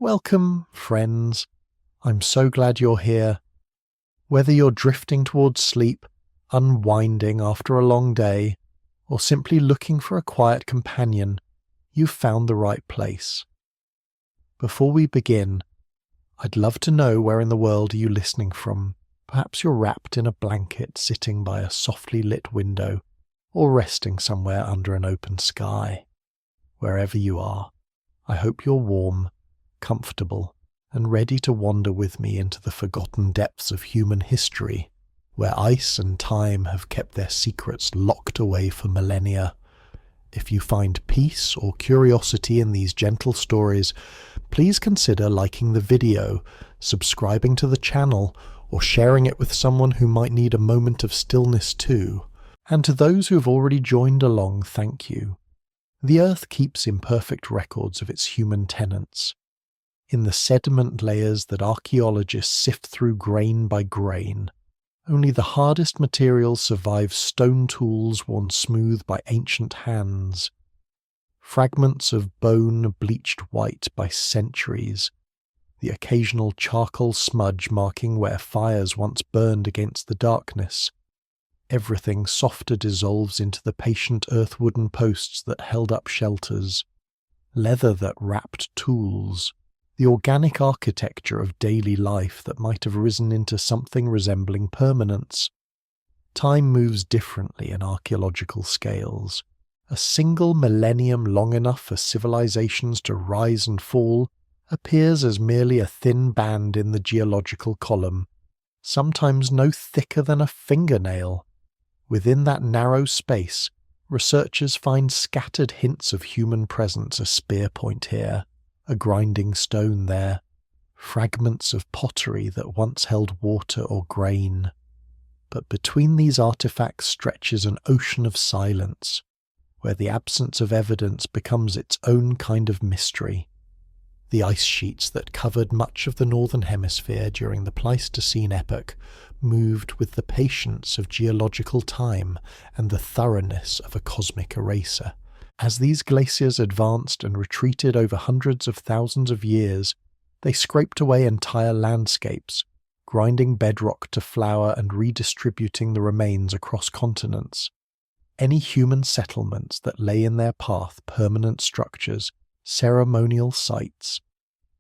Welcome, friends. I'm so glad you're here. Whether you're drifting towards sleep, unwinding after a long day, or simply looking for a quiet companion, you've found the right place. Before we begin, I'd love to know where in the world are you listening from. Perhaps you're wrapped in a blanket sitting by a softly lit window, or resting somewhere under an open sky. Wherever you are, I hope you're warm, comfortable, and ready to wander with me into the forgotten depths of human history, where ice and time have kept their secrets locked away for millennia. If you find peace or curiosity in these gentle stories, please consider liking the video, subscribing to the channel, or sharing it with someone who might need a moment of stillness too. And to those who have already joined along, thank you. The Earth keeps imperfect records of its human tenants. In the sediment layers that archaeologists sift through grain by grain, only the hardest materials survive stone tools worn smooth by ancient hands. Fragments of bone bleached white by centuries, the occasional charcoal smudge marking where fires once burned against the darkness. Everything softer dissolves into the patient earth-wooden posts that held up shelters, leather that wrapped tools, the organic architecture of daily life that might have risen into something resembling permanence. Time moves differently in archaeological scales. A single millennium long enough for civilizations to rise and fall appears as merely a thin band in the geological column, sometimes no thicker than a fingernail. Within that narrow space, researchers find scattered hints of human presence, a spear point here, a grinding stone there, fragments of pottery that once held water or grain. But between these artifacts stretches an ocean of silence, where the absence of evidence becomes its own kind of mystery. The ice sheets that covered much of the northern hemisphere during the Pleistocene epoch moved with the patience of geological time and the thoroughness of a cosmic eraser. As these glaciers advanced and retreated over hundreds of thousands of years, they scraped away entire landscapes, grinding bedrock to flour and redistributing the remains across continents. Any human settlements that lay in their path, permanent structures, ceremonial sites,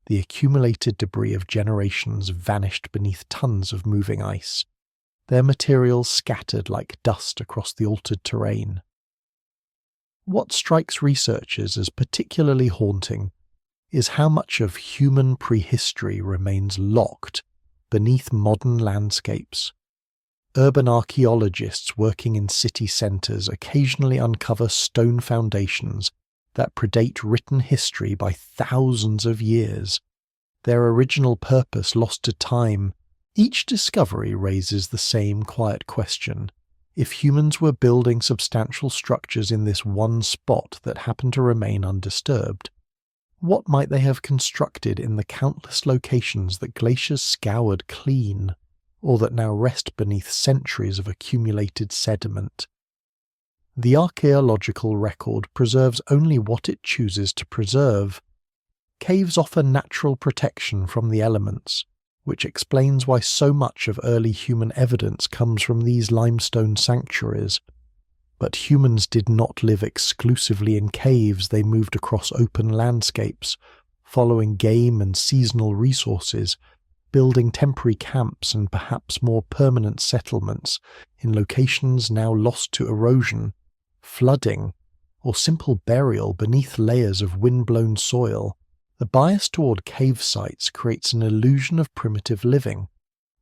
the accumulated debris of generations vanished beneath tons of moving ice, their materials scattered like dust across the altered terrain. What strikes researchers as particularly haunting is how much of human prehistory remains locked beneath modern landscapes. Urban archaeologists working in city centres occasionally uncover stone foundations that predate written history by thousands of years, their original purpose lost to time. Each discovery raises the same quiet question. If humans were building substantial structures in this one spot that happened to remain undisturbed, what might they have constructed in the countless locations that glaciers scoured clean, or that now rest beneath centuries of accumulated sediment? The archaeological record preserves only what it chooses to preserve. Caves offer natural protection from the elements, which explains why so much of early human evidence comes from these limestone sanctuaries. But humans did not live exclusively in caves. They moved across open landscapes, following game and seasonal resources, building temporary camps and perhaps more permanent settlements in locations now lost to erosion, flooding, or simple burial beneath layers of wind-blown soil. The bias toward cave sites creates an illusion of primitive living,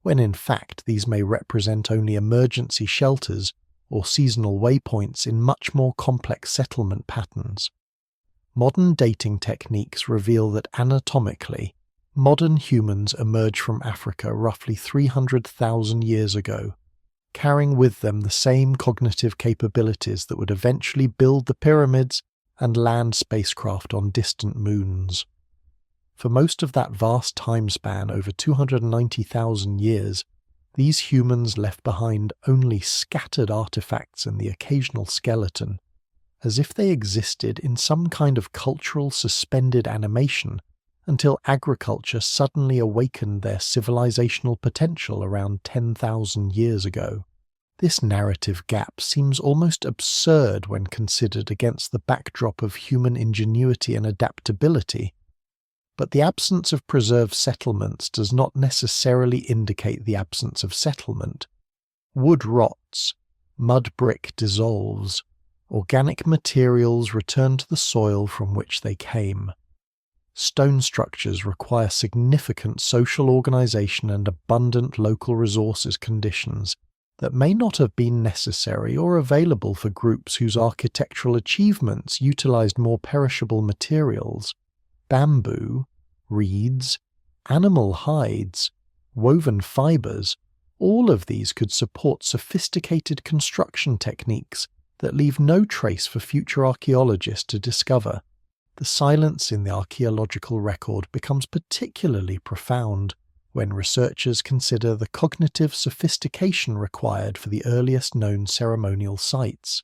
when in fact these may represent only emergency shelters or seasonal waypoints in much more complex settlement patterns. Modern dating techniques reveal that anatomically, modern humans emerged from Africa roughly 300,000 years ago, carrying with them the same cognitive capabilities that would eventually build the pyramids and land spacecraft on distant moons. For most of that vast time span, over 290,000 years, these humans left behind only scattered artifacts and the occasional skeleton, as if they existed in some kind of cultural suspended animation until agriculture suddenly awakened their civilizational potential around 10,000 years ago. This narrative gap seems almost absurd when considered against the backdrop of human ingenuity and adaptability. But the absence of preserved settlements does not necessarily indicate the absence of settlement. Wood rots, mud brick dissolves, organic materials return to the soil from which they came. Stone structures require significant social organization and abundant local resources conditions that may not have been necessary or available for groups whose architectural achievements utilized more perishable materials. Bamboo, reeds, animal hides, woven fibers, all of these could support sophisticated construction techniques that leave no trace for future archaeologists to discover. The silence in the archaeological record becomes particularly profound when researchers consider the cognitive sophistication required for the earliest known ceremonial sites.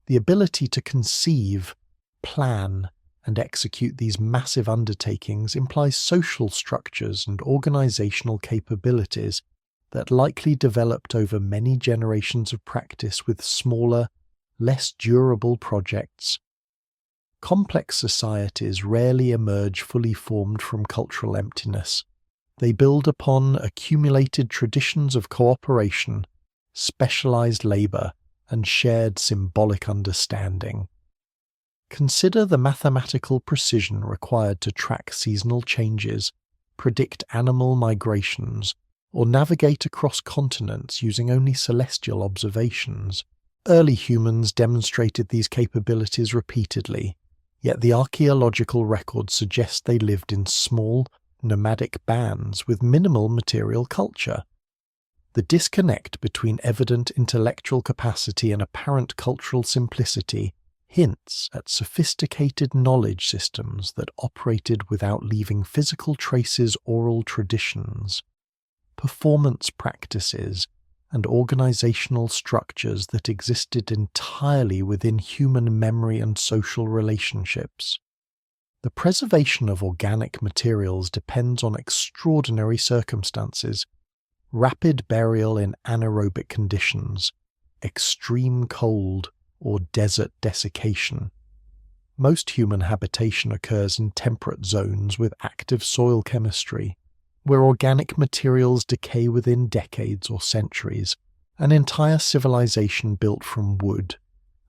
The ability to conceive, plan, and execute these massive undertakings implies social structures and organizational capabilities that likely developed over many generations of practice with smaller, less durable projects. Complex societies rarely emerge fully formed from cultural emptiness. They build upon accumulated traditions of cooperation, specialized labor, and shared symbolic understanding. Consider the mathematical precision required to track seasonal changes, predict animal migrations, or navigate across continents using only celestial observations. Early humans demonstrated these capabilities repeatedly, yet the archaeological record suggests they lived in small, nomadic bands with minimal material culture. The disconnect between evident intellectual capacity and apparent cultural simplicity hints at sophisticated knowledge systems that operated without leaving physical traces, oral traditions, performance practices, and organizational structures that existed entirely within human memory and social relationships. The preservation of organic materials depends on extraordinary circumstances: rapid burial in anaerobic conditions, extreme cold, or desert desiccation. Most human habitation occurs in temperate zones with active soil chemistry, where organic materials decay within decades or centuries. An entire civilization built from wood,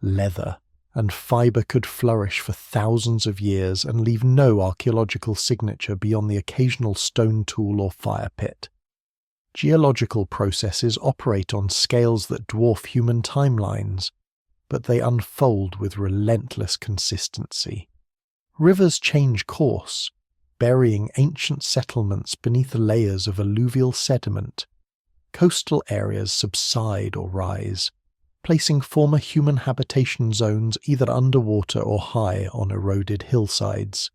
leather, and fiber could flourish for thousands of years and leave no archaeological signature beyond the occasional stone tool or fire pit. Geological processes operate on scales that dwarf human timelines, but they unfold with relentless consistency. Rivers change course, burying ancient settlements beneath layers of alluvial sediment. Coastal areas subside or rise, placing former human habitation zones either underwater or high on eroded hillsides.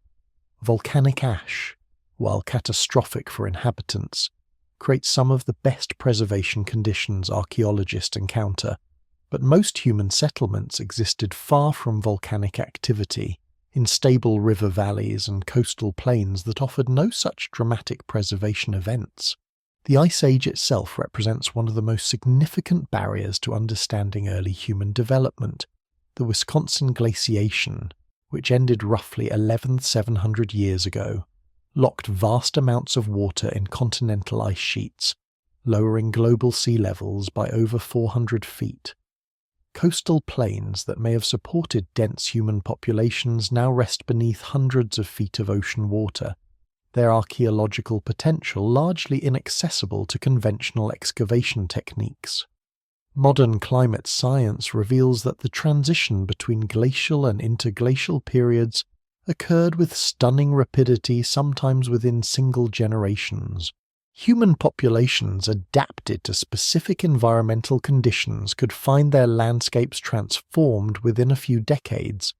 Volcanic ash, while catastrophic for inhabitants, creates some of the best preservation conditions archaeologists encounter, but most human settlements existed far from volcanic activity, in stable river valleys and coastal plains that offered no such dramatic preservation events. The Ice Age itself represents one of the most significant barriers to understanding early human development. The Wisconsin glaciation, which ended roughly 11,700 years ago, locked vast amounts of water in continental ice sheets, lowering global sea levels by over 400 feet. Coastal plains that may have supported dense human populations now rest beneath hundreds of feet of ocean water, their archaeological potential largely inaccessible to conventional excavation techniques. Modern climate science reveals that the transition between glacial and interglacial periods occurred with stunning rapidity, sometimes within single generations. Human populations adapted to specific environmental conditions could find their landscapes transformed within a few decades,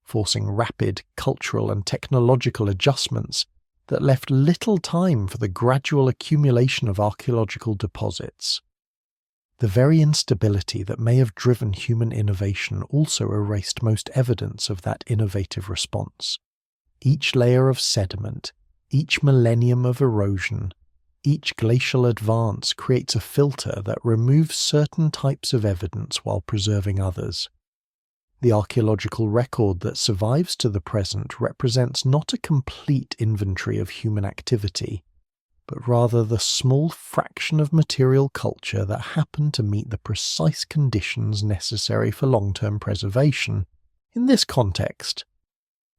forcing rapid cultural and technological adjustments that left little time for the gradual accumulation of archaeological deposits. The very instability that may have driven human innovation also erased most evidence of that innovative response. Each layer of sediment, Each millennium of erosion, each glacial advance creates a filter that removes certain types of evidence while preserving others. The archaeological record that survives to the present represents not a complete inventory of human activity, but rather the small fraction of material culture that happened to meet the precise conditions necessary for long-term preservation. In this context,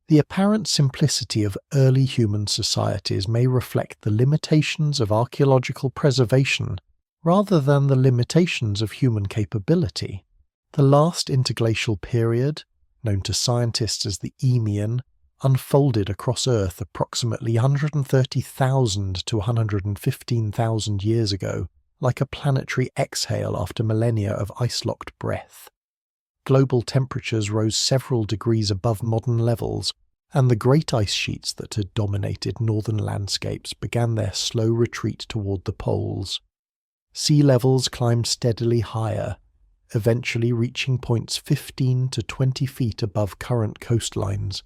the apparent simplicity of early human societies may reflect the limitations of archaeological preservation rather than the limitations of human capability. The last interglacial period, known to scientists as the Eemian, unfolded across Earth approximately 130,000 to 115,000 years ago, like a planetary exhale after millennia of ice-locked breath. Global temperatures rose several degrees above modern levels, and the great ice sheets that had dominated northern landscapes began their slow retreat toward the poles. Sea levels climbed steadily higher, eventually reaching points 15 to 20 feet above current coastlines,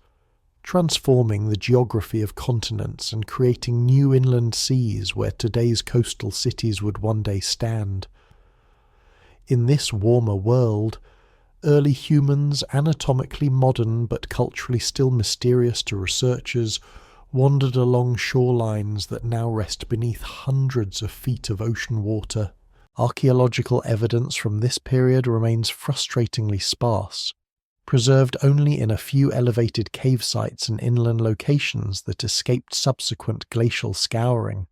transforming the geography of continents and creating new inland seas where today's coastal cities would one day stand. In this warmer world, early humans, anatomically modern but culturally still mysterious to researchers, wandered along shorelines that now rest beneath hundreds of feet of ocean water. Archaeological evidence from this period remains frustratingly sparse, preserved only in a few elevated cave sites and inland locations that escaped subsequent glacial scouring.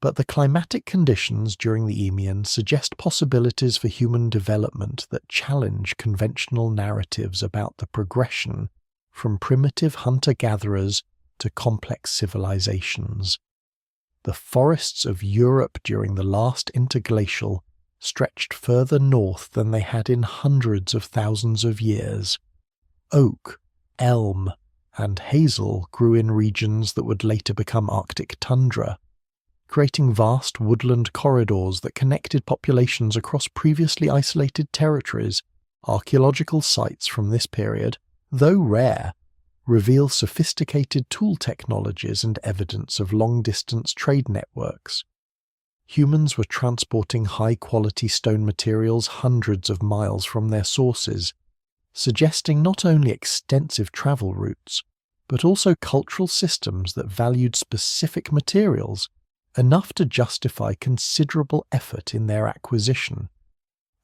But the climatic conditions during the Eemian suggest possibilities for human development that challenge conventional narratives about the progression from primitive hunter-gatherers to complex civilizations. The forests of Europe during the last interglacial stretched further north than they had in hundreds of thousands of years. Oak, elm, and hazel grew in regions that would later become Arctic tundra, creating vast woodland corridors that connected populations across previously isolated territories. Archaeological sites from this period, though rare, reveal sophisticated tool technologies and evidence of long-distance trade networks. Humans were transporting high-quality stone materials hundreds of miles from their sources, suggesting not only extensive travel routes, but also cultural systems that valued specific materials enough to justify considerable effort in their acquisition.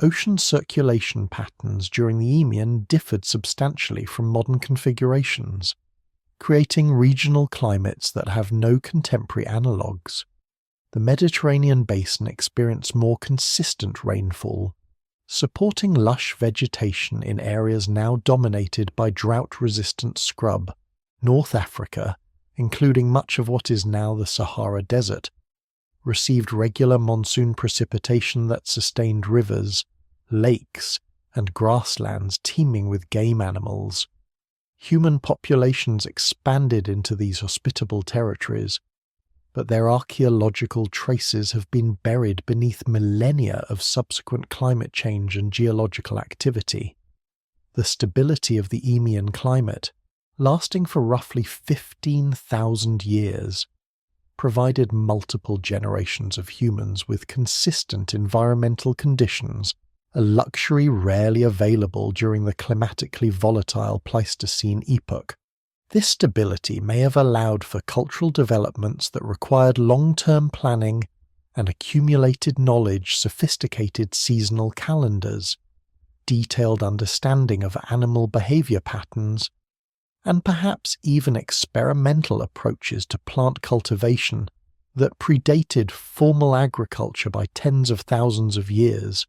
Ocean circulation patterns during the Eemian differed substantially from modern configurations, creating regional climates that have no contemporary analogues. The Mediterranean basin experienced more consistent rainfall, supporting lush vegetation in areas now dominated by drought-resistant scrub. North Africa, including much of what is now the Sahara Desert, received regular monsoon precipitation that sustained rivers, lakes, and grasslands teeming with game animals. Human populations expanded into these hospitable territories, but their archaeological traces have been buried beneath millennia of subsequent climate change and geological activity. The stability of the Eemian climate, lasting for roughly 15,000 years, provided multiple generations of humans with consistent environmental conditions, a luxury rarely available during the climatically volatile Pleistocene epoch. This stability may have allowed for cultural developments that required long-term planning and accumulated knowledge, sophisticated seasonal calendars, detailed understanding of animal behavior patterns, and perhaps even experimental approaches to plant cultivation that predated formal agriculture by tens of thousands of years.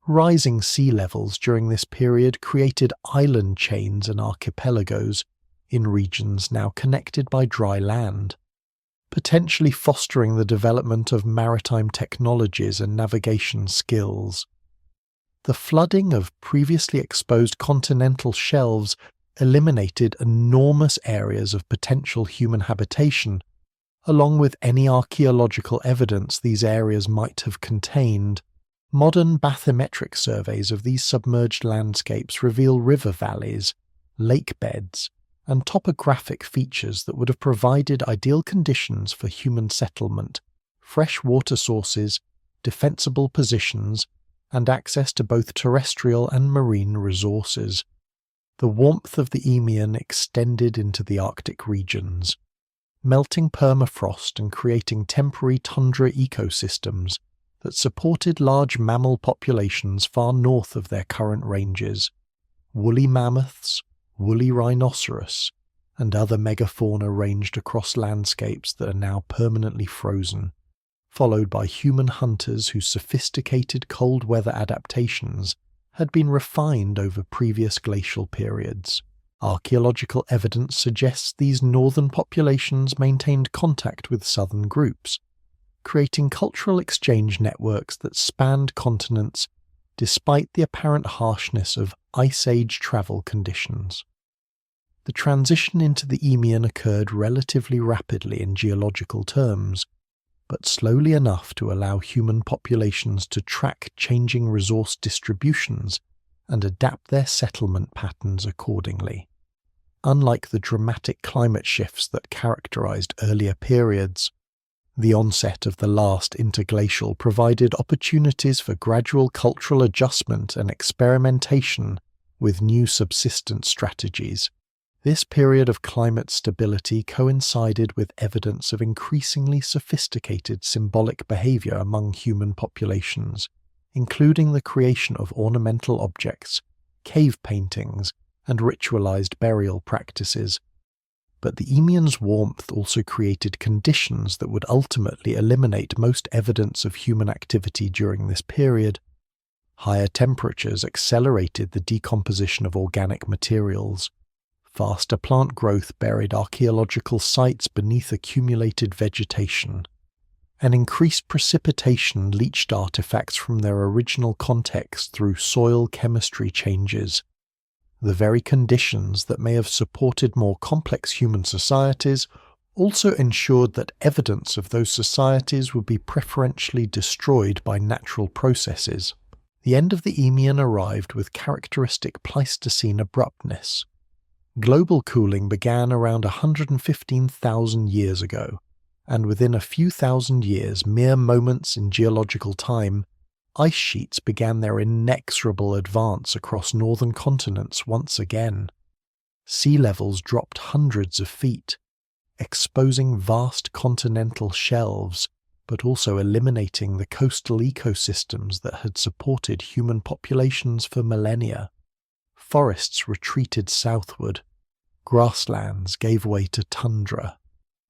Rising sea levels during this period created island chains and archipelagos in regions now connected by dry land, potentially fostering the development of maritime technologies and navigation skills. The flooding of previously exposed continental shelves eliminated enormous areas of potential human habitation, along with any archaeological evidence these areas might have contained. Modern bathymetric surveys of these submerged landscapes reveal river valleys, lake beds, and topographic features that would have provided ideal conditions for human settlement, fresh water sources, defensible positions, and access to both terrestrial and marine resources. The warmth of the Eemian extended into the Arctic regions, melting permafrost and creating temporary tundra ecosystems that supported large mammal populations far north of their current ranges. Woolly mammoths, woolly rhinoceros, and other megafauna ranged across landscapes that are now permanently frozen, followed by human hunters whose sophisticated cold weather adaptations had been refined over previous glacial periods. Archaeological evidence suggests these northern populations maintained contact with southern groups, creating cultural exchange networks that spanned continents despite the apparent harshness of Ice Age travel conditions. The transition into the Eemian occurred relatively rapidly in geological terms, but slowly enough to allow human populations to track changing resource distributions and adapt their settlement patterns accordingly. Unlike the dramatic climate shifts that characterized earlier periods, the onset of the last interglacial provided opportunities for gradual cultural adjustment and experimentation with new subsistence strategies. This period of climate stability coincided with evidence of increasingly sophisticated symbolic behavior among human populations, including the creation of ornamental objects, cave paintings, and ritualized burial practices. But the Eemian's warmth also created conditions that would ultimately eliminate most evidence of human activity during this period. Higher temperatures accelerated the decomposition of organic materials. Faster plant growth buried archaeological sites beneath accumulated vegetation, and increased precipitation leached artifacts from their original context through soil chemistry changes. The very conditions that may have supported more complex human societies also ensured that evidence of those societies would be preferentially destroyed by natural processes. The end of the Eemian arrived with characteristic Pleistocene abruptness. Global cooling began around 115,000 years ago, and within a few thousand years, mere moments in geological time, ice sheets began their inexorable advance across northern continents once again. Sea levels dropped hundreds of feet, exposing vast continental shelves, but also eliminating the coastal ecosystems that had supported human populations for millennia. Forests retreated southward, grasslands gave way to tundra,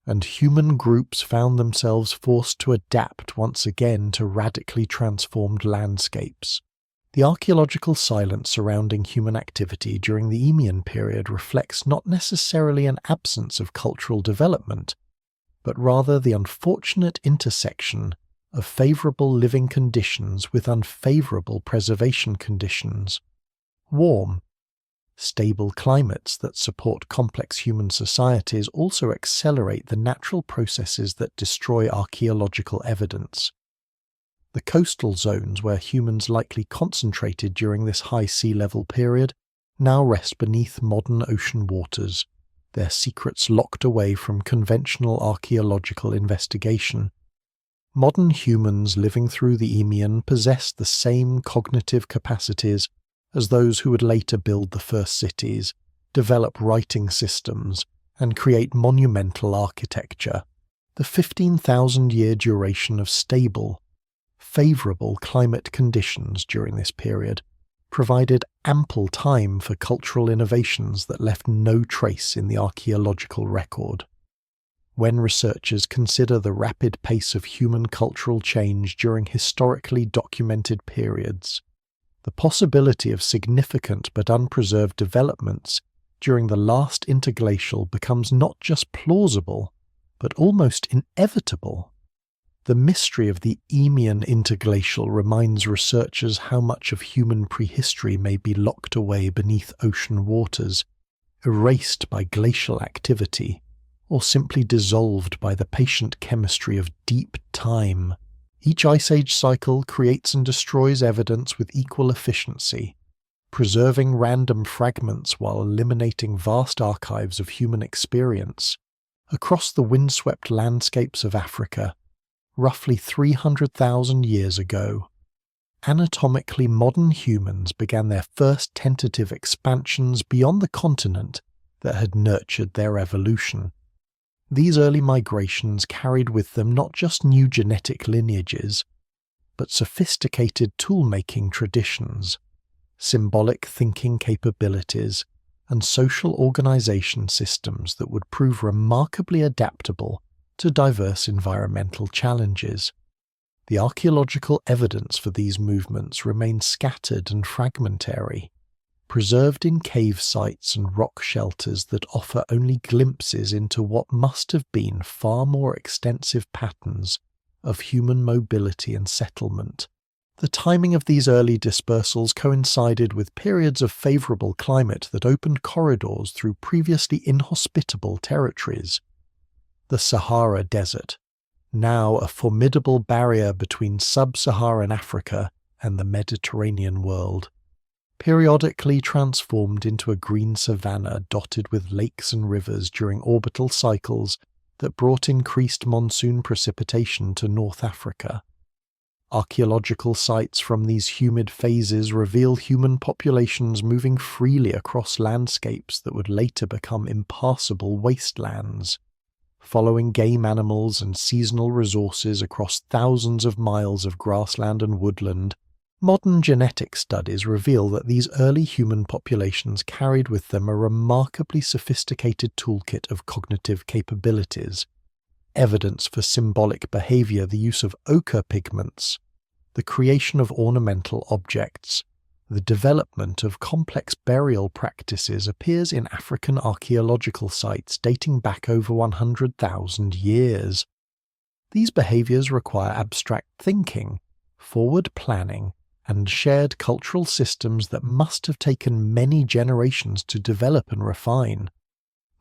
and human groups found themselves forced to adapt once again to radically transformed landscapes. The archaeological silence surrounding human activity during the Eemian period reflects not necessarily an absence of cultural development, but rather the unfortunate intersection of favourable living conditions with unfavourable preservation conditions. Warm, stable climates that support complex human societies also accelerate the natural processes that destroy archaeological evidence. The coastal zones where humans likely concentrated during this high sea level period now rest beneath modern ocean waters, their secrets locked away from conventional archaeological investigation. Modern humans living through the Eemian possess the same cognitive capacities as those who would later build the first cities, develop writing systems, and create monumental architecture. The 15,000-year duration of stable, favourable climate conditions during this period provided ample time for cultural innovations that left no trace in the archaeological record. When researchers consider the rapid pace of human cultural change during historically documented periods, the possibility of significant but unpreserved developments during the last interglacial becomes not just plausible, but almost inevitable. The mystery of the Eemian interglacial reminds researchers how much of human prehistory may be locked away beneath ocean waters, erased by glacial activity, or simply dissolved by the patient chemistry of deep time. Each Ice Age cycle creates and destroys evidence with equal efficiency, preserving random fragments while eliminating vast archives of human experience. Across the windswept landscapes of Africa, roughly 300,000 years ago, anatomically modern humans began their first tentative expansions beyond the continent that had nurtured their evolution. These early migrations carried with them not just new genetic lineages, but sophisticated tool-making traditions, symbolic thinking capabilities, and social organization systems that would prove remarkably adaptable to diverse environmental challenges. The archaeological evidence for these movements remains scattered and fragmentary, preserved in cave sites and rock shelters that offer only glimpses into what must have been far more extensive patterns of human mobility and settlement. The timing of these early dispersals coincided with periods of favorable climate that opened corridors through previously inhospitable territories. The Sahara Desert, now a formidable barrier between sub-Saharan Africa and the Mediterranean world, periodically transformed into a green savanna dotted with lakes and rivers during orbital cycles that brought increased monsoon precipitation to North Africa. Archaeological sites from these humid phases reveal human populations moving freely across landscapes that would later become impassable wastelands, following game animals and seasonal resources across thousands of miles of grassland and woodland. Modern genetic studies reveal that these early human populations carried with them a remarkably sophisticated toolkit of cognitive capabilities, evidence for symbolic behavior, the use of ochre pigments, the creation of ornamental objects, the development of complex burial practices appears in African archaeological sites dating back over 100,000 years. These behaviors require abstract thinking, forward planning, and shared cultural systems that must have taken many generations to develop and refine.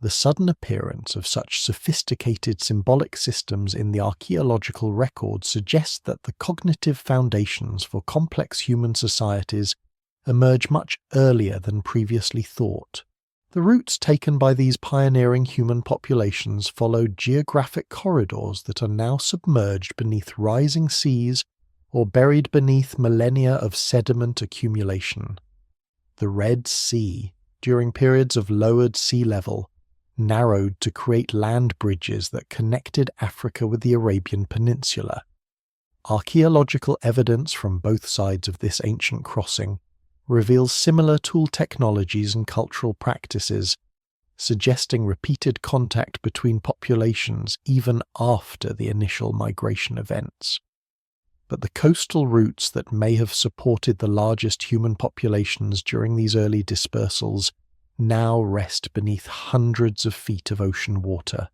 The sudden appearance of such sophisticated symbolic systems in the archaeological record suggests that the cognitive foundations for complex human societies emerge much earlier than previously thought. The routes taken by these pioneering human populations followed geographic corridors that are now submerged beneath rising seas or buried beneath millennia of sediment accumulation. The Red Sea, during periods of lowered sea level, narrowed to create land bridges that connected Africa with the Arabian Peninsula. Archaeological evidence from both sides of this ancient crossing reveals similar tool technologies and cultural practices, suggesting repeated contact between populations even after the initial migration events. But the coastal routes that may have supported the largest human populations during these early dispersals now rest beneath hundreds of feet of ocean water.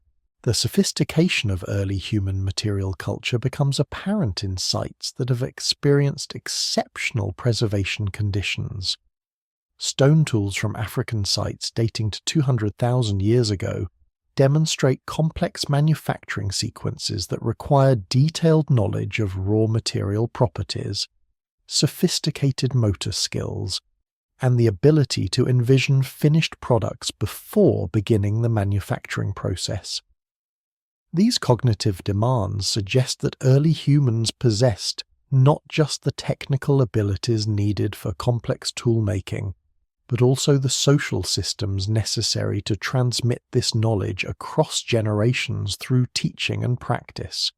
The sophistication of early human material culture becomes apparent in sites that have experienced exceptional preservation conditions. Stone tools from African sites dating to 200,000 years ago demonstrate complex manufacturing sequences that require detailed knowledge of raw material properties, sophisticated motor skills, and the ability to envision finished products before beginning the manufacturing process. These cognitive demands suggest that early humans possessed not just the technical abilities needed for complex tool-making, but also the social systems necessary to transmit this knowledge across generations through teaching and practice.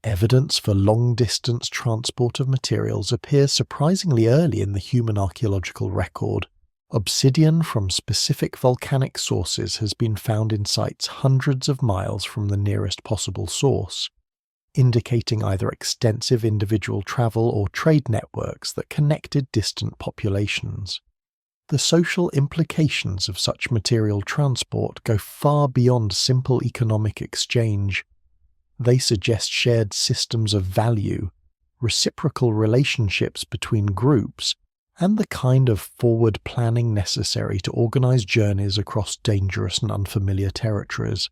Evidence for long-distance transport of materials appears surprisingly early in the human archaeological record. Obsidian from specific volcanic sources has been found in sites hundreds of miles from the nearest possible source, indicating either extensive individual travel or trade networks that connected distant populations. The social implications of such material transport go far beyond simple economic exchange. They suggest shared systems of value, reciprocal relationships between groups, and the kind of forward planning necessary to organize journeys across dangerous and unfamiliar territories.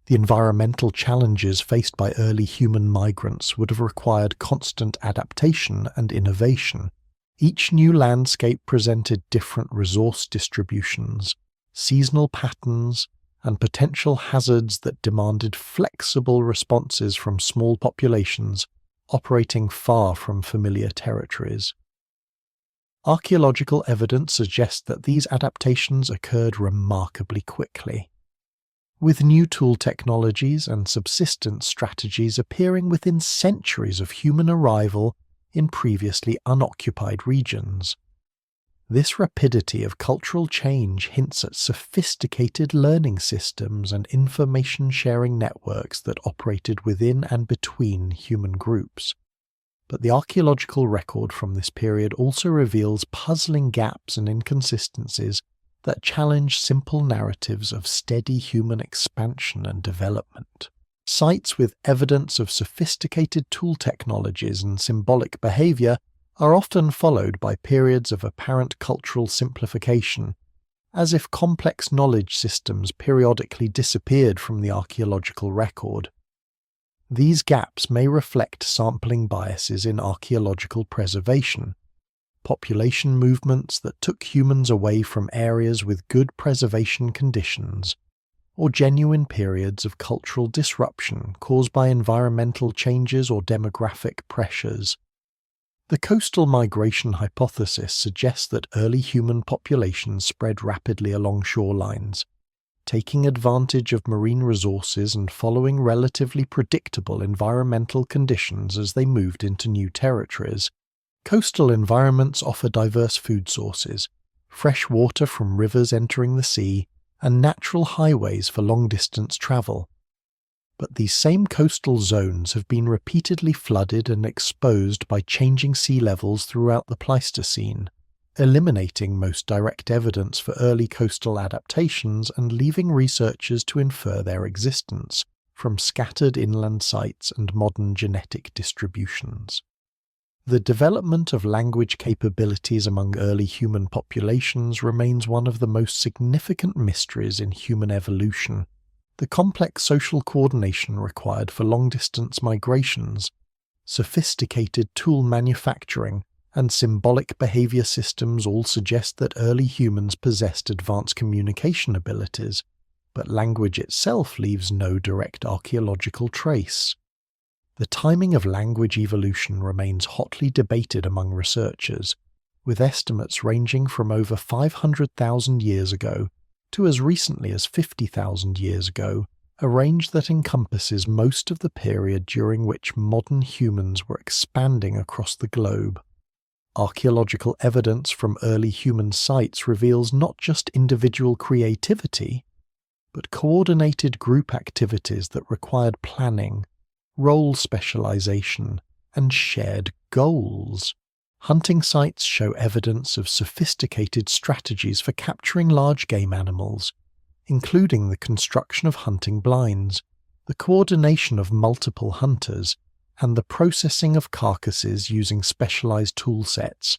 The environmental challenges faced by early human migrants would have required constant adaptation and innovation, Each new landscape presented different resource distributions, seasonal patterns, and potential hazards that demanded flexible responses from small populations operating far from familiar territories. Archaeological evidence suggests that these adaptations occurred remarkably quickly, with new tool technologies and subsistence strategies appearing within centuries of human arrival in previously unoccupied regions. This rapidity of cultural change hints at sophisticated learning systems and information-sharing networks that operated within and between human groups. But the archaeological record from this period also reveals puzzling gaps and inconsistencies that challenge simple narratives of steady human expansion and development. Sites with evidence of sophisticated tool technologies and symbolic behavior are often followed by periods of apparent cultural simplification, as if complex knowledge systems periodically disappeared from the archaeological record. These gaps may reflect sampling biases in archaeological preservation, population movements that took humans away from areas with good preservation conditions, or genuine periods of cultural disruption caused by environmental changes or demographic pressures. The coastal migration hypothesis suggests that early human populations spread rapidly along shorelines, taking advantage of marine resources and following relatively predictable environmental conditions as they moved into new territories. Coastal environments offer diverse food sources, fresh water from rivers entering the sea, and natural highways for long-distance travel. But these same coastal zones have been repeatedly flooded and exposed by changing sea levels throughout the Pleistocene, eliminating most direct evidence for early coastal adaptations and leaving researchers to infer their existence from scattered inland sites and modern genetic distributions. The development of language capabilities among early human populations remains one of the most significant mysteries in human evolution. The complex social coordination required for long-distance migrations, sophisticated tool manufacturing, and symbolic behavior systems all suggest that early humans possessed advanced communication abilities, but language itself leaves no direct archaeological trace. The timing of language evolution remains hotly debated among researchers, with estimates ranging from over 500,000 years ago to as recently as 50,000 years ago, a range that encompasses most of the period during which modern humans were expanding across the globe. Archaeological evidence from early human sites reveals not just individual creativity, but coordinated group activities that required planning, role specialization, and shared goals. Hunting sites show evidence of sophisticated strategies for capturing large game animals, including the construction of hunting blinds, the coordination of multiple hunters, and the processing of carcasses using specialized tool sets.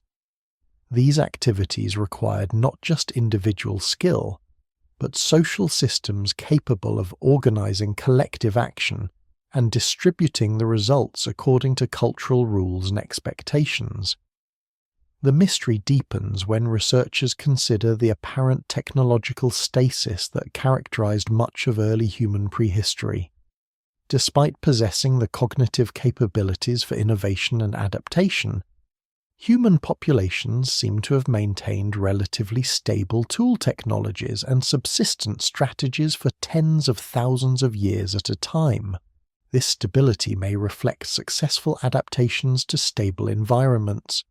These activities required not just individual skill, but social systems capable of organizing collective action and distributing the results according to cultural rules and expectations. The mystery deepens when researchers consider the apparent technological stasis that characterized much of early human prehistory. Despite possessing the cognitive capabilities for innovation and adaptation, human populations seem to have maintained relatively stable tool technologies and subsistence strategies for tens of thousands of years at a time. This stability may reflect successful adaptations to stable environments,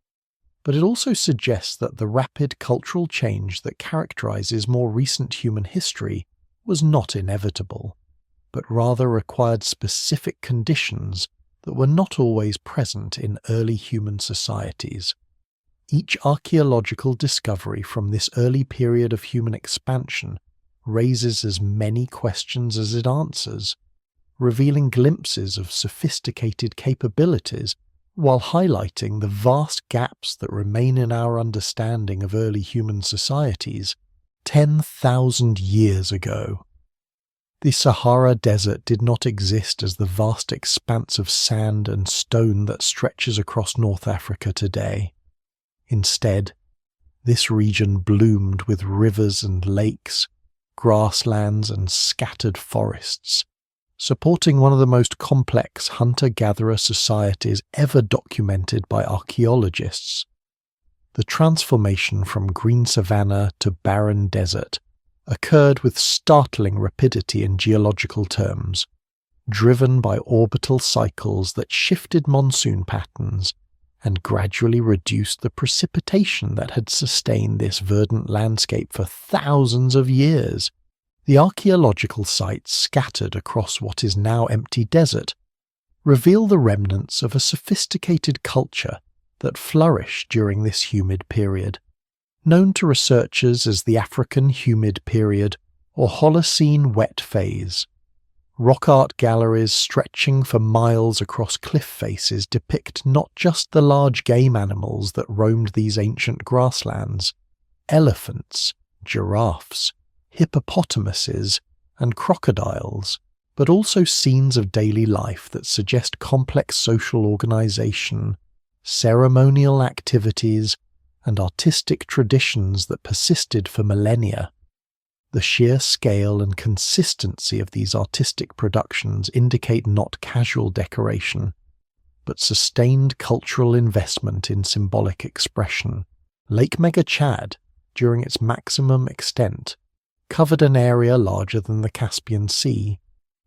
but it also suggests that the rapid cultural change that characterizes more recent human history was not inevitable, but rather required specific conditions that were not always present in early human societies. Each archaeological discovery from this early period of human expansion raises as many questions as it answers, revealing glimpses of sophisticated capabilities while highlighting the vast gaps that remain in our understanding of early human societies 10,000 years ago. The Sahara Desert did not exist as the vast expanse of sand and stone that stretches across North Africa today. Instead, this region bloomed with rivers and lakes, grasslands and scattered forests, supporting one of the most complex hunter-gatherer societies ever documented by archaeologists. The transformation from green savanna to barren desert occurred with startling rapidity in geological terms, driven by orbital cycles that shifted monsoon patterns and gradually reduced the precipitation that had sustained this verdant landscape for thousands of years. The archaeological sites scattered across what is now empty desert reveal the remnants of a sophisticated culture that flourished during this humid period, known to researchers as the African Humid Period or Holocene Wet Phase. Rock art galleries stretching for miles across cliff faces depict not just the large game animals that roamed these ancient grasslands — elephants, giraffes, hippopotamuses, and crocodiles — but also scenes of daily life that suggest complex social organization, ceremonial activities, and artistic traditions that persisted for millennia. The sheer scale and consistency of these artistic productions indicate not casual decoration, but sustained cultural investment in symbolic expression. Lake Mega Chad, during its maximum extent, covered an area larger than the Caspian Sea,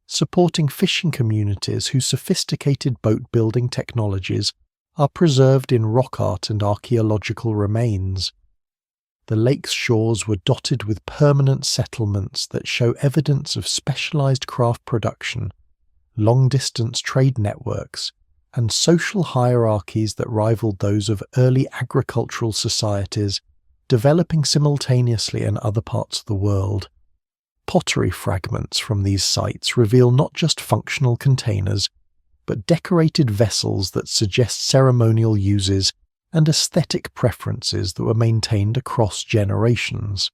supporting fishing communities whose sophisticated boat-building technologies are preserved in rock art and archaeological remains. The lake's shores were dotted with permanent settlements that show evidence of specialized craft production, long-distance trade networks, and social hierarchies that rivaled those of early agricultural societies developing simultaneously in other parts of the world. Pottery fragments from these sites reveal not just functional containers, but decorated vessels that suggest ceremonial uses and aesthetic preferences that were maintained across generations.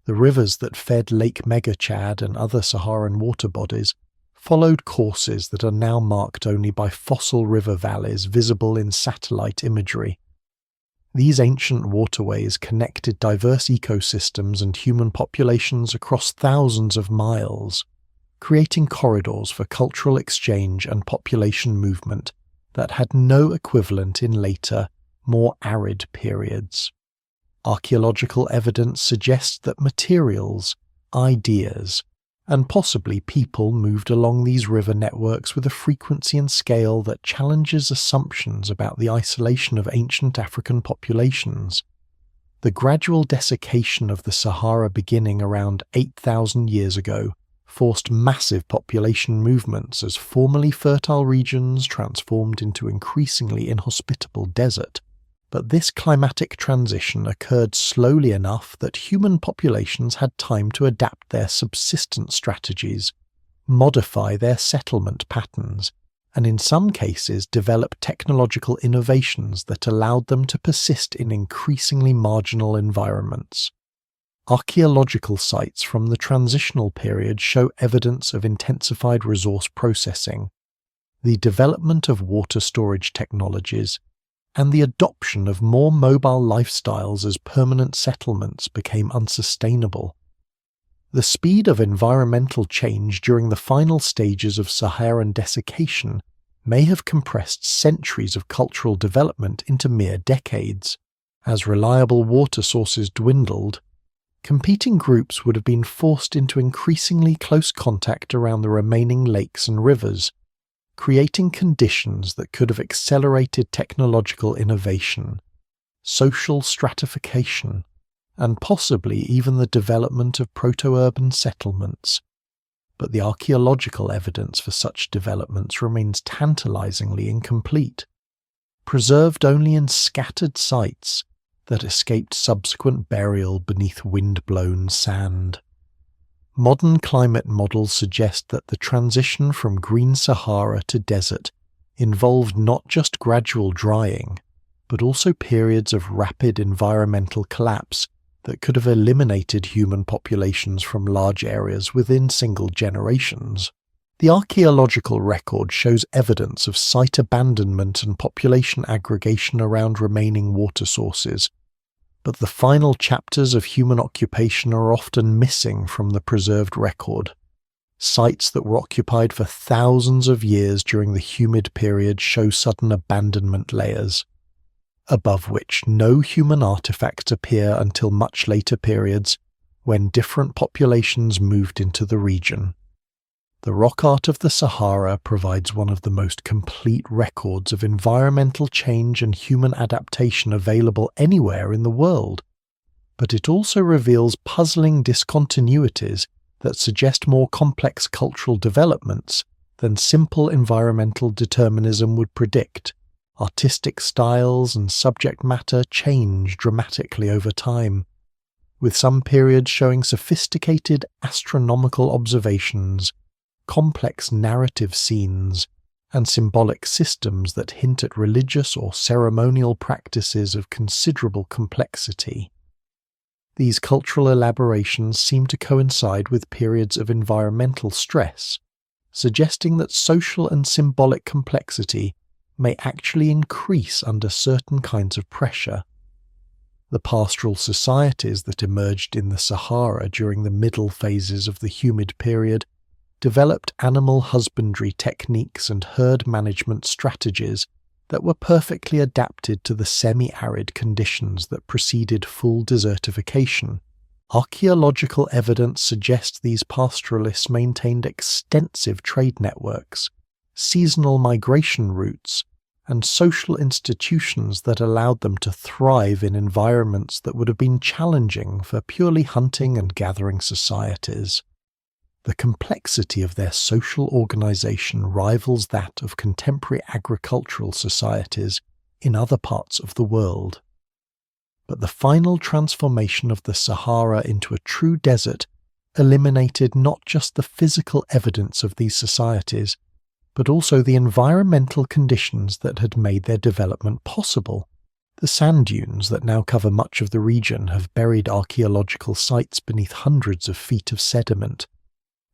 The rivers that fed Lake Mega Chad and other Saharan water bodies followed courses that are now marked only by fossil river valleys visible in satellite imagery. These ancient waterways connected diverse ecosystems and human populations across thousands of miles, creating corridors for cultural exchange and population movement that had no equivalent in later, more arid periods. Archaeological evidence suggests that materials, ideas, and possibly people moved along these river networks with a frequency and scale that challenges assumptions about the isolation of ancient African populations. The gradual desiccation of the Sahara beginning around 8,000 years ago forced massive population movements as formerly fertile regions transformed into increasingly inhospitable desert. But this climatic transition occurred slowly enough that human populations had time to adapt their subsistence strategies, modify their settlement patterns, and in some cases develop technological innovations that allowed them to persist in increasingly marginal environments. Archaeological sites from the transitional period show evidence of intensified resource processing, the development of water storage technologies, and the adoption of more mobile lifestyles as permanent settlements became unsustainable. The speed of environmental change during the final stages of Saharan desiccation may have compressed centuries of cultural development into mere decades. As reliable water sources dwindled, competing groups would have been forced into increasingly close contact around the remaining lakes and rivers, creating conditions that could have accelerated technological innovation, social stratification, and possibly even the development of proto-urban settlements. But the archaeological evidence for such developments remains tantalizingly incomplete, preserved only in scattered sites that escaped subsequent burial beneath wind-blown sand. Modern climate models suggest that the transition from green Sahara to desert involved not just gradual drying, but also periods of rapid environmental collapse that could have eliminated human populations from large areas within single generations. The archaeological record shows evidence of site abandonment and population aggregation around remaining water sources, but the final chapters of human occupation are often missing from the preserved record. Sites that were occupied for thousands of years during the humid period show sudden abandonment layers, above which no human artifacts appear until much later periods when different populations moved into the region. The rock art of the Sahara provides one of the most complete records of environmental change and human adaptation available anywhere in the world, but it also reveals puzzling discontinuities that suggest more complex cultural developments than simple environmental determinism would predict. Artistic styles and subject matter change dramatically over time, with some periods showing sophisticated astronomical observations, complex narrative scenes, and symbolic systems that hint at religious or ceremonial practices of considerable complexity. These cultural elaborations seem to coincide with periods of environmental stress, suggesting that social and symbolic complexity may actually increase under certain kinds of pressure. The pastoral societies that emerged in the Sahara during the middle phases of the humid period developed animal husbandry techniques and herd management strategies that were perfectly adapted to the semi-arid conditions that preceded full desertification. Archaeological evidence suggests these pastoralists maintained extensive trade networks, seasonal migration routes, and social institutions that allowed them to thrive in environments that would have been challenging for purely hunting and gathering societies. The complexity of their social organization rivals that of contemporary agricultural societies in other parts of the world. But the final transformation of the Sahara into a true desert eliminated not just the physical evidence of these societies, but also the environmental conditions that had made their development possible. The sand dunes that now cover much of the region have buried archaeological sites beneath hundreds of feet of sediment,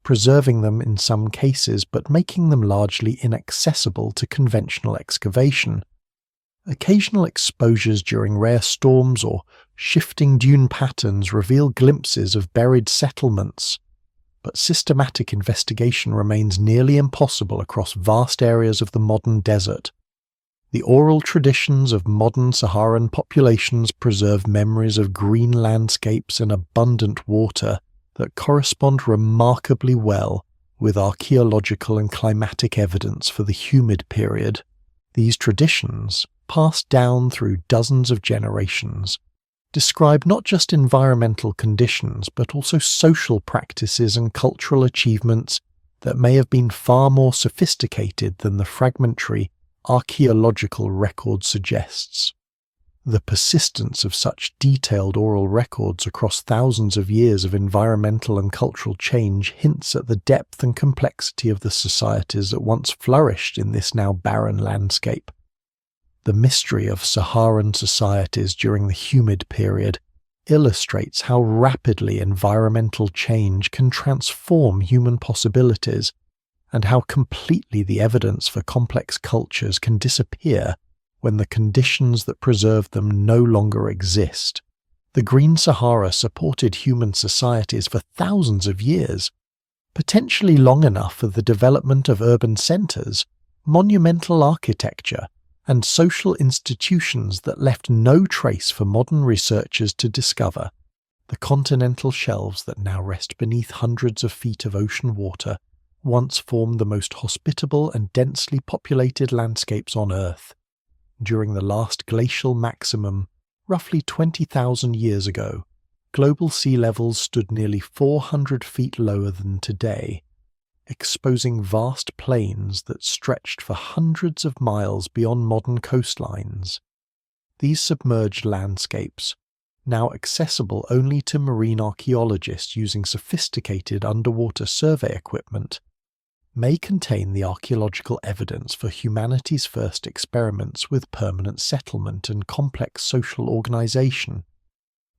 preserving them in some cases but making them largely inaccessible to conventional excavation. Occasional exposures during rare storms or shifting dune patterns reveal glimpses of buried settlements, but systematic investigation remains nearly impossible across vast areas of the modern desert. The oral traditions of modern Saharan populations preserve memories of green landscapes and abundant water that correspond remarkably well with archaeological and climatic evidence for the humid period. These traditions, passed down through dozens of generations, describe not just environmental conditions but also social practices and cultural achievements that may have been far more sophisticated than the fragmentary archaeological record suggests. The persistence of such detailed oral records across thousands of years of environmental and cultural change hints at the depth and complexity of the societies that once flourished in this now barren landscape. The mystery of Saharan societies during the humid period illustrates how rapidly environmental change can transform human possibilities, and how completely the evidence for complex cultures can disappear when the conditions that preserve them no longer exist. The Green Sahara supported human societies for thousands of years, potentially long enough for the development of urban centers, monumental architecture, and social institutions that left no trace for modern researchers to discover. The continental shelves that now rest beneath hundreds of feet of ocean water once formed the most hospitable and densely populated landscapes on Earth. During the last glacial maximum, roughly 20,000 years ago, global sea levels stood nearly 400 feet lower than today, exposing vast plains that stretched for hundreds of miles beyond modern coastlines. These submerged landscapes, now accessible only to marine archaeologists using sophisticated underwater survey equipment, may contain the archaeological evidence for humanity's first experiments with permanent settlement and complex social organization.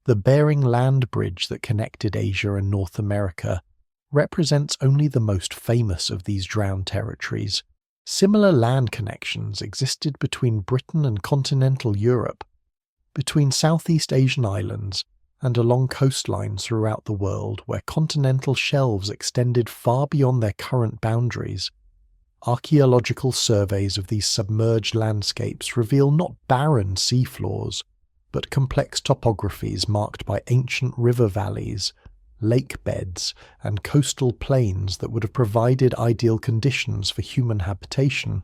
The Bering Land Bridge that connected Asia and North America represents only the most famous of these drowned territories. Similar land connections existed between Britain and continental Europe, between Southeast Asian islands and along coastlines throughout the world where continental shelves extended far beyond their current boundaries. Archaeological surveys of these submerged landscapes reveal not barren seafloors, but complex topographies marked by ancient river valleys, lake beds, and coastal plains that would have provided ideal conditions for human habitation.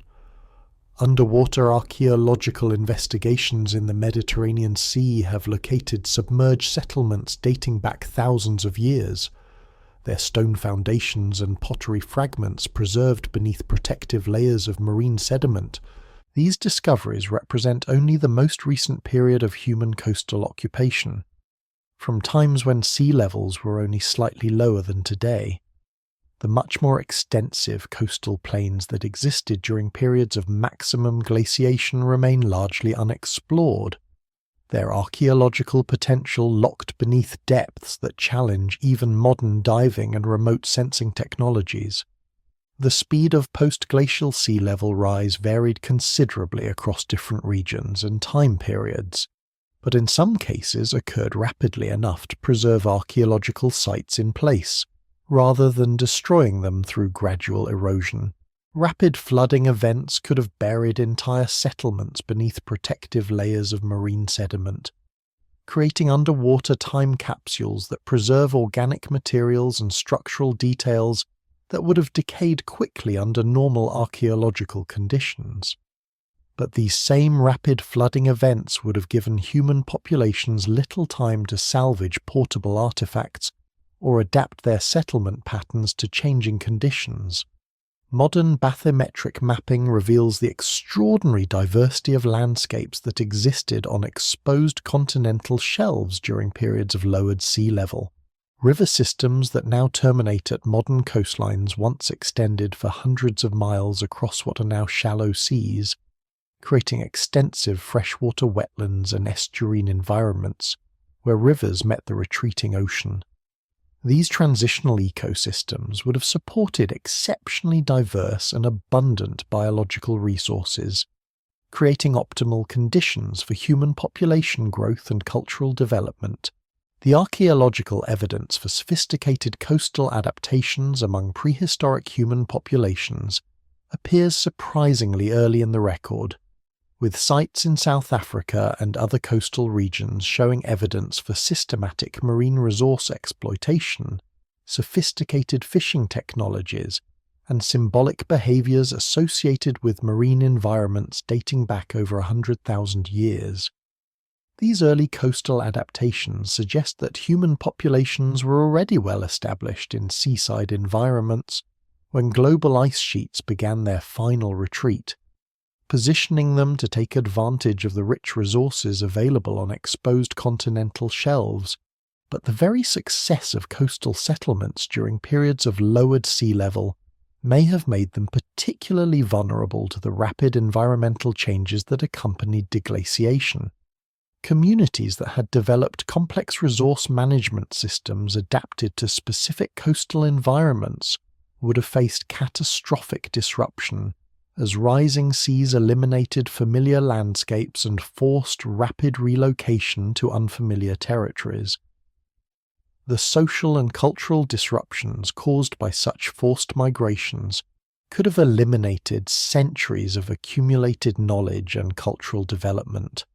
Underwater archaeological investigations in the Mediterranean Sea have located submerged settlements dating back thousands of years. Their stone foundations and pottery fragments preserved beneath protective layers of marine sediment. These discoveries represent only the most recent period of human coastal occupation, from times when sea levels were only slightly lower than today. The much more extensive coastal plains that existed during periods of maximum glaciation remain largely unexplored, their archaeological potential locked beneath depths that challenge even modern diving and remote sensing technologies. The speed of post-glacial sea level rise varied considerably across different regions and time periods, but in some cases occurred rapidly enough to preserve archaeological sites in place, rather than destroying them through gradual erosion. Rapid flooding events could have buried entire settlements beneath protective layers of marine sediment, creating underwater time capsules that preserve organic materials and structural details that would have decayed quickly under normal archaeological conditions. But these same rapid flooding events would have given human populations little time to salvage portable artifacts or adapt their settlement patterns to changing conditions. Modern bathymetric mapping reveals the extraordinary diversity of landscapes that existed on exposed continental shelves during periods of lowered sea level. River systems that now terminate at modern coastlines once extended for hundreds of miles across what are now shallow seas, creating extensive freshwater wetlands and estuarine environments where rivers met the retreating ocean. These transitional ecosystems would have supported exceptionally diverse and abundant biological resources, creating optimal conditions for human population growth and cultural development. The archaeological evidence for sophisticated coastal adaptations among prehistoric human populations appears surprisingly early in the record, with sites in South Africa and other coastal regions showing evidence for systematic marine resource exploitation, sophisticated fishing technologies, and symbolic behaviours associated with marine environments dating back over 100,000 years. These early coastal adaptations suggest that human populations were already well established in seaside environments when global ice sheets began their final retreat, positioning them to take advantage of the rich resources available on exposed continental shelves. But the very success of coastal settlements during periods of lowered sea level may have made them particularly vulnerable to the rapid environmental changes that accompanied deglaciation. Communities that had developed complex resource management systems adapted to specific coastal environments would have faced catastrophic disruption as rising seas eliminated familiar landscapes and forced rapid relocation to unfamiliar territories. The social and cultural disruptions caused by such forced migrations could have eliminated centuries of accumulated knowledge and cultural development.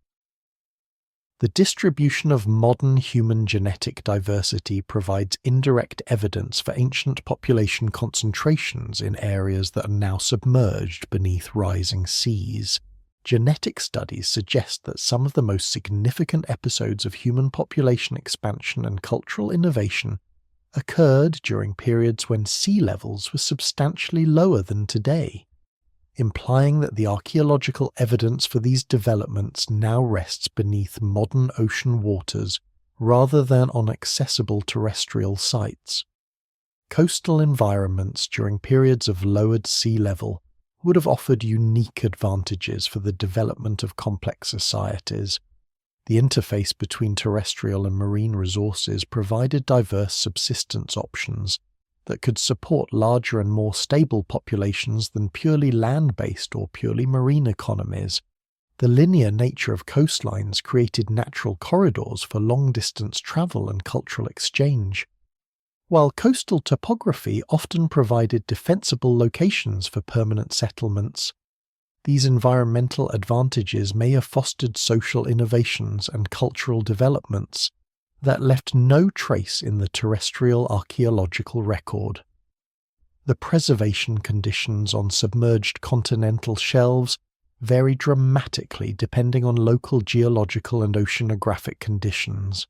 The distribution of modern human genetic diversity provides indirect evidence for ancient population concentrations in areas that are now submerged beneath rising seas. Genetic studies suggest that some of the most significant episodes of human population expansion and cultural innovation occurred during periods when sea levels were substantially lower than today, implying that the archaeological evidence for these developments now rests beneath modern ocean waters rather than on accessible terrestrial sites. Coastal environments during periods of lowered sea level would have offered unique advantages for the development of complex societies. The interface between terrestrial and marine resources provided diverse subsistence options that could support larger and more stable populations than purely land-based or purely marine economies. The linear nature of coastlines created natural corridors for long-distance travel and cultural exchange, while coastal topography often provided defensible locations for permanent settlements. These environmental advantages may have fostered social innovations and cultural developments that left no trace in the terrestrial archaeological record. The preservation conditions on submerged continental shelves vary dramatically depending on local geological and oceanographic conditions.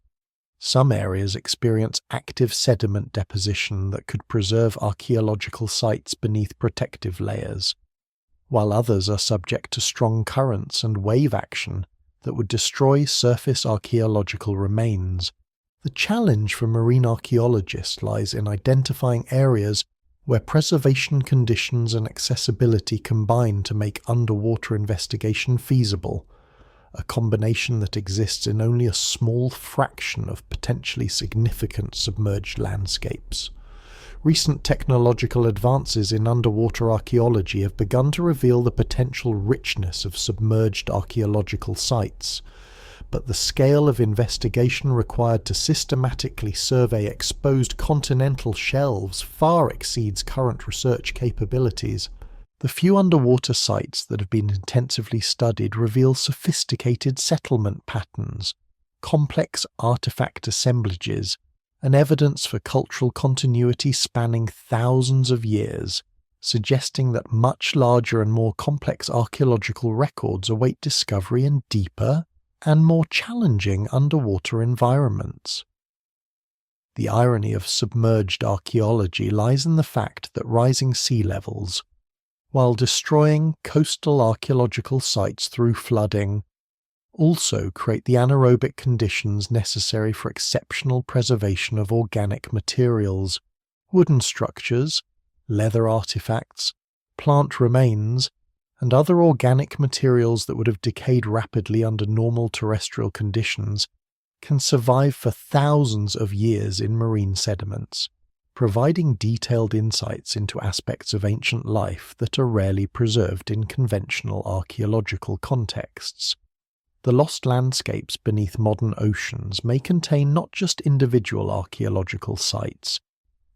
Some areas experience active sediment deposition that could preserve archaeological sites beneath protective layers, while others are subject to strong currents and wave action that would destroy surface archaeological remains. The challenge for marine archaeologists lies in identifying areas where preservation conditions and accessibility combine to make underwater investigation feasible, a combination that exists in only a small fraction of potentially significant submerged landscapes. Recent technological advances in underwater archaeology have begun to reveal the potential richness of submerged archaeological sites, but the scale of investigation required to systematically survey exposed continental shelves far exceeds current research capabilities. The few underwater sites that have been intensively studied reveal sophisticated settlement patterns, complex artifact assemblages, and evidence for cultural continuity spanning thousands of years, suggesting that much larger and more complex archaeological records await discovery in deeper and more challenging underwater environments. The irony of submerged archaeology lies in the fact that rising sea levels, while destroying coastal archaeological sites through flooding, also create the anaerobic conditions necessary for exceptional preservation of organic materials, wooden structures, leather artifacts, plant remains, and other organic materials that would have decayed rapidly under normal terrestrial conditions can survive for thousands of years in marine sediments, providing detailed insights into aspects of ancient life that are rarely preserved in conventional archaeological contexts. The lost landscapes beneath modern oceans may contain not just individual archaeological sites,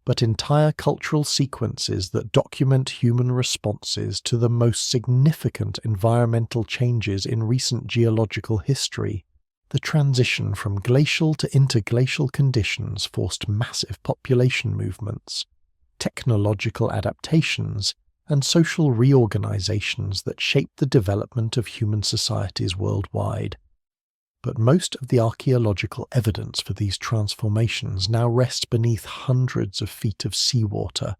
but entire cultural sequences that document human responses to the most significant environmental changes in recent geological history. The transition from glacial to interglacial conditions forced massive population movements, technological adaptations, and social reorganizations that shaped the development of human societies worldwide. But most of the archaeological evidence for these transformations now rests beneath hundreds of feet of seawater,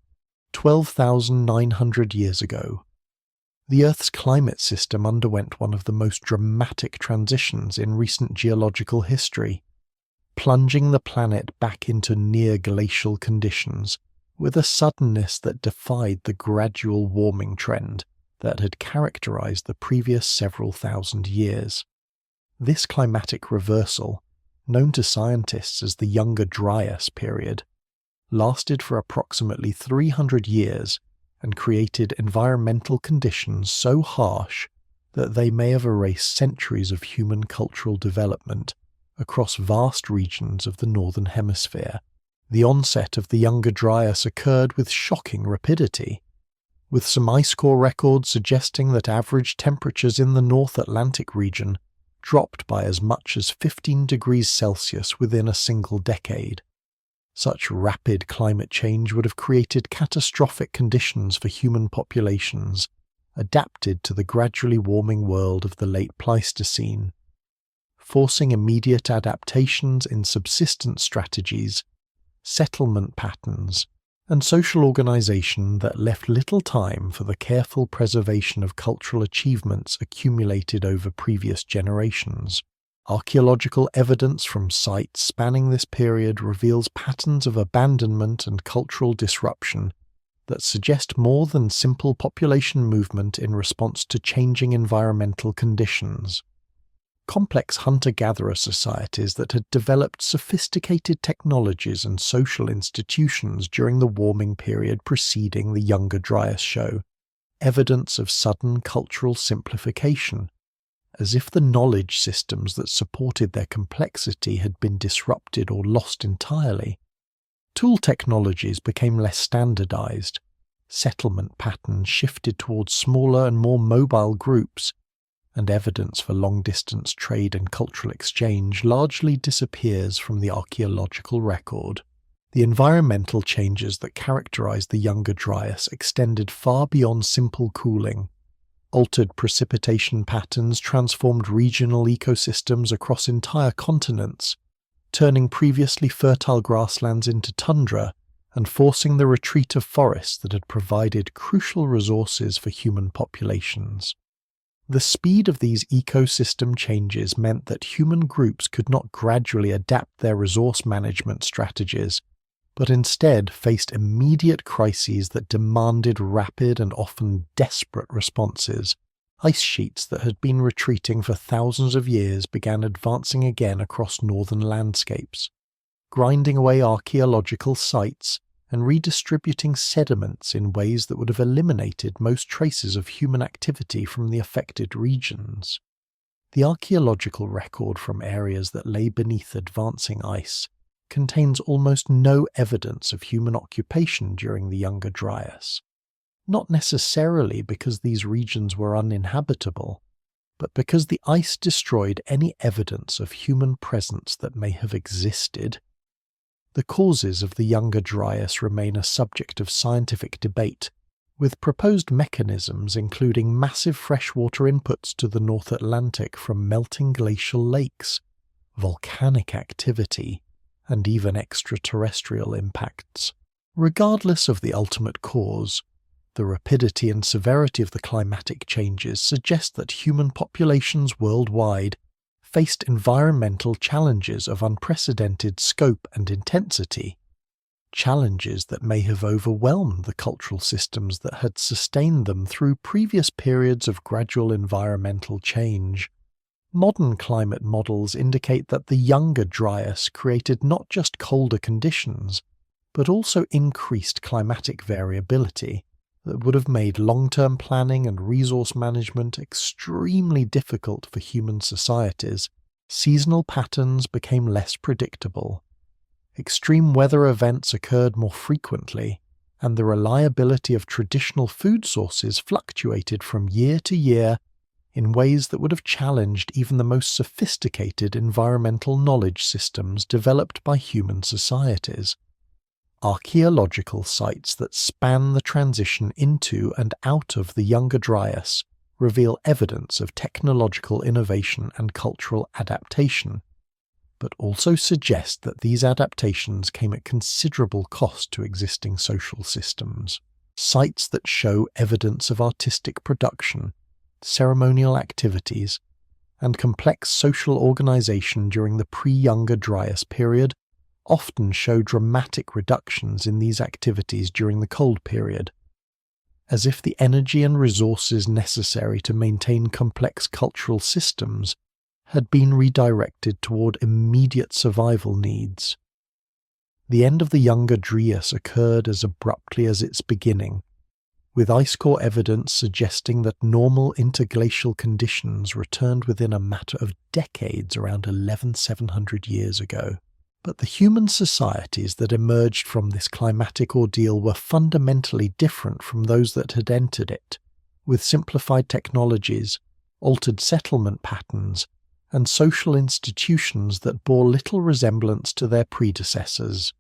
12,900 years ago. The Earth's climate system underwent one of the most dramatic transitions in recent geological history, plunging the planet back into near-glacial conditions with a suddenness that defied the gradual warming trend that had characterized the previous several thousand years. This climatic reversal, known to scientists as the Younger Dryas period, lasted for approximately 300 years and created environmental conditions so harsh that they may have erased centuries of human cultural development across vast regions of the Northern Hemisphere. The onset of the Younger Dryas occurred with shocking rapidity, with some ice core records suggesting that average temperatures in the North Atlantic region dropped by as much as 15 degrees Celsius within a single decade. Such rapid climate change would have created catastrophic conditions for human populations, adapted to the gradually warming world of the late Pleistocene, forcing immediate adaptations in subsistence strategies, settlement patterns, and social organization that left little time for the careful preservation of cultural achievements accumulated over previous generations. Archaeological evidence from sites spanning this period reveals patterns of abandonment and cultural disruption that suggest more than simple population movement in response to changing environmental conditions. Complex hunter-gatherer societies that had developed sophisticated technologies and social institutions during the warming period preceding the Younger Dryas show evidence of sudden cultural simplification, as if the knowledge systems that supported their complexity had been disrupted or lost entirely. Tool technologies became less standardized. Settlement patterns shifted towards smaller and more mobile groups, and evidence for long-distance trade and cultural exchange largely disappears from the archaeological record. The environmental changes that characterized the Younger Dryas extended far beyond simple cooling. Altered precipitation patterns transformed regional ecosystems across entire continents, turning previously fertile grasslands into tundra and forcing the retreat of forests that had provided crucial resources for human populations. The speed of these ecosystem changes meant that human groups could not gradually adapt their resource management strategies, but instead faced immediate crises that demanded rapid and often desperate responses. Ice sheets that had been retreating for thousands of years began advancing again across northern landscapes, grinding away archaeological sites and redistributing sediments in ways that would have eliminated most traces of human activity from the affected regions. The archaeological record from areas that lay beneath advancing ice contains almost no evidence of human occupation during the Younger Dryas. Not necessarily because these regions were uninhabitable, but because the ice destroyed any evidence of human presence that may have existed. The causes of the Younger Dryas remain a subject of scientific debate, with proposed mechanisms including massive freshwater inputs to the North Atlantic from melting glacial lakes, volcanic activity, and even extraterrestrial impacts. Regardless of the ultimate cause, the rapidity and severity of the climatic changes suggest that human populations worldwide faced environmental challenges of unprecedented scope and intensity, challenges that may have overwhelmed the cultural systems that had sustained them through previous periods of gradual environmental change. Modern climate models indicate that the Younger Dryas created not just colder conditions, but also increased climatic variability that would have made long-term planning and resource management extremely difficult for human societies. Seasonal patterns became less predictable. Extreme weather events occurred more frequently, and the reliability of traditional food sources fluctuated from year to year in ways that would have challenged even the most sophisticated environmental knowledge systems developed by human societies. Archaeological sites that span the transition into and out of the Younger Dryas reveal evidence of technological innovation and cultural adaptation, but also suggest that these adaptations came at considerable cost to existing social systems. Sites that show evidence of artistic production, ceremonial activities, and complex social organization during the pre-Younger Dryas period often show dramatic reductions in these activities during the Cold period, as if the energy and resources necessary to maintain complex cultural systems had been redirected toward immediate survival needs. The end of the Younger Dryas occurred as abruptly as its beginning, with ice core evidence suggesting that normal interglacial conditions returned within a matter of decades around 11,700 years ago. But the human societies that emerged from this climatic ordeal were fundamentally different from those that had entered it, with simplified technologies, altered settlement patterns, and social institutions that bore little resemblance to their predecessors.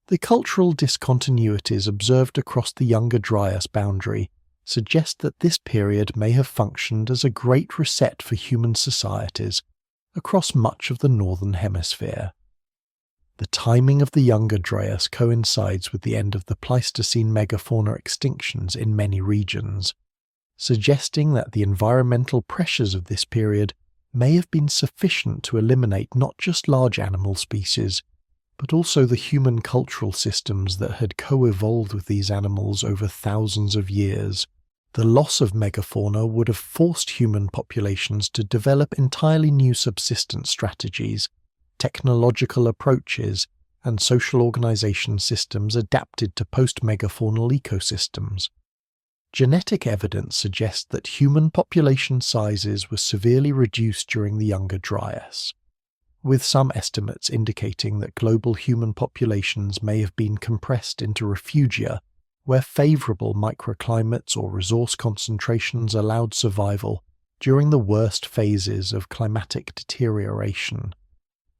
The cultural discontinuities observed across the Younger Dryas boundary suggest that this period may have functioned as a great reset for human societies across much of the Northern Hemisphere. The timing of the Younger Dryas coincides with the end of the Pleistocene megafauna extinctions in many regions, suggesting that the environmental pressures of this period may have been sufficient to eliminate not just large animal species, but also the human cultural systems that had co-evolved with these animals over thousands of years. The loss of megafauna would have forced human populations to develop entirely new subsistence strategies, technological approaches, and social organization systems adapted to post-megafaunal ecosystems. Genetic evidence suggests that human population sizes were severely reduced during the Younger Dryas, with some estimates indicating that global human populations may have been compressed into refugia, where favourable microclimates or resource concentrations allowed survival during the worst phases of climatic deterioration.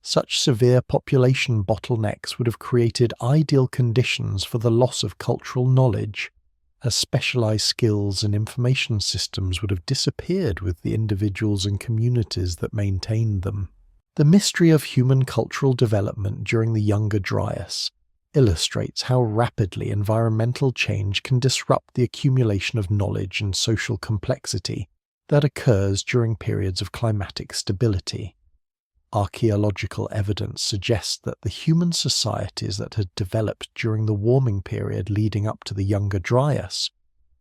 Such severe population bottlenecks would have created ideal conditions for the loss of cultural knowledge, as specialised skills and information systems would have disappeared with the individuals and communities that maintained them. The mystery of human cultural development during the Younger Dryas illustrates how rapidly environmental change can disrupt the accumulation of knowledge and social complexity that occurs during periods of climatic stability. Archaeological evidence suggests that the human societies that had developed during the warming period leading up to the Younger Dryas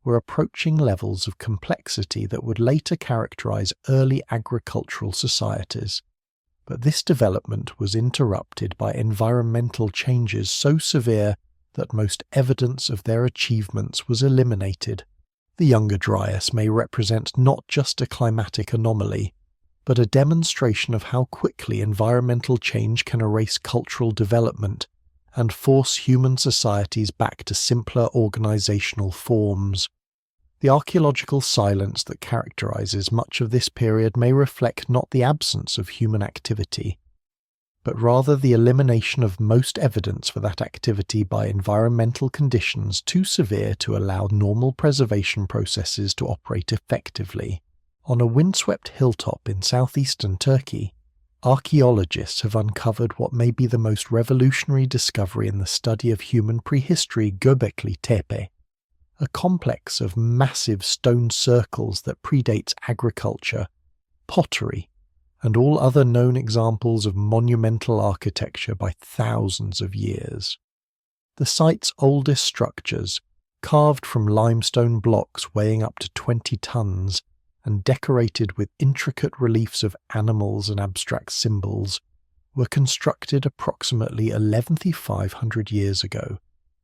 were approaching levels of complexity that would later characterize early agricultural societies. But this development was interrupted by environmental changes so severe that most evidence of their achievements was eliminated. The Younger Dryas may represent not just a climatic anomaly, but a demonstration of how quickly environmental change can erase cultural development and force human societies back to simpler organizational forms. The archaeological silence that characterizes much of this period may reflect not the absence of human activity, but rather the elimination of most evidence for that activity by environmental conditions too severe to allow normal preservation processes to operate effectively. On a windswept hilltop in southeastern Turkey, archaeologists have uncovered what may be the most revolutionary discovery in the study of human prehistory, Göbekli Tepe, a complex of massive stone circles that predates agriculture, pottery, and all other known examples of monumental architecture by thousands of years. The site's oldest structures, carved from limestone blocks weighing up to 20 tons and decorated with intricate reliefs of animals and abstract symbols, were constructed approximately 11,500 years ago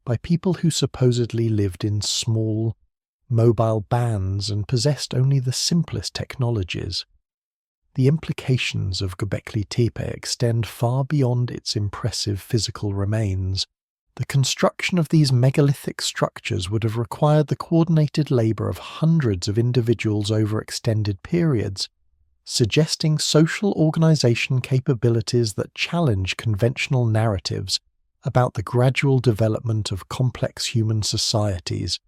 by people who supposedly lived in small, mobile bands and possessed only the simplest technologies. The implications of Göbekli Tepe extend far beyond its impressive physical remains. The construction of these megalithic structures would have required the coordinated labour of hundreds of individuals over extended periods, suggesting social organisation capabilities that challenge conventional narratives about the gradual development of complex human societies.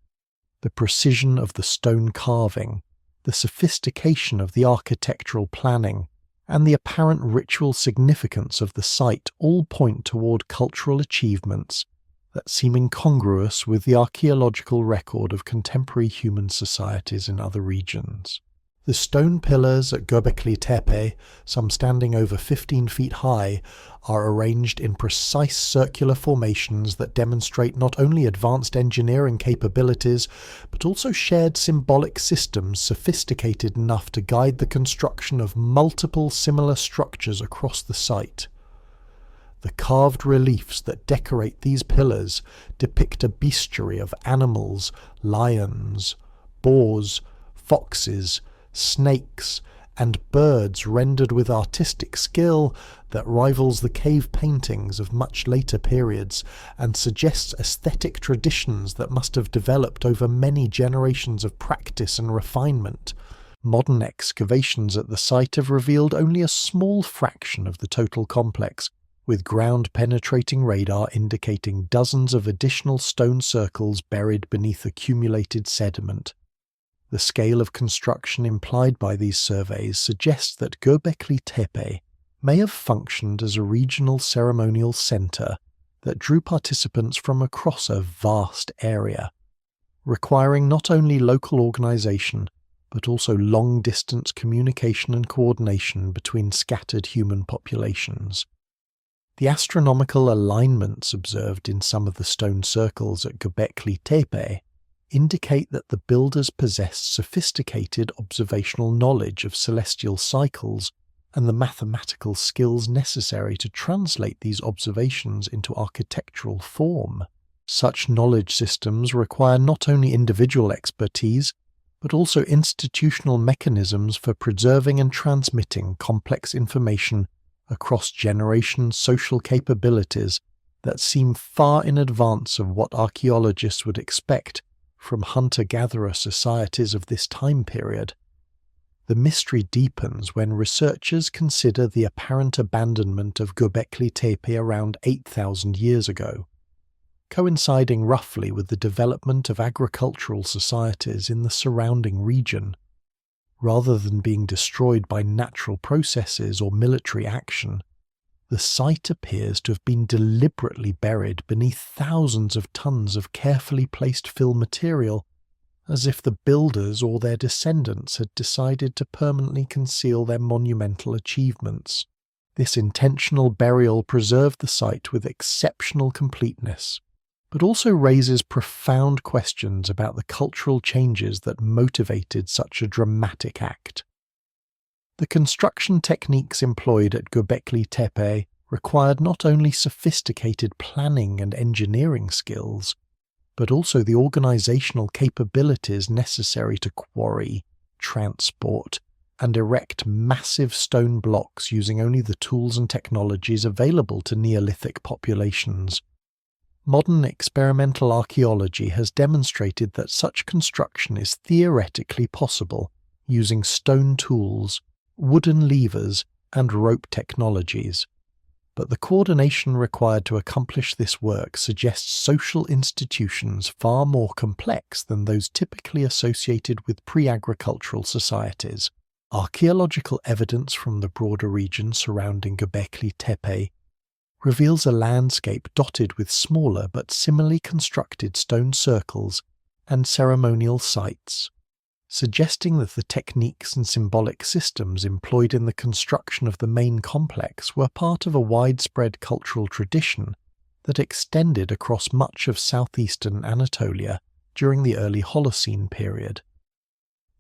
The precision of the stone carving, the sophistication of the architectural planning, and the apparent ritual significance of the site all point toward cultural achievements that seem incongruous with the archaeological record of contemporary human societies in other regions. The stone pillars at Göbekli Tepe, some standing over 15 feet high, are arranged in precise circular formations that demonstrate not only advanced engineering capabilities, but also shared symbolic systems sophisticated enough to guide the construction of multiple similar structures across the site. The carved reliefs that decorate these pillars depict a bestiary of animals, lions, boars, foxes, snakes, and birds rendered with artistic skill that rivals the cave paintings of much later periods and suggests aesthetic traditions that must have developed over many generations of practice and refinement. Modern excavations at the site have revealed only a small fraction of the total complex, with ground-penetrating radar indicating dozens of additional stone circles buried beneath accumulated sediment. The scale of construction implied by these surveys suggests that Göbekli Tepe may have functioned as a regional ceremonial centre that drew participants from across a vast area, requiring not only local organisation but also long-distance communication and coordination between scattered human populations. The astronomical alignments observed in some of the stone circles at Göbekli Tepe indicate that the builders possessed sophisticated observational knowledge of celestial cycles and the mathematical skills necessary to translate these observations into architectural form. Such knowledge systems require not only individual expertise, but also institutional mechanisms for preserving and transmitting complex information across generation social capabilities that seem far in advance of what archaeologists would expect from hunter-gatherer societies of this time period. The mystery deepens when researchers consider the apparent abandonment of Göbekli Tepe around 8,000 years ago, coinciding roughly with the development of agricultural societies in the surrounding region. Rather than being destroyed by natural processes or military action, the site appears to have been deliberately buried beneath thousands of tons of carefully placed fill material, as if the builders or their descendants had decided to permanently conceal their monumental achievements. This intentional burial preserved the site with exceptional completeness, but also raises profound questions about the cultural changes that motivated such a dramatic act. The construction techniques employed at Göbekli Tepe required not only sophisticated planning and engineering skills, but also the organizational capabilities necessary to quarry, transport, and erect massive stone blocks using only the tools and technologies available to Neolithic populations. Modern experimental archaeology has demonstrated that such construction is theoretically possible using stone tools, wooden levers, and rope technologies. But the coordination required to accomplish this work suggests social institutions far more complex than those typically associated with pre-agricultural societies. Archaeological evidence from the broader region surrounding Göbekli Tepe reveals a landscape dotted with smaller but similarly constructed stone circles and ceremonial sites, suggesting that the techniques and symbolic systems employed in the construction of the main complex were part of a widespread cultural tradition that extended across much of southeastern Anatolia during the early Holocene period.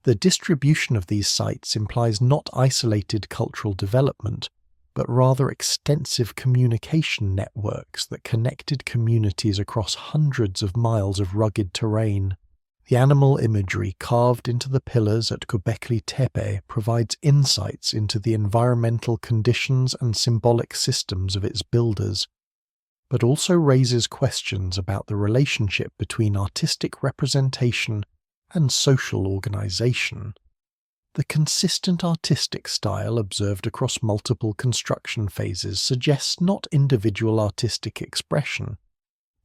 The distribution of these sites implies not isolated cultural development, but rather extensive communication networks that connected communities across hundreds of miles of rugged terrain. The animal imagery carved into the pillars at Göbekli Tepe provides insights into the environmental conditions and symbolic systems of its builders, but also raises questions about the relationship between artistic representation and social organization. The consistent artistic style observed across multiple construction phases suggests not individual artistic expression,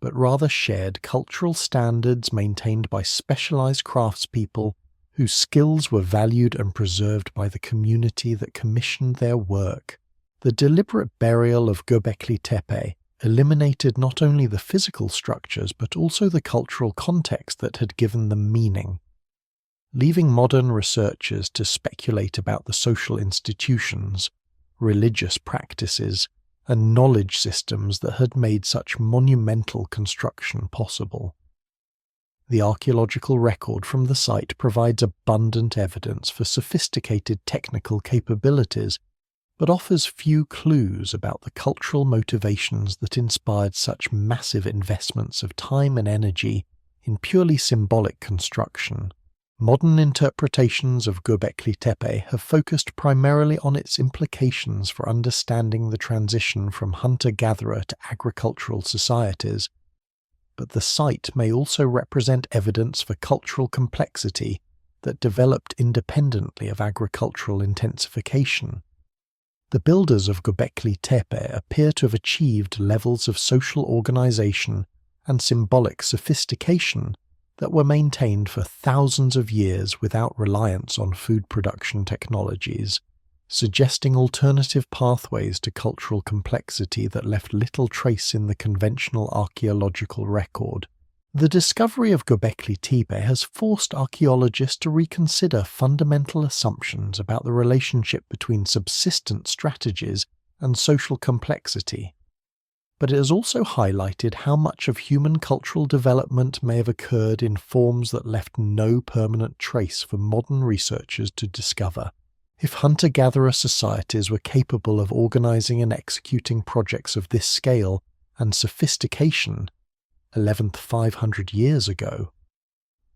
but rather shared cultural standards maintained by specialized craftspeople whose skills were valued and preserved by the community that commissioned their work. The deliberate burial of Göbekli Tepe eliminated not only the physical structures but also the cultural context that had given them meaning, leaving modern researchers to speculate about the social institutions, religious practices, and knowledge systems that had made such monumental construction possible. The archaeological record from the site provides abundant evidence for sophisticated technical capabilities, but offers few clues about the cultural motivations that inspired such massive investments of time and energy in purely symbolic construction. Modern interpretations of Göbekli Tepe have focused primarily on its implications for understanding the transition from hunter-gatherer to agricultural societies, but the site may also represent evidence for cultural complexity that developed independently of agricultural intensification. The builders of Göbekli Tepe appear to have achieved levels of social organization and symbolic sophistication that were maintained for thousands of years without reliance on food production technologies, suggesting alternative pathways to cultural complexity that left little trace in the conventional archaeological record. The discovery of Göbekli Tepe has forced archaeologists to reconsider fundamental assumptions about the relationship between subsistence strategies and social complexity. But it has also highlighted how much of human cultural development may have occurred in forms that left no permanent trace for modern researchers to discover. If hunter-gatherer societies were capable of organizing and executing projects of this scale and sophistication, 11,500 years ago?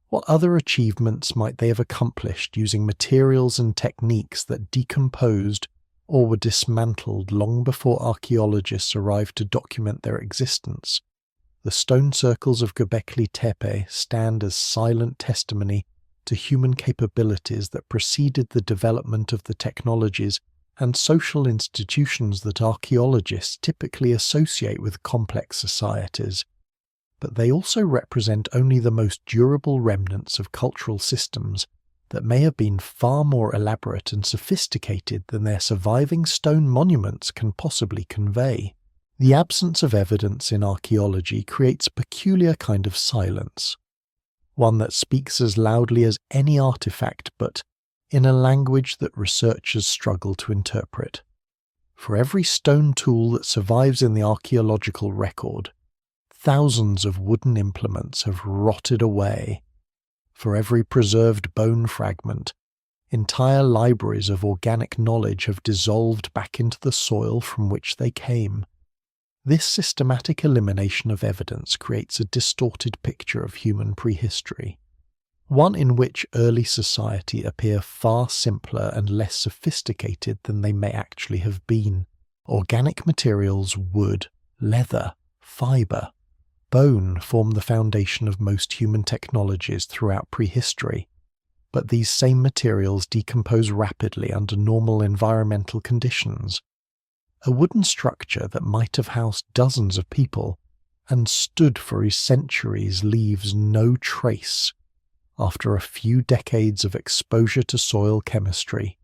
What other achievements might they have accomplished using materials and techniques that decomposed or were dismantled long before archaeologists arrived to document their existence? The stone circles of Göbekli Tepe stand as silent testimony to human capabilities that preceded the development of the technologies and social institutions that archaeologists typically associate with complex societies. But they also represent only the most durable remnants of cultural systems that may have been far more elaborate and sophisticated than their surviving stone monuments can possibly convey. The absence of evidence in archaeology creates a peculiar kind of silence, one that speaks as loudly as any artifact but in a language that researchers struggle to interpret. For every stone tool that survives in the archaeological record, thousands of wooden implements have rotted away. For every preserved bone fragment, entire libraries of organic knowledge have dissolved back into the soil from which they came. This systematic elimination of evidence creates a distorted picture of human prehistory, one in which early society appear far simpler and less sophisticated than they may actually have been. Organic materials, wood, leather, fibre, bone form the foundation of most human technologies throughout prehistory, but these same materials decompose rapidly under normal environmental conditions. A wooden structure that might have housed dozens of people and stood for centuries leaves no trace after a few decades of exposure to soil chemistry,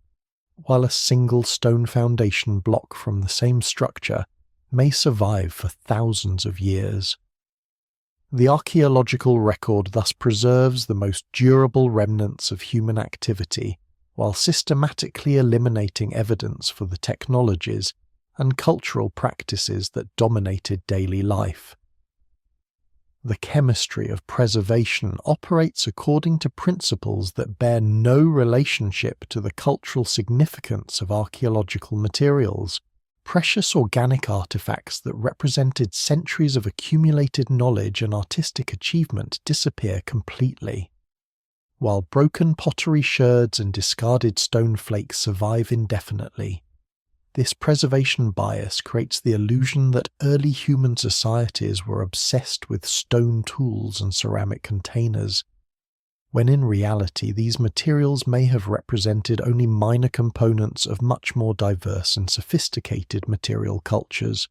while a single stone foundation block from the same structure may survive for thousands of years. The archaeological record thus preserves the most durable remnants of human activity while systematically eliminating evidence for the technologies and cultural practices that dominated daily life. The chemistry of preservation operates according to principles that bear no relationship to the cultural significance of archaeological materials. Precious organic artifacts that represented centuries of accumulated knowledge and artistic achievement disappear completely, while broken pottery sherds and discarded stone flakes survive indefinitely. This preservation bias creates the illusion that early human societies were obsessed with stone tools and ceramic containers, when in reality these materials may have represented only minor components of much more diverse and sophisticated material cultures.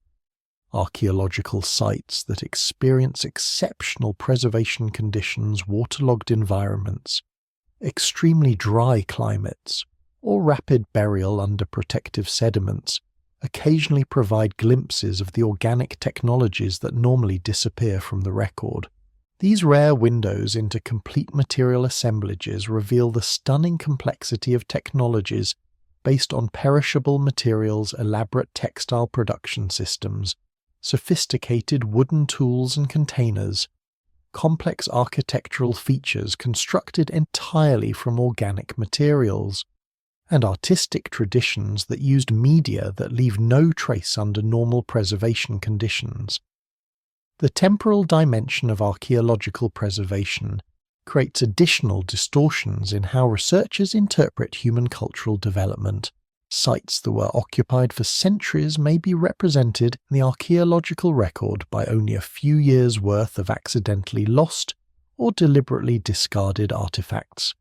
Archaeological sites that experience exceptional preservation conditions, waterlogged environments, extremely dry climates, or rapid burial under protective sediments occasionally provide glimpses of the organic technologies that normally disappear from the record. These rare windows into complete material assemblages reveal the stunning complexity of technologies based on perishable materials, elaborate textile production systems, sophisticated wooden tools and containers, complex architectural features constructed entirely from organic materials, and artistic traditions that used media that leave no trace under normal preservation conditions. The temporal dimension of archaeological preservation creates additional distortions in how researchers interpret human cultural development. Sites that were occupied for centuries may be represented in the archaeological record by only a few years' worth of accidentally lost or deliberately discarded artifacts.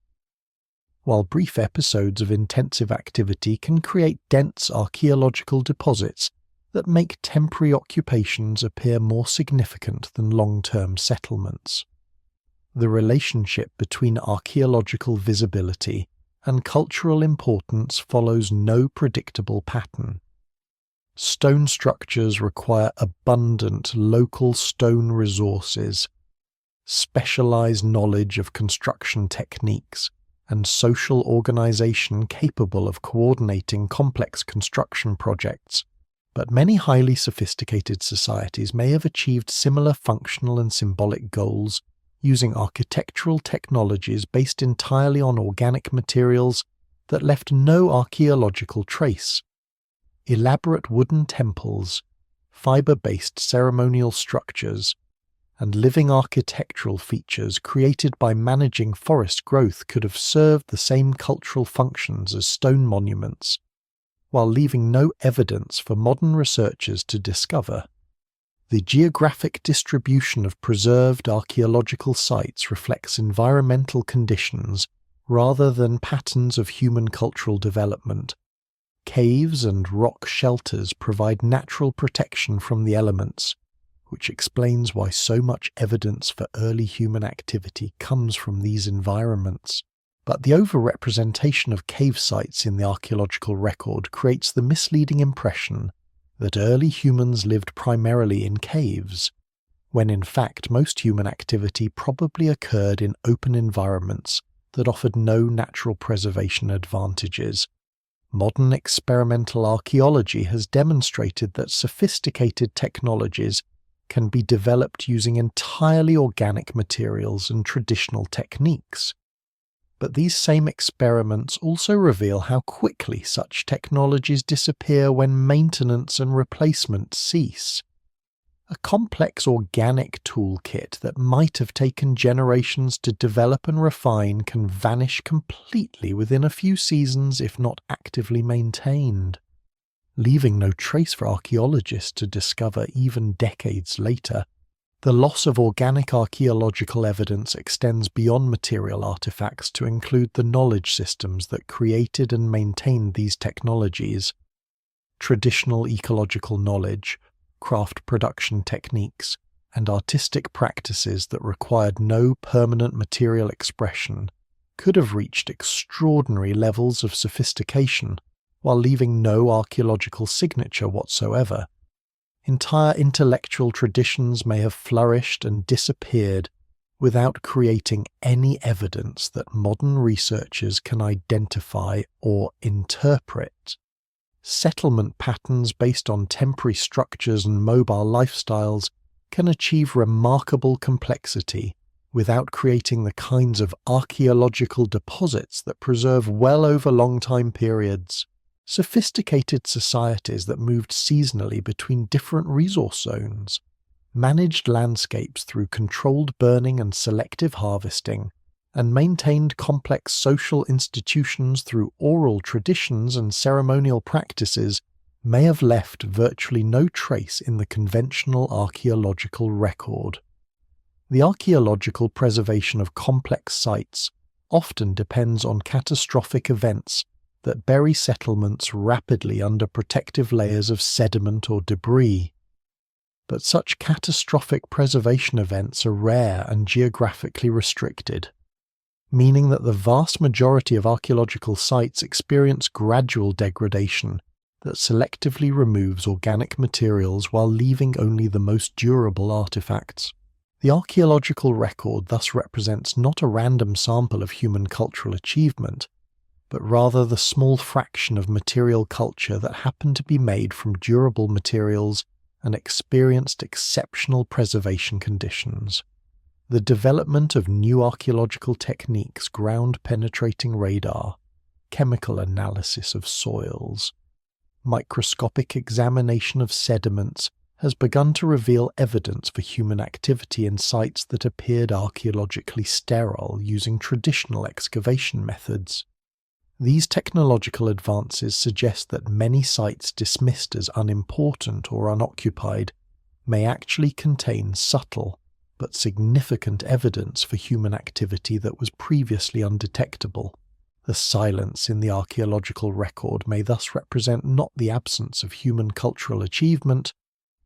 While brief episodes of intensive activity can create dense archaeological deposits that make temporary occupations appear more significant than long-term settlements. The relationship between archaeological visibility and cultural importance follows no predictable pattern. Stone structures require abundant local stone resources, specialized knowledge of construction techniques, and social organization capable of coordinating complex construction projects. But many highly sophisticated societies may have achieved similar functional and symbolic goals using architectural technologies based entirely on organic materials that left no archaeological trace. Elaborate wooden temples, fiber-based ceremonial structures, and living architectural features created by managing forest growth could have served the same cultural functions as stone monuments, while leaving no evidence for modern researchers to discover. The geographic distribution of preserved archaeological sites reflects environmental conditions rather than patterns of human cultural development. Caves and rock shelters provide natural protection from the elements, which explains why so much evidence for early human activity comes from these environments. But the overrepresentation of cave sites in the archaeological record creates the misleading impression that early humans lived primarily in caves, when in fact most human activity probably occurred in open environments that offered no natural preservation advantages. Modern experimental archaeology has demonstrated that sophisticated technologies can be developed using entirely organic materials and traditional techniques. But these same experiments also reveal how quickly such technologies disappear when maintenance and replacement cease. A complex organic toolkit that might have taken generations to develop and refine can vanish completely within a few seasons if not actively maintained, leaving no trace for archaeologists to discover even decades later. The loss of organic archaeological evidence extends beyond material artifacts to include the knowledge systems that created and maintained these technologies. Traditional ecological knowledge, craft production techniques, and artistic practices that required no permanent material expression could have reached extraordinary levels of sophistication while leaving no archaeological signature whatsoever. Entire intellectual traditions may have flourished and disappeared without creating any evidence that modern researchers can identify or interpret. Settlement patterns based on temporary structures and mobile lifestyles can achieve remarkable complexity without creating the kinds of archaeological deposits that preserve well over long time periods. Sophisticated societies that moved seasonally between different resource zones, managed landscapes through controlled burning and selective harvesting, and maintained complex social institutions through oral traditions and ceremonial practices may have left virtually no trace in the conventional archaeological record. The archaeological preservation of complex sites often depends on catastrophic events that bury settlements rapidly under protective layers of sediment or debris. But such catastrophic preservation events are rare and geographically restricted, meaning that the vast majority of archaeological sites experience gradual degradation that selectively removes organic materials while leaving only the most durable artifacts. The archaeological record thus represents not a random sample of human cultural achievement, but rather the small fraction of material culture that happened to be made from durable materials and experienced exceptional preservation conditions. The development of new archaeological techniques, ground-penetrating radar, chemical analysis of soils, microscopic examination of sediments has begun to reveal evidence for human activity in sites that appeared archaeologically sterile using traditional excavation methods. These technological advances suggest that many sites dismissed as unimportant or unoccupied may actually contain subtle but significant evidence for human activity that was previously undetectable. The silence in the archaeological record may thus represent not the absence of human cultural achievement,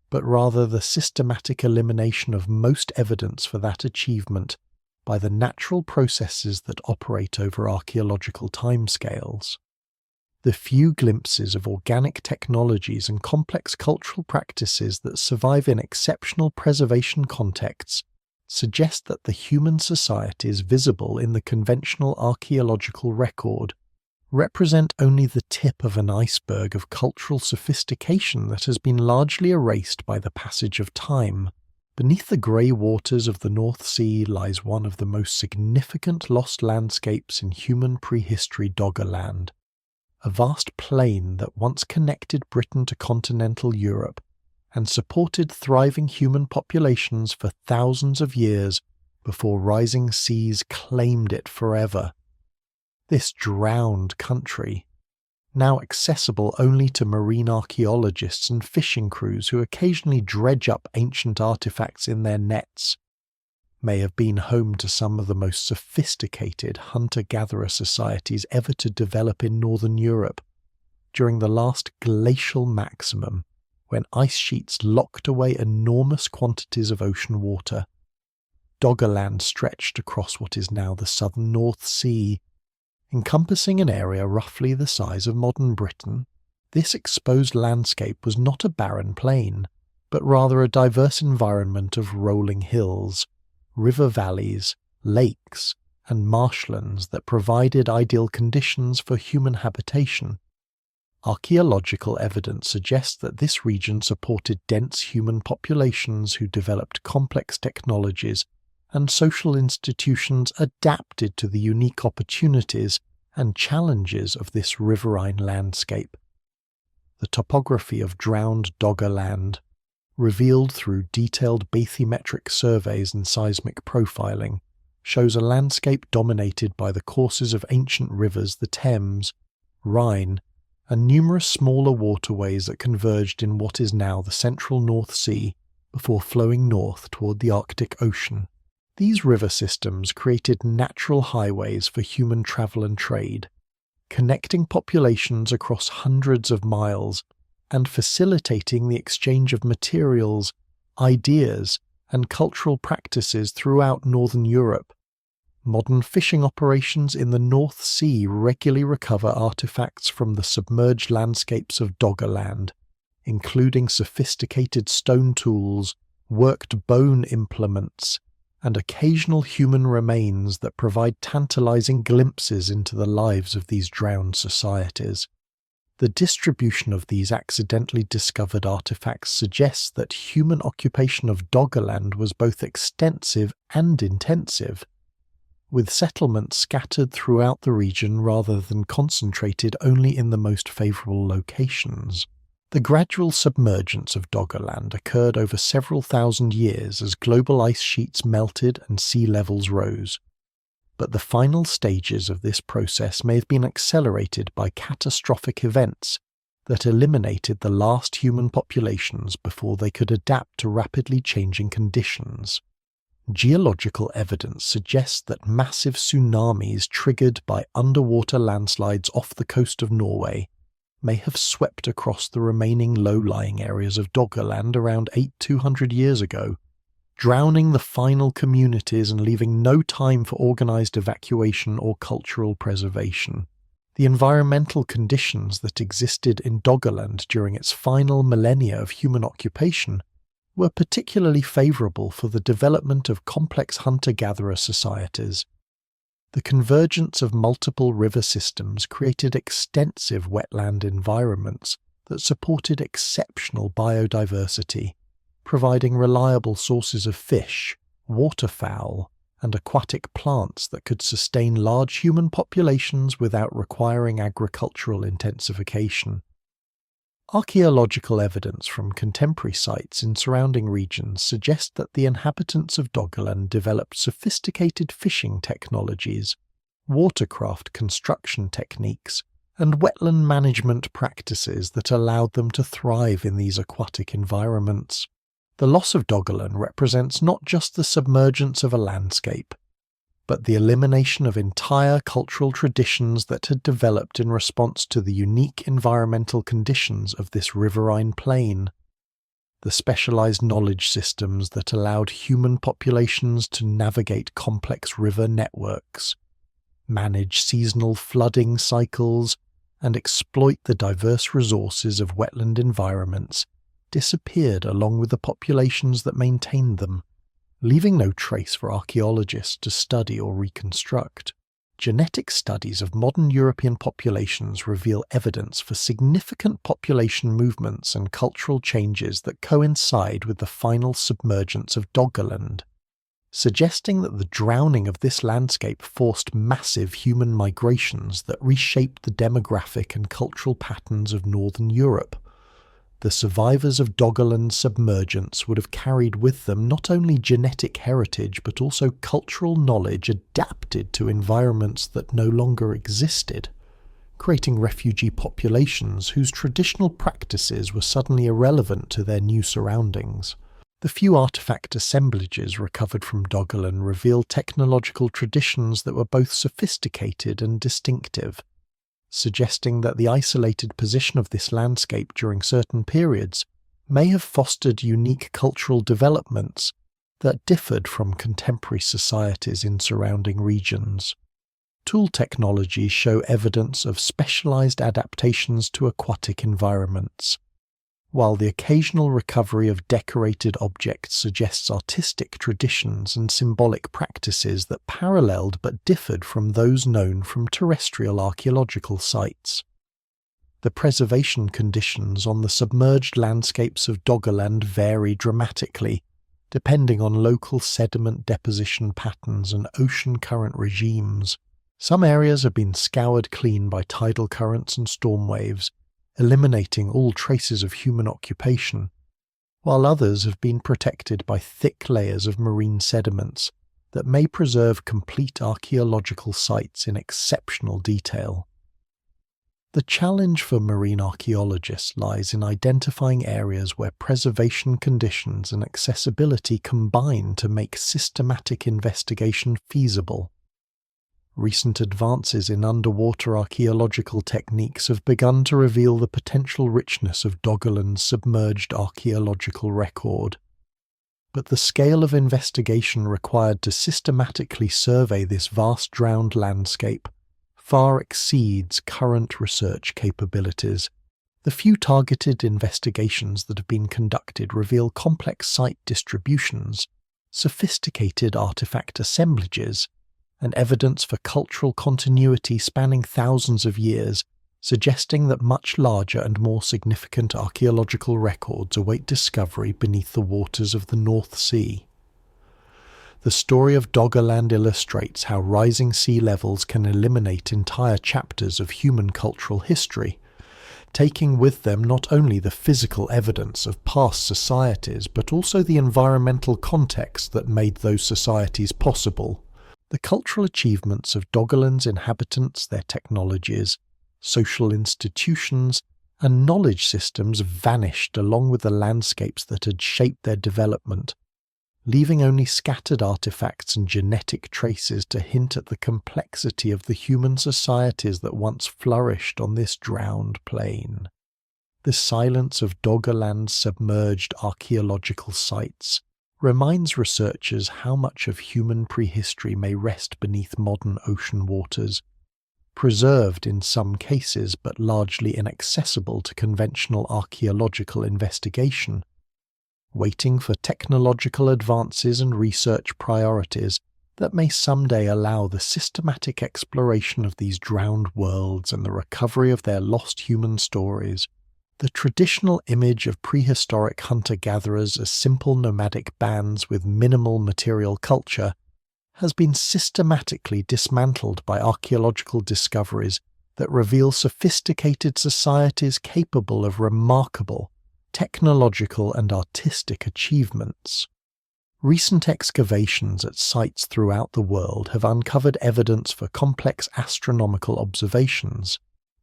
but rather the systematic elimination of most evidence for that achievement by the natural processes that operate over archaeological timescales. The few glimpses of organic technologies and complex cultural practices that survive in exceptional preservation contexts suggest that the human societies visible in the conventional archaeological record represent only the tip of an iceberg of cultural sophistication that has been largely erased by the passage of time. Beneath the grey waters of the North Sea lies one of the most significant lost landscapes in human prehistory Doggerland, a vast plain that once connected Britain to continental Europe and supported thriving human populations for thousands of years before rising seas claimed it forever. This drowned country, now accessible only to marine archaeologists and fishing crews who occasionally dredge up ancient artifacts in their nets, may have been home to some of the most sophisticated hunter-gatherer societies ever to develop in northern Europe during the last glacial maximum, when ice sheets locked away enormous quantities of ocean water. Doggerland stretched across what is now the southern North Sea, encompassing an area roughly the size of modern Britain. This exposed landscape was not a barren plain, but rather a diverse environment of rolling hills, river valleys, lakes, and marshlands that provided ideal conditions for human habitation. Archaeological evidence suggests that this region supported dense human populations who developed complex technologies and social institutions adapted to the unique opportunities and challenges of this riverine landscape. The topography of drowned Doggerland, revealed through detailed bathymetric surveys and seismic profiling, shows a landscape dominated by the courses of ancient rivers the Thames, Rhine, and numerous smaller waterways that converged in what is now the central North Sea before flowing north toward the Arctic Ocean. These river systems created natural highways for human travel and trade, connecting populations across hundreds of miles and facilitating the exchange of materials, ideas, and cultural practices throughout northern Europe. Modern fishing operations in the North Sea regularly recover artifacts from the submerged landscapes of Doggerland, including sophisticated stone tools, worked bone implements, and occasional human remains that provide tantalizing glimpses into the lives of these drowned societies. The distribution of these accidentally discovered artifacts suggests that human occupation of Doggerland was both extensive and intensive, with settlements scattered throughout the region rather than concentrated only in the most favourable locations. The gradual submergence of Doggerland occurred over several thousand years as global ice sheets melted and sea levels rose. But the final stages of this process may have been accelerated by catastrophic events that eliminated the last human populations before they could adapt to rapidly changing conditions. Geological evidence suggests that massive tsunamis triggered by underwater landslides off the coast of Norway may have swept across the remaining low-lying areas of Doggerland around 200 years ago, drowning the final communities and leaving no time for organised evacuation or cultural preservation. The environmental conditions that existed in Doggerland during its final millennia of human occupation were particularly favourable for the development of complex hunter-gatherer societies. The convergence of multiple river systems created extensive wetland environments that supported exceptional biodiversity, providing reliable sources of fish, waterfowl, and aquatic plants that could sustain large human populations without requiring agricultural intensification. Archaeological evidence from contemporary sites in surrounding regions suggests that the inhabitants of Doggerland developed sophisticated fishing technologies, watercraft construction techniques, and wetland management practices that allowed them to thrive in these aquatic environments. The loss of Doggerland represents not just the submergence of a landscape, but the elimination of entire cultural traditions that had developed in response to the unique environmental conditions of this riverine plain. The specialized knowledge systems that allowed human populations to navigate complex river networks, manage seasonal flooding cycles, and exploit the diverse resources of wetland environments disappeared along with the populations that maintained them, leaving no trace for archaeologists to study or reconstruct. Genetic studies of modern European populations reveal evidence for significant population movements and cultural changes that coincide with the final submergence of Doggerland, suggesting that the drowning of this landscape forced massive human migrations that reshaped the demographic and cultural patterns of northern Europe. the survivors of Doggerland's submergence would have carried with them not only genetic heritage but also cultural knowledge adapted to environments that no longer existed, creating refugee populations whose traditional practices were suddenly irrelevant to their new surroundings. The few artifact assemblages recovered from Doggerland reveal technological traditions that were both sophisticated and distinctive, suggesting that the isolated position of this landscape during certain periods may have fostered unique cultural developments that differed from contemporary societies in surrounding regions. Tool technologies show evidence of specialized adaptations to aquatic environments, while the occasional recovery of decorated objects suggests artistic traditions and symbolic practices that paralleled but differed from those known from terrestrial archaeological sites. The preservation conditions on the submerged landscapes of Doggerland vary dramatically, depending on local sediment deposition patterns and ocean current regimes. Some areas have been scoured clean by tidal currents and storm waves, eliminating all traces of human occupation, while others have been protected by thick layers of marine sediments that may preserve complete archaeological sites in exceptional detail. The challenge for marine archaeologists lies in identifying areas where preservation conditions and accessibility combine to make systematic investigation feasible. Recent advances in underwater archaeological techniques have begun to reveal the potential richness of Doggerland's submerged archaeological record. But the scale of investigation required to systematically survey this vast drowned landscape far exceeds current research capabilities. The few targeted investigations that have been conducted reveal complex site distributions, sophisticated artifact assemblages, and evidence for cultural continuity spanning thousands of years, suggesting that much larger and more significant archaeological records await discovery beneath the waters of the North Sea. The story of Doggerland illustrates how rising sea levels can eliminate entire chapters of human cultural history, taking with them not only the physical evidence of past societies but also the environmental context that made those societies possible. The cultural achievements of Doggerland's inhabitants, their technologies, social institutions, and knowledge systems vanished along with the landscapes that had shaped their development, leaving only scattered artifacts and genetic traces to hint at the complexity of the human societies that once flourished on this drowned plain. The silence of Doggerland's submerged archaeological sites reminds researchers how much of human prehistory may rest beneath modern ocean waters, preserved in some cases but largely inaccessible to conventional archaeological investigation, waiting for technological advances and research priorities that may someday allow the systematic exploration of these drowned worlds and the recovery of their lost human stories. The traditional image of prehistoric hunter-gatherers as simple nomadic bands with minimal material culture has been systematically dismantled by archaeological discoveries that reveal sophisticated societies capable of remarkable technological and artistic achievements. Recent excavations at sites throughout the world have uncovered evidence for complex astronomical observations,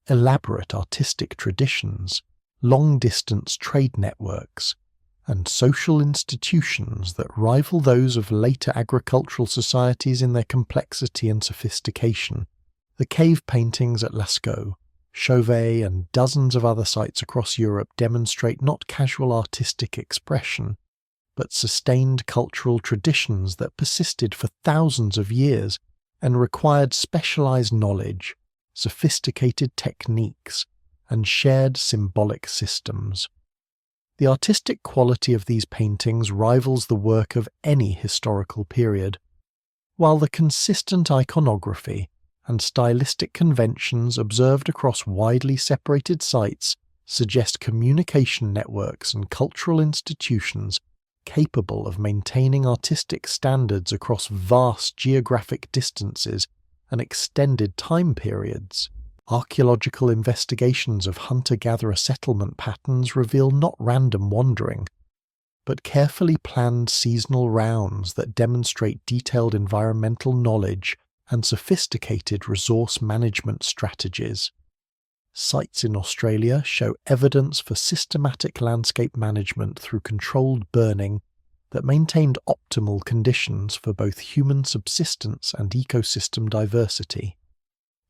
elaborate artistic traditions, long-distance trade networks, and social institutions that rival those of later agricultural societies in their complexity and sophistication. The cave paintings at Lascaux, Chauvet, and dozens of other sites across Europe demonstrate not casual artistic expression, but sustained cultural traditions that persisted for thousands of years and required specialized knowledge, sophisticated techniques, and shared symbolic systems. The artistic quality of these paintings rivals the work of any historical period, while the consistent iconography and stylistic conventions observed across widely separated sites suggest communication networks and cultural institutions capable of maintaining artistic standards across vast geographic distances and extended time periods. Archaeological investigations of hunter-gatherer settlement patterns reveal not random wandering, but carefully planned seasonal rounds that demonstrate detailed environmental knowledge and sophisticated resource management strategies. Sites in Australia show evidence for systematic landscape management through controlled burning that maintained optimal conditions for both human subsistence and ecosystem diversity.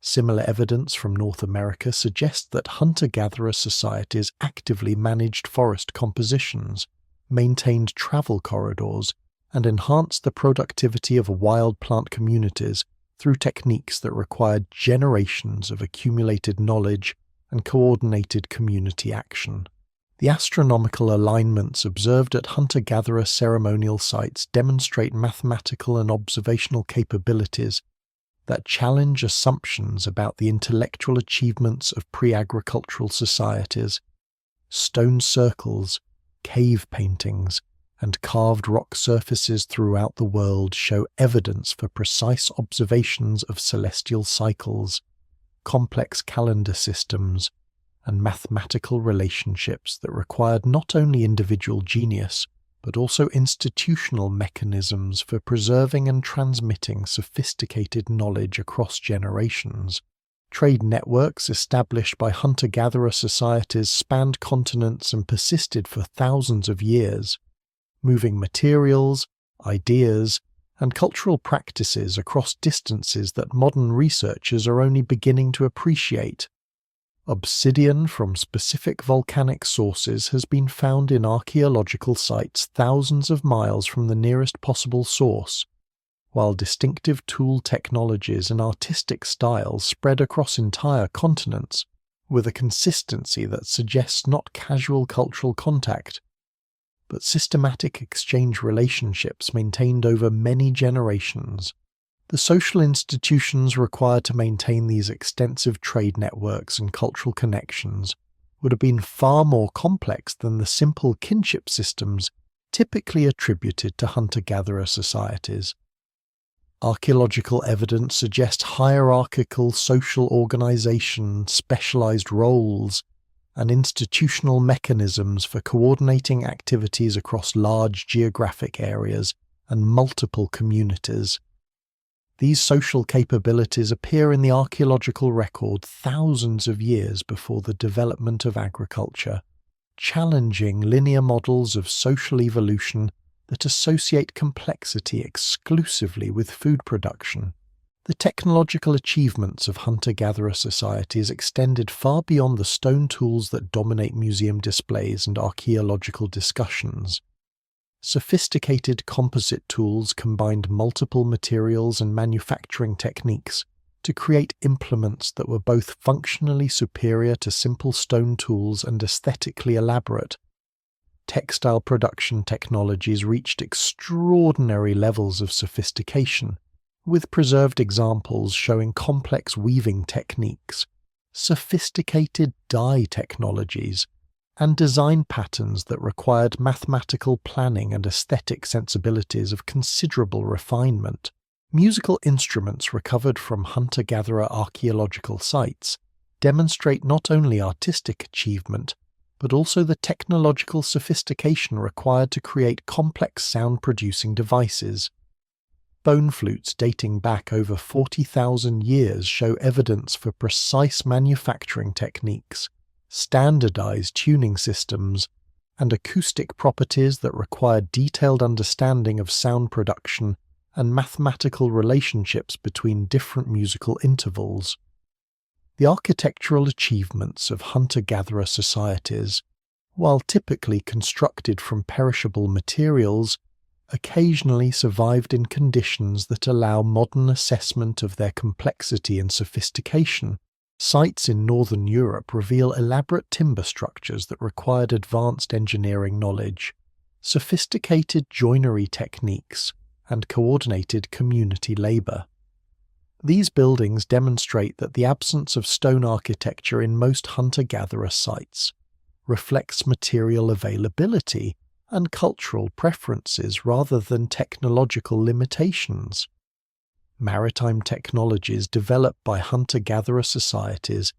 Similar evidence from North America suggests that hunter-gatherer societies actively managed forest compositions, maintained travel corridors, and enhanced the productivity of wild plant communities through techniques that required generations of accumulated knowledge and coordinated community action. The astronomical alignments observed at hunter-gatherer ceremonial sites demonstrate mathematical and observational capabilities that challenge assumptions about the intellectual achievements of pre-agricultural societies. Stone circles, cave paintings, and carved rock surfaces throughout the world show evidence for precise observations of celestial cycles, complex calendar systems, and mathematical relationships that required not only individual genius, but also institutional mechanisms for preserving and transmitting sophisticated knowledge across generations. Trade networks established by hunter-gatherer societies spanned continents and persisted for thousands of years, moving materials, ideas, and cultural practices across distances that modern researchers are only beginning to appreciate. Obsidian from specific volcanic sources has been found in archaeological sites thousands of miles from the nearest possible source, while distinctive tool technologies and artistic styles spread across entire continents with a consistency that suggests not casual cultural contact, but systematic exchange relationships maintained over many generations. The social institutions required to maintain these extensive trade networks and cultural connections would have been far more complex than the simple kinship systems typically attributed to hunter-gatherer societies. Archaeological evidence suggests hierarchical social organization, specialized roles, and institutional mechanisms for coordinating activities across large geographic areas and multiple communities. These social capabilities appear in the archaeological record thousands of years before the development of agriculture, challenging linear models of social evolution that associate complexity exclusively with food production. The technological achievements of hunter-gatherer societies extended far beyond the stone tools that dominate museum displays and archaeological discussions. Sophisticated composite tools combined multiple materials and manufacturing techniques to create implements that were both functionally superior to simple stone tools and aesthetically elaborate. Textile production technologies reached extraordinary levels of sophistication, with preserved examples showing complex weaving techniques, sophisticated dye technologies, and design patterns that required mathematical planning and aesthetic sensibilities of considerable refinement. Musical instruments recovered from hunter-gatherer archaeological sites demonstrate not only artistic achievement, but also the technological sophistication required to create complex sound-producing devices. Bone flutes dating back over 40,000 years show evidence for precise manufacturing techniques, standardized tuning systems, and acoustic properties that require detailed understanding of sound production and mathematical relationships between different musical intervals. The architectural achievements of hunter-gatherer societies, while typically constructed from perishable materials, occasionally survived in conditions that allow modern assessment of their complexity and sophistication. Sites in northern Europe reveal elaborate timber structures that required advanced engineering knowledge, sophisticated joinery techniques, and coordinated community labor. These buildings demonstrate that the absence of stone architecture in most hunter-gatherer sites reflects material availability and cultural preferences rather than technological limitations. maritime technologies developed by hunter-gatherer societies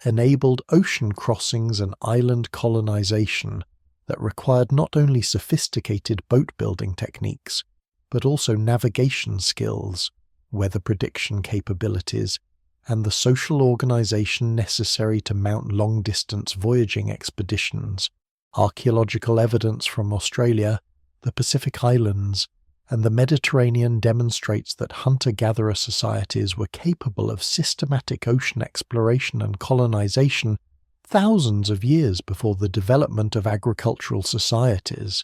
enabled ocean crossings and island colonization that required not only sophisticated boat-building techniques, but also navigation skills, weather prediction capabilities, and the social organization necessary to mount long-distance voyaging expeditions. Archaeological evidence from Australia, the Pacific Islands, and the Mediterranean demonstrates that hunter-gatherer societies were capable of systematic ocean exploration and colonization thousands of years before the development of agricultural societies.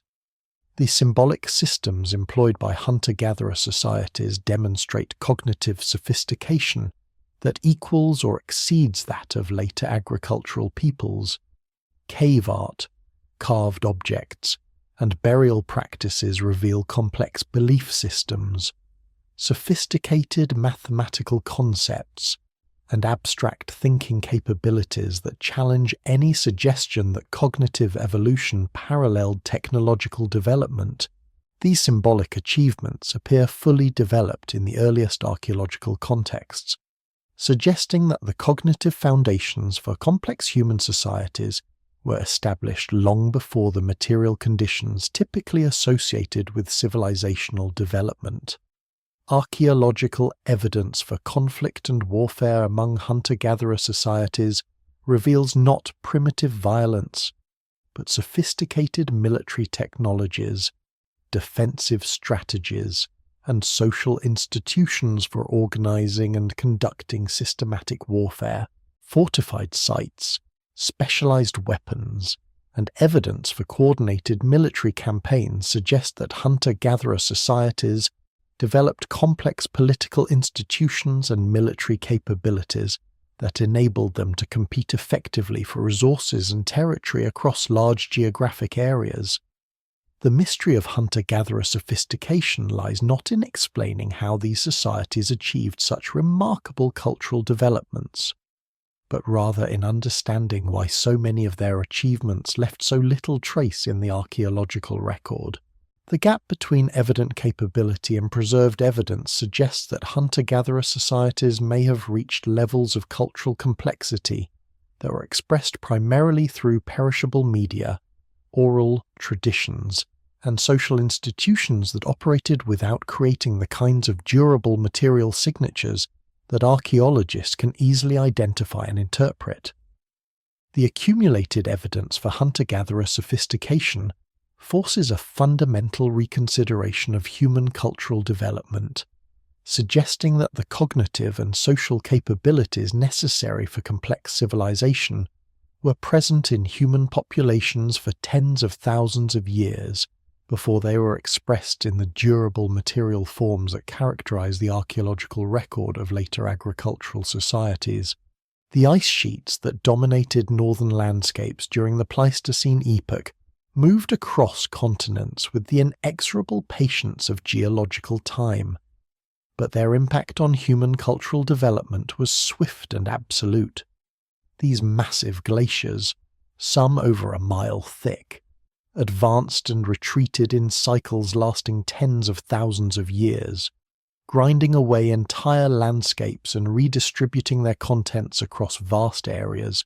The symbolic systems employed by hunter-gatherer societies demonstrate cognitive sophistication that equals or exceeds that of later agricultural peoples. Cave art, carved objects, and burial practices reveal complex belief systems, sophisticated mathematical concepts, and abstract thinking capabilities that challenge any suggestion that cognitive evolution paralleled technological development. These symbolic achievements appear fully developed in the earliest archaeological contexts, suggesting that the cognitive foundations for complex human societies were established long before the material conditions typically associated with civilizational development. Archaeological evidence for conflict and warfare among hunter-gatherer societies reveals not primitive violence, but sophisticated military technologies, defensive strategies, and social institutions for organizing and conducting systematic warfare, fortified sites, specialized weapons, and evidence for coordinated military campaigns suggest that hunter-gatherer societies developed complex political institutions and military capabilities that enabled them to compete effectively for resources and territory across large geographic areas. The mystery of hunter-gatherer sophistication lies not in explaining how these societies achieved such remarkable cultural developments, but rather in understanding why so many of their achievements left so little trace in the archaeological record. The gap between evident capability and preserved evidence suggests that hunter-gatherer societies may have reached levels of cultural complexity that were expressed primarily through perishable media, oral traditions, and social institutions that operated without creating the kinds of durable material signatures that archaeologists can easily identify and interpret. The accumulated evidence for hunter-gatherer sophistication forces a fundamental reconsideration of human cultural development, suggesting that the cognitive and social capabilities necessary for complex civilization were present in human populations for tens of thousands of years before they were expressed in the durable material forms that characterize the archaeological record of later agricultural societies. The ice sheets that dominated northern landscapes during the Pleistocene epoch moved across continents with the inexorable patience of geological time, but their impact on human cultural development was swift and absolute. These massive glaciers, some over a mile thick, advanced and retreated in cycles lasting tens of thousands of years, grinding away entire landscapes and redistributing their contents across vast areas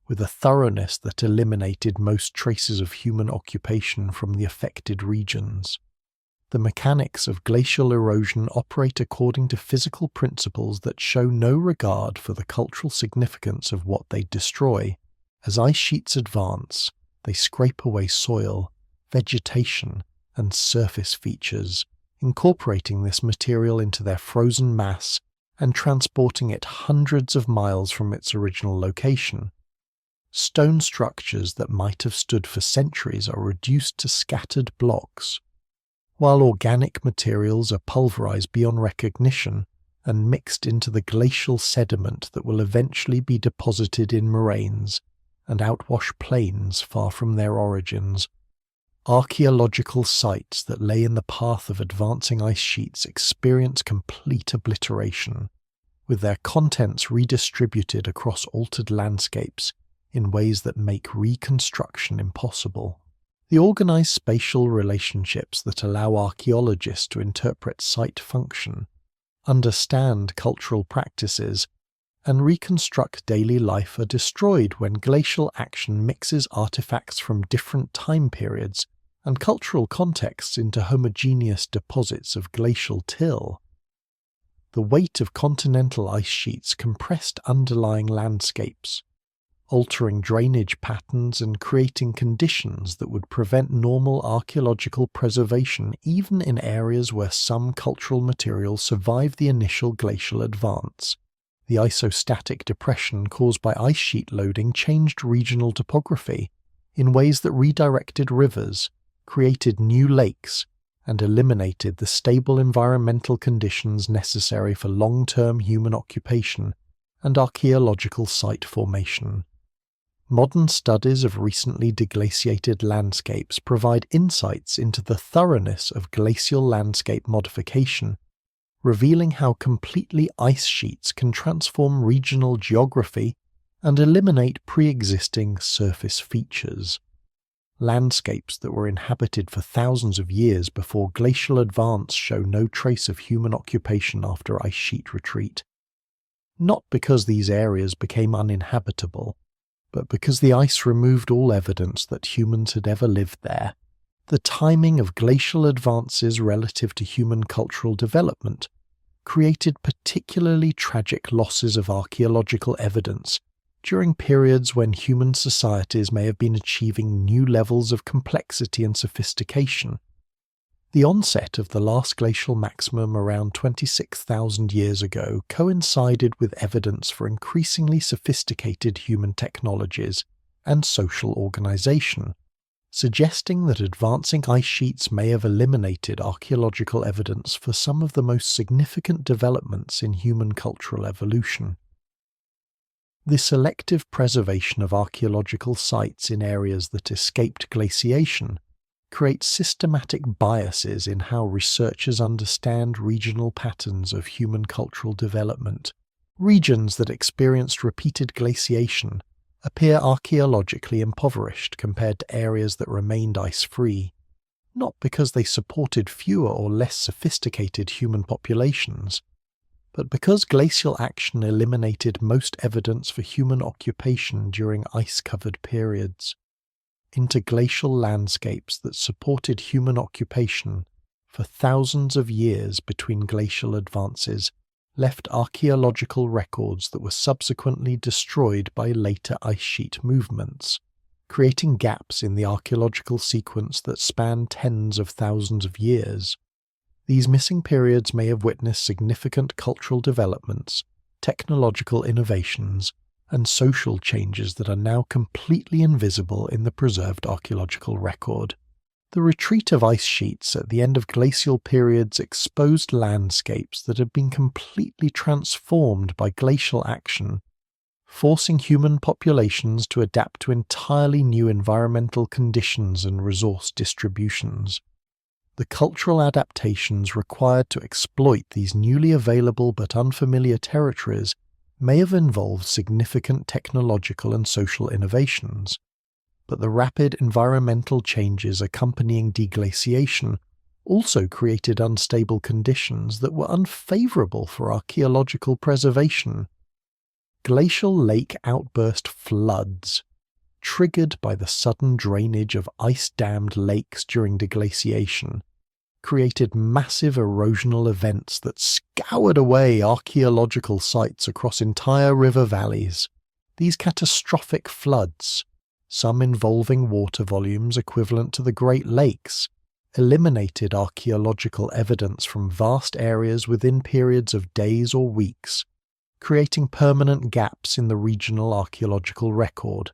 with a thoroughness that eliminated most traces of human occupation from the affected regions. The mechanics of glacial erosion operate according to physical principles that show no regard for the cultural significance of what they destroy. As ice sheets advance, they scrape away soil, vegetation, and surface features, incorporating this material into their frozen mass and transporting it hundreds of miles from its original location. Stone structures that might have stood for centuries are reduced to scattered blocks, while organic materials are pulverized beyond recognition and mixed into the glacial sediment that will eventually be deposited in moraines and outwash plains far from their origins. Archaeological sites that lay in the path of advancing ice sheets experience complete obliteration, with their contents redistributed across altered landscapes in ways that make reconstruction impossible. The organized spatial relationships that allow archaeologists to interpret site function understand cultural practices, and reconstruct daily life are destroyed when glacial action mixes artifacts from different time periods and cultural contexts into homogeneous deposits of glacial till. The weight of continental ice sheets compressed underlying landscapes, altering drainage patterns and creating conditions that would prevent normal archaeological preservation even in areas where some cultural material survived the initial glacial advance. The isostatic depression caused by ice sheet loading changed regional topography in ways that redirected rivers, created new lakes, and eliminated the stable environmental conditions necessary for long-term human occupation and archaeological site formation. Modern studies of recently deglaciated landscapes provide insights into the thoroughness of glacial landscape modification, revealing how completely ice sheets can transform regional geography and eliminate pre-existing surface features. Landscapes that were inhabited for thousands of years before glacial advance show no trace of human occupation after ice sheet retreat. Not because these areas became uninhabitable, but because the ice removed all evidence that humans had ever lived there. The timing of glacial advances relative to human cultural development created particularly tragic losses of archaeological evidence during periods when human societies may have been achieving new levels of complexity and sophistication. The onset of the last glacial maximum around 26,000 years ago coincided with evidence for increasingly sophisticated human technologies and social organization, suggesting that advancing ice sheets may have eliminated archaeological evidence for some of the most significant developments in human cultural evolution. The selective preservation of archaeological sites in areas that escaped glaciation creates systematic biases in how researchers understand regional patterns of human cultural development. Regions that experienced repeated glaciation appear archaeologically impoverished compared to areas that remained ice-free, not because they supported fewer or less sophisticated human populations, but because glacial action eliminated most evidence for human occupation during ice-covered periods. Interglacial landscapes that supported human occupation for thousands of years between glacial advances left archaeological records that were subsequently destroyed by later ice sheet movements, creating gaps in the archaeological sequence that span tens of thousands of years. These missing periods may have witnessed significant cultural developments, technological innovations, and social changes that are now completely invisible in the preserved archaeological record. The retreat of ice sheets at the end of glacial periods exposed landscapes that had been completely transformed by glacial action, forcing human populations to adapt to entirely new environmental conditions and resource distributions. The cultural adaptations required to exploit these newly available but unfamiliar territories may have involved significant technological and social innovations, but the rapid environmental changes accompanying deglaciation also created unstable conditions that were unfavorable for archaeological preservation. Glacial lake outburst floods, triggered by the sudden drainage of ice-dammed lakes during deglaciation, created massive erosional events that scoured away archaeological sites across entire river valleys. These catastrophic floods, some involving water volumes equivalent to the Great Lakes, eliminated archaeological evidence from vast areas within periods of days or weeks, creating permanent gaps in the regional archaeological record.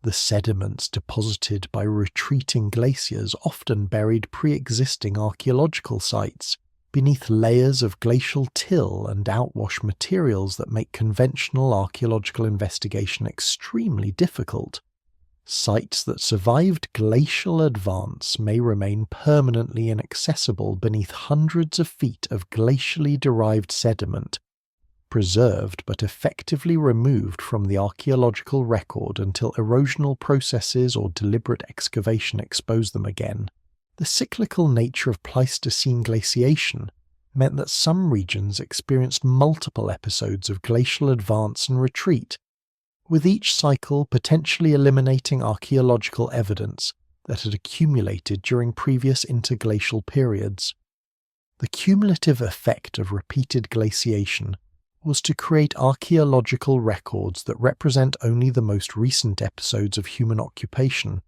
The sediments deposited by retreating glaciers often buried pre-existing archaeological sites beneath layers of glacial till and outwash materials that make conventional archaeological investigation extremely difficult. Sites that survived glacial advance may remain permanently inaccessible beneath hundreds of feet of glacially derived sediment, preserved but effectively removed from the archaeological record until erosional processes or deliberate excavation expose them again. The cyclical nature of Pleistocene glaciation meant that some regions experienced multiple episodes of glacial advance and retreat, with each cycle potentially eliminating archaeological evidence that had accumulated during previous interglacial periods. The cumulative effect of repeated glaciation was to create archaeological records that represent only the most recent episodes of human occupation,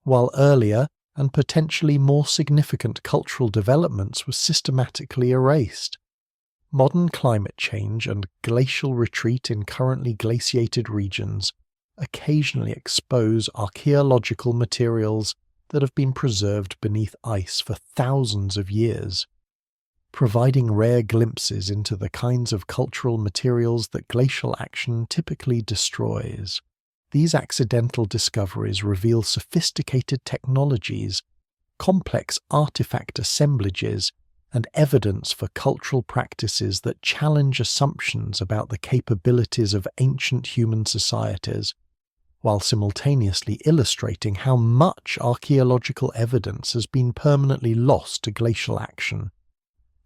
while earlier and potentially more significant cultural developments were systematically erased. Modern climate change and glacial retreat in currently glaciated regions occasionally expose archaeological materials that have been preserved beneath ice for thousands of years, providing rare glimpses into the kinds of cultural materials that glacial action typically destroys. These accidental discoveries reveal sophisticated technologies, complex artifact assemblages, and evidence for cultural practices that challenge assumptions about the capabilities of ancient human societies, while simultaneously illustrating how much archaeological evidence has been permanently lost to glacial action.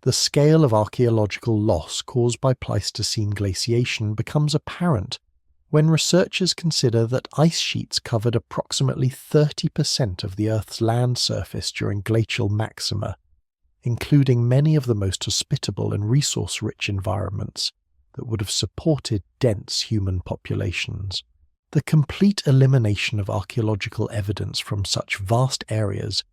The scale of archaeological loss caused by Pleistocene glaciation becomes apparent when researchers consider that ice sheets covered approximately 30% of the Earth's land surface during glacial maxima, including many of the most hospitable and resource-rich environments that would have supported dense human populations. The complete elimination of archaeological evidence from such vast areas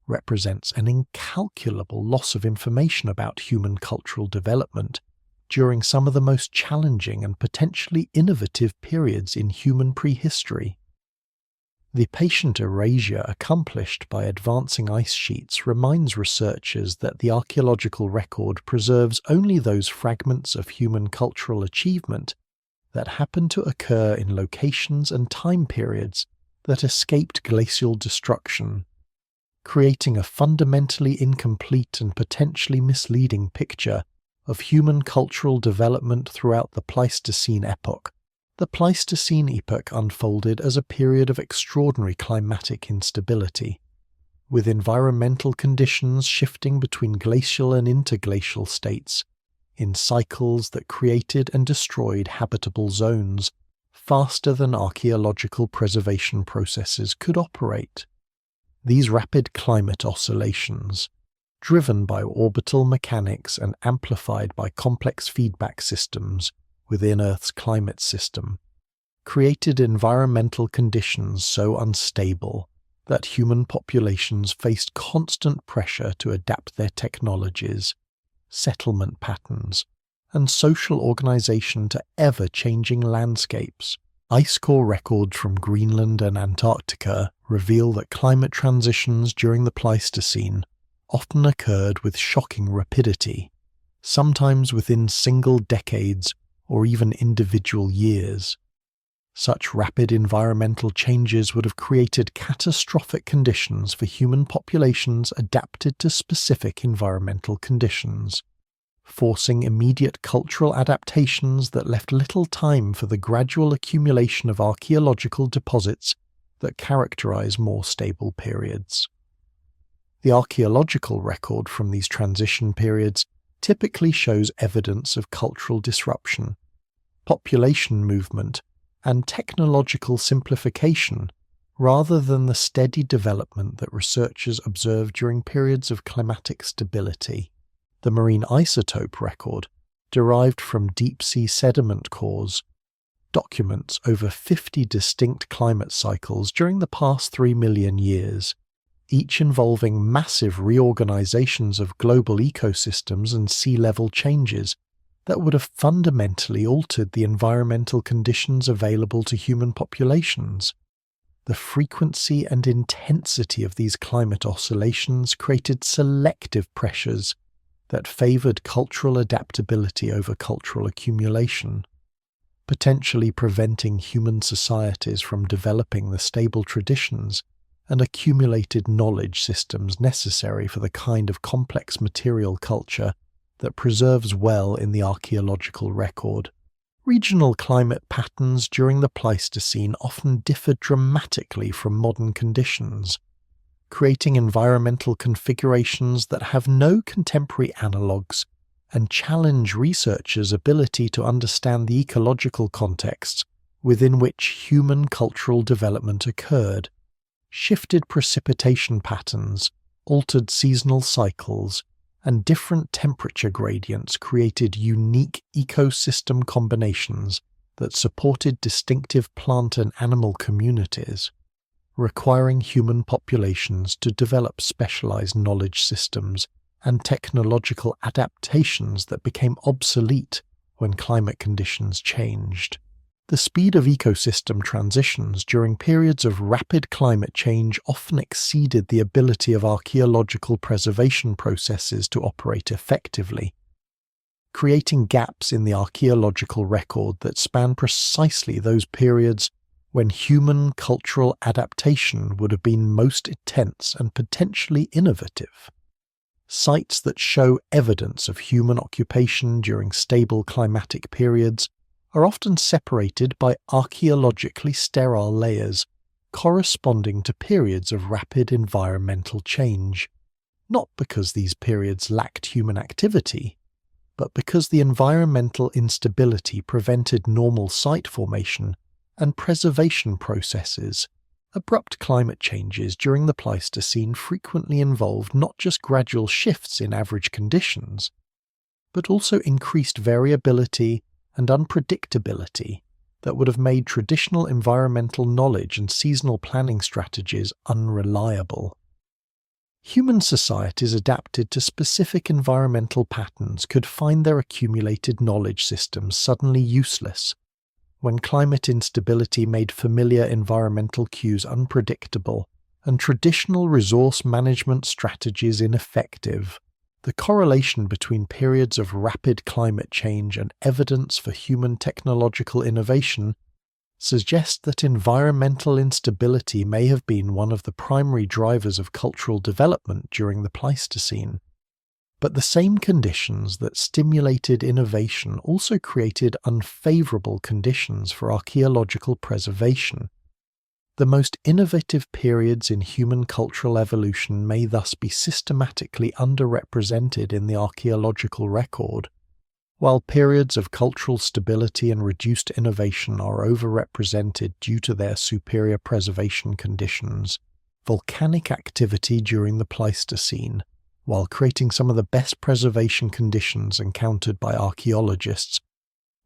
represents an incalculable loss of information about human cultural development during some of the most challenging and potentially innovative periods in human prehistory. The patient erasure accomplished by advancing ice sheets reminds researchers that the archaeological record preserves only those fragments of human cultural achievement that happen to occur in locations and time periods that escaped glacial destruction, creating a fundamentally incomplete and potentially misleading picture of human cultural development throughout the Pleistocene epoch. The Pleistocene epoch unfolded as a period of extraordinary climatic instability, with environmental conditions shifting between glacial and interglacial states, in cycles that created and destroyed habitable zones faster than archaeological preservation processes could operate. These rapid climate oscillations, driven by orbital mechanics and amplified by complex feedback systems within Earth's climate system, created environmental conditions so unstable that human populations faced constant pressure to adapt their technologies, settlement patterns, and social organization to ever-changing landscapes. Ice core records from Greenland and Antarctica reveal that climate transitions during the Pleistocene often occurred with shocking rapidity, sometimes within single decades or even individual years. Such rapid environmental changes would have created catastrophic conditions for human populations adapted to specific environmental conditions, forcing immediate cultural adaptations that left little time for the gradual accumulation of archaeological deposits that characterize more stable periods. The archaeological record from these transition periods typically shows evidence of cultural disruption, population movement, and technological simplification, rather than the steady development that researchers observe during periods of climatic stability. The marine isotope record, derived from deep-sea sediment cores, documents over 50 distinct climate cycles during the past 3 million years, each involving massive reorganizations of global ecosystems and sea level changes that would have fundamentally altered the environmental conditions available to human populations. The frequency and intensity of these climate oscillations created selective pressures that favored cultural adaptability over cultural accumulation, potentially preventing human societies from developing the stable traditions and accumulated knowledge systems necessary for the kind of complex material culture that preserves well in the archaeological record. Regional climate patterns during the Pleistocene often differed dramatically from modern conditions, creating environmental configurations that have no contemporary analogues and challenge researchers' ability to understand the ecological contexts within which human cultural development occurred. Shifted precipitation patterns, altered seasonal cycles, and different temperature gradients created unique ecosystem combinations that supported distinctive plant and animal communities, requiring human populations to develop specialized knowledge systems and technological adaptations that became obsolete when climate conditions changed. The speed of ecosystem transitions during periods of rapid climate change often exceeded the ability of archaeological preservation processes to operate effectively, creating gaps in the archaeological record that span precisely those periods when human cultural adaptation would have been most intense and potentially innovative. Sites that show evidence of human occupation during stable climatic periods are often separated by archaeologically sterile layers corresponding to periods of rapid environmental change, not because these periods lacked human activity, but because the environmental instability prevented normal site formation and preservation processes. Abrupt climate changes during the Pleistocene frequently involved not just gradual shifts in average conditions, but also increased variability and unpredictability that would have made traditional environmental knowledge and seasonal planning strategies unreliable. Human societies adapted to specific environmental patterns could find their accumulated knowledge systems suddenly useless when climate instability made familiar environmental cues unpredictable and traditional resource management strategies ineffective. The correlation between periods of rapid climate change and evidence for human technological innovation suggests that environmental instability may have been one of the primary drivers of cultural development during the Pleistocene. But the same conditions that stimulated innovation also created unfavorable conditions for archaeological preservation. The most innovative periods in human cultural evolution may thus be systematically underrepresented in the archaeological record, while periods of cultural stability and reduced innovation are overrepresented due to their superior preservation conditions. Volcanic activity during the Pleistocene, while creating some of the best preservation conditions encountered by archaeologists,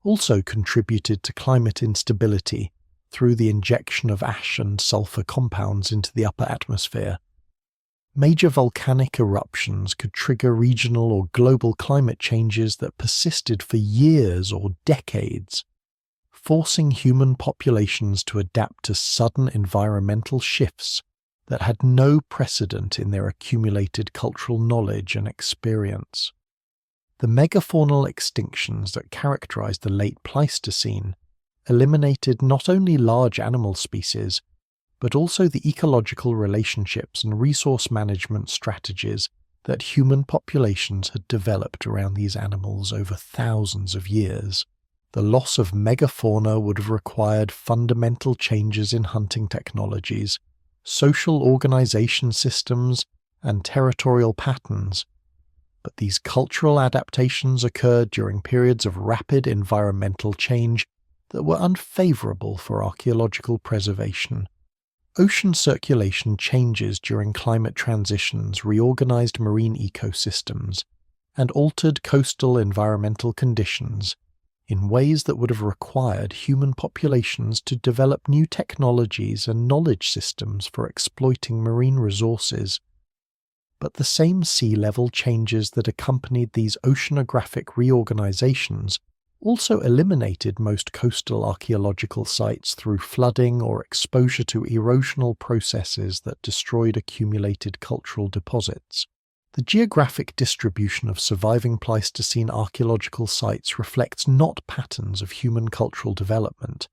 also contributed to climate instability through the injection of ash and sulfur compounds into the upper atmosphere. Major volcanic eruptions could trigger regional or global climate changes that persisted for years or decades, forcing human populations to adapt to sudden environmental shifts that had no precedent in their accumulated cultural knowledge and experience. The megafaunal extinctions that characterized the late Pleistocene eliminated not only large animal species, but also the ecological relationships and resource management strategies that human populations had developed around these animals over thousands of years. The loss of megafauna would have required fundamental changes in hunting technologies, social organization systems, and territorial patterns, but these cultural adaptations occurred during periods of rapid environmental change that were unfavorable for archaeological preservation. Ocean circulation changes during climate transitions reorganized marine ecosystems and altered coastal environmental conditions in ways that would have required human populations to develop new technologies and knowledge systems for exploiting marine resources. But the same sea level changes that accompanied these oceanographic reorganizations also eliminated most coastal archaeological sites through flooding or exposure to erosional processes that destroyed accumulated cultural deposits. The geographic distribution of surviving Pleistocene archaeological sites reflects not patterns of human cultural development,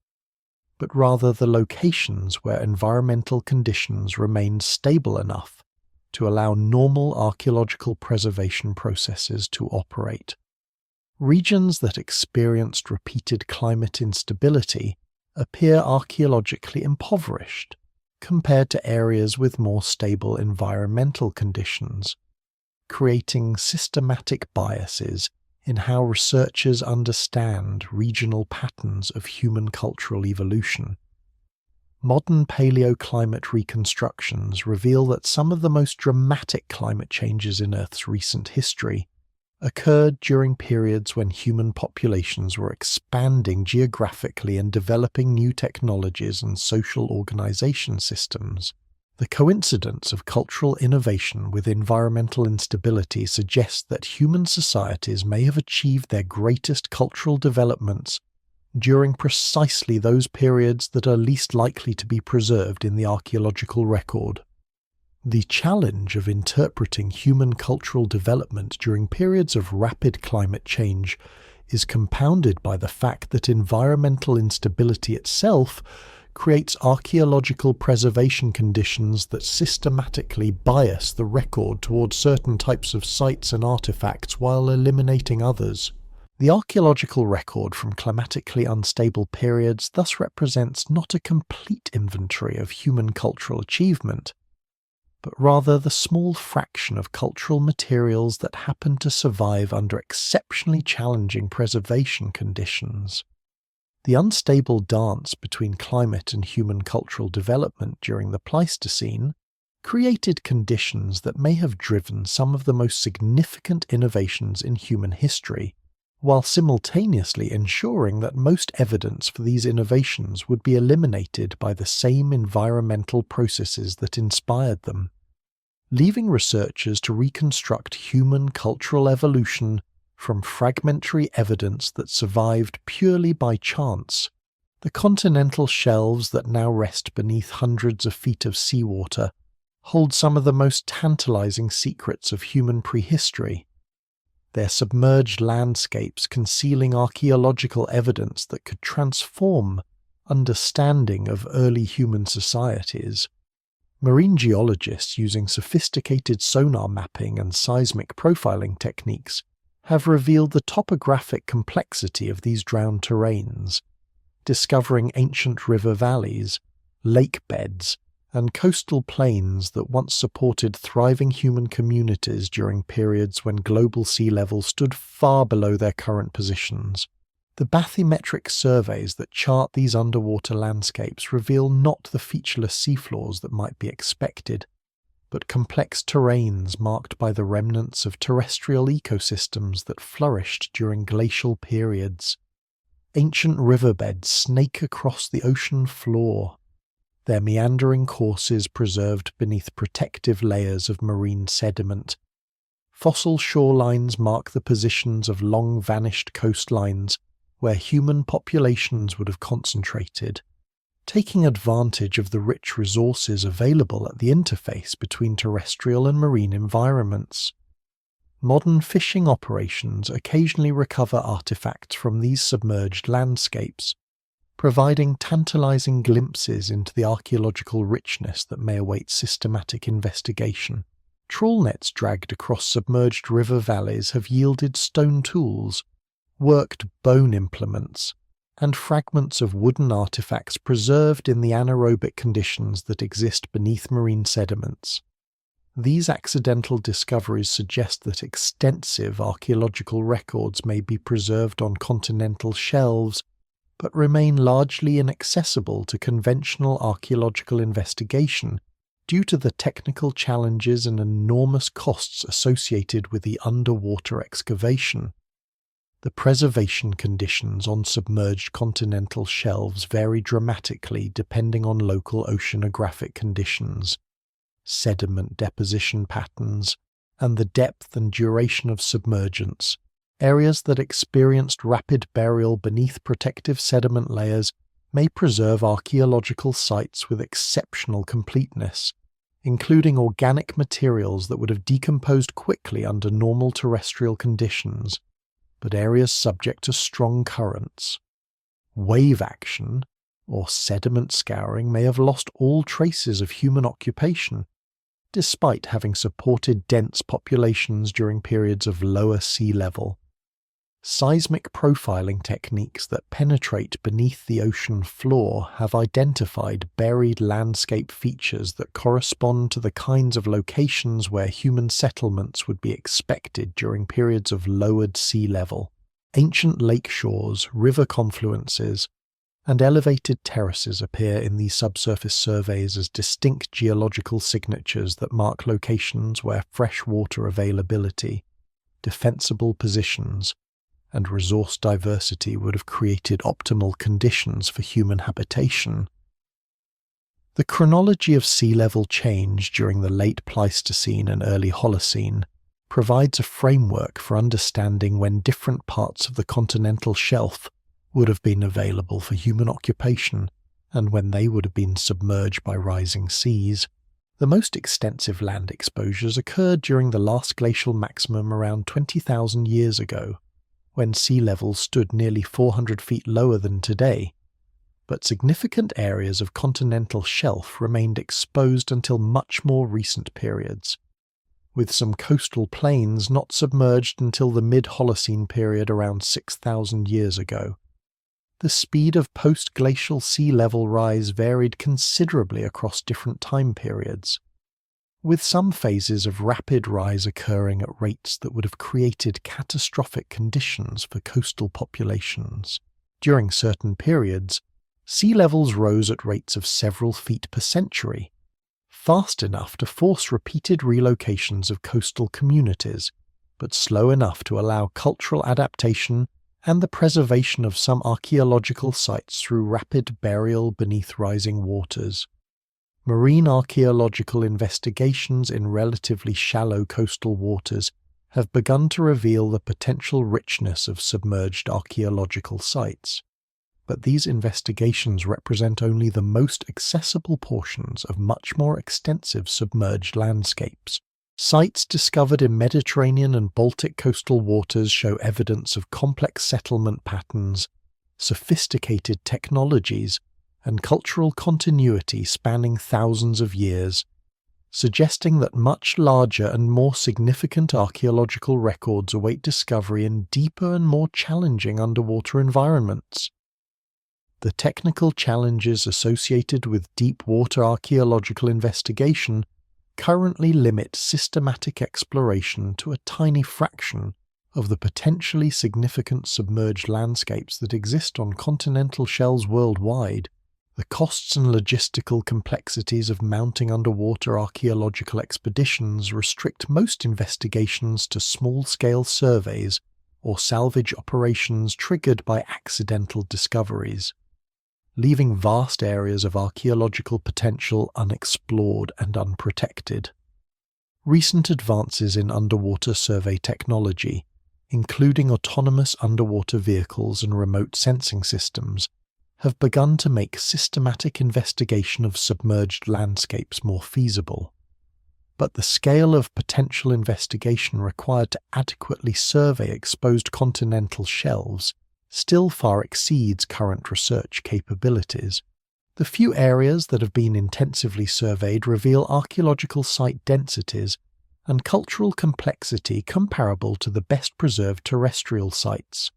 but rather the locations where environmental conditions remained stable enough to allow normal archaeological preservation processes to operate. Regions that experienced repeated climate instability appear archaeologically impoverished compared to areas with more stable environmental conditions, creating systematic biases in how researchers understand regional patterns of human cultural evolution. Modern paleoclimate reconstructions reveal that some of the most dramatic climate changes in Earth's recent history occurred during periods when human populations were expanding geographically and developing new technologies and social organization systems. The coincidence of cultural innovation with environmental instability suggests that human societies may have achieved their greatest cultural developments during precisely those periods that are least likely to be preserved in the archaeological record. The challenge of interpreting human cultural development during periods of rapid climate change is compounded by the fact that environmental instability itself creates archaeological preservation conditions that systematically bias the record towards certain types of sites and artifacts while eliminating others. The archaeological record from climatically unstable periods thus represents not a complete inventory of human cultural achievement, but rather the small fraction of cultural materials that happen to survive under exceptionally challenging preservation conditions. The unstable dance between climate and human cultural development during the Pleistocene created conditions that may have driven some of the most significant innovations in human history, while simultaneously ensuring that most evidence for these innovations would be eliminated by the same environmental processes that inspired them. Leaving researchers to reconstruct human cultural evolution from fragmentary evidence that survived purely by chance, the continental shelves that now rest beneath hundreds of feet of seawater hold some of the most tantalizing secrets of human prehistory. Their submerged landscapes concealing archaeological evidence that could transform understanding of early human societies. Marine geologists using sophisticated sonar mapping and seismic profiling techniques have revealed the topographic complexity of these drowned terrains, discovering ancient river valleys, lake beds, and coastal plains that once supported thriving human communities during periods when global sea level stood far below their current positions. The bathymetric surveys that chart these underwater landscapes reveal not the featureless seafloors that might be expected, but complex terrains marked by the remnants of terrestrial ecosystems that flourished during glacial periods. Ancient riverbeds snake across the ocean floor, their meandering courses preserved beneath protective layers of marine sediment. Fossil shorelines mark the positions of long-vanished coastlines where human populations would have concentrated, taking advantage of the rich resources available at the interface between terrestrial and marine environments. Modern fishing operations occasionally recover artifacts from these submerged landscapes, providing tantalizing glimpses into the archaeological richness that may await systematic investigation. Trawl nets dragged across submerged river valleys have yielded stone tools, worked bone implements, and fragments of wooden artifacts preserved in the anaerobic conditions that exist beneath marine sediments. These accidental discoveries suggest that extensive archaeological records may be preserved on continental shelves, but remain largely inaccessible to conventional archaeological investigation due to the technical challenges and enormous costs associated with the underwater excavation. The preservation conditions on submerged continental shelves vary dramatically depending on local oceanographic conditions, sediment deposition patterns, and the depth and duration of submergence. Areas that experienced rapid burial beneath protective sediment layers may preserve archaeological sites with exceptional completeness, including organic materials that would have decomposed quickly under normal terrestrial conditions, but areas subject to strong currents, wave action, or sediment scouring may have lost all traces of human occupation, despite having supported dense populations during periods of lower sea level. Seismic profiling techniques that penetrate beneath the ocean floor have identified buried landscape features that correspond to the kinds of locations where human settlements would be expected during periods of lowered sea level. Ancient lake shores, river confluences, and elevated terraces appear in these subsurface surveys as distinct geological signatures that mark locations where fresh water availability, defensible positions, and resource diversity would have created optimal conditions for human habitation. The chronology of sea level change during the late Pleistocene and early Holocene provides a framework for understanding when different parts of the continental shelf would have been available for human occupation and when they would have been submerged by rising seas. The most extensive land exposures occurred during the last glacial maximum around 20,000 years ago, when sea levels stood nearly 400 feet lower than today, but significant areas of continental shelf remained exposed until much more recent periods, with some coastal plains not submerged until the mid-Holocene period around 6,000 years ago. The speed of post-glacial sea level rise varied considerably across different time periods, with some phases of rapid rise occurring at rates that would have created catastrophic conditions for coastal populations. During certain periods, sea levels rose at rates of several feet per century, fast enough to force repeated relocations of coastal communities, but slow enough to allow cultural adaptation and the preservation of some archaeological sites through rapid burial beneath rising waters. Marine archaeological investigations in relatively shallow coastal waters have begun to reveal the potential richness of submerged archaeological sites. But these investigations represent only the most accessible portions of much more extensive submerged landscapes. Sites discovered in Mediterranean and Baltic coastal waters show evidence of complex settlement patterns, sophisticated technologies, and cultural continuity spanning thousands of years, suggesting that much larger and more significant archaeological records await discovery in deeper and more challenging underwater environments. The technical challenges associated with deep water archaeological investigation currently limit systematic exploration to a tiny fraction of the potentially significant submerged landscapes that exist on continental shelves worldwide. The costs and logistical complexities of mounting underwater archaeological expeditions restrict most investigations to small-scale surveys or salvage operations triggered by accidental discoveries, leaving vast areas of archaeological potential unexplored and unprotected. Recent advances in underwater survey technology, including autonomous underwater vehicles and remote sensing systems, have begun to make systematic investigation of submerged landscapes more feasible. But the scale of potential investigation required to adequately survey exposed continental shelves still far exceeds current research capabilities. The few areas that have been intensively surveyed reveal archaeological site densities and cultural complexity comparable to the best preserved terrestrial sites,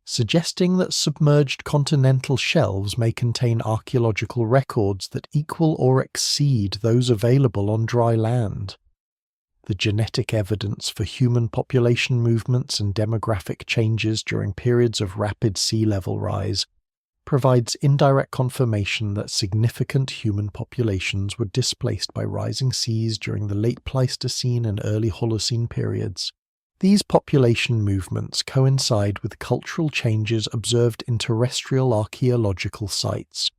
suggesting that submerged continental shelves may contain archaeological records that equal or exceed those available on dry land. The genetic evidence for human population movements and demographic changes during periods of rapid sea level rise provides indirect confirmation that significant human populations were displaced by rising seas during the late Pleistocene and early Holocene periods. These population movements coincide with cultural changes observed in terrestrial archaeological sites,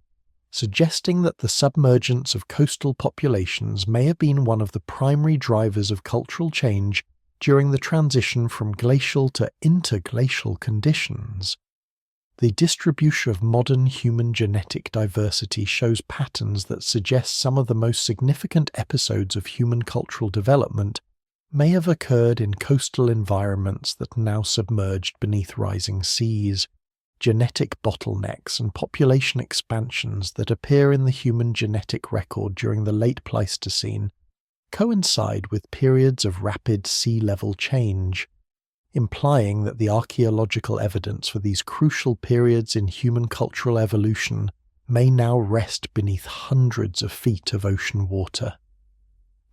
suggesting that the submergence of coastal populations may have been one of the primary drivers of cultural change during the transition from glacial to interglacial conditions. The distribution of modern human genetic diversity shows patterns that suggest some of the most significant episodes of human cultural development may have occurred in coastal environments that are now submerged beneath rising seas. Genetic bottlenecks and population expansions that appear in the human genetic record during the late Pleistocene coincide with periods of rapid sea level change, implying that the archaeological evidence for these crucial periods in human cultural evolution may now rest beneath hundreds of feet of ocean water.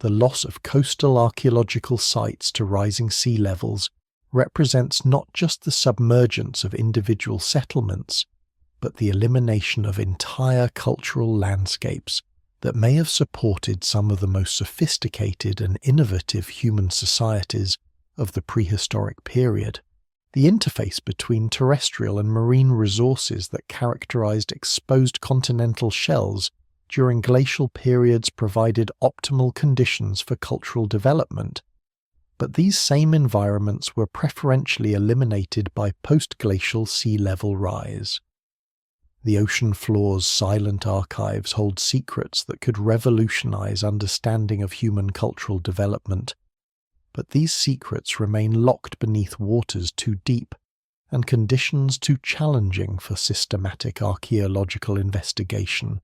The loss of coastal archaeological sites to rising sea levels represents not just the submergence of individual settlements, but the elimination of entire cultural landscapes that may have supported some of the most sophisticated and innovative human societies of the prehistoric period. The interface between terrestrial and marine resources that characterized exposed continental shelves during glacial periods provided optimal conditions for cultural development, but these same environments were preferentially eliminated by post-glacial sea level rise. The ocean floor's silent archives hold secrets that could revolutionize understanding of human cultural development, but these secrets remain locked beneath waters too deep and conditions too challenging for systematic archaeological investigation,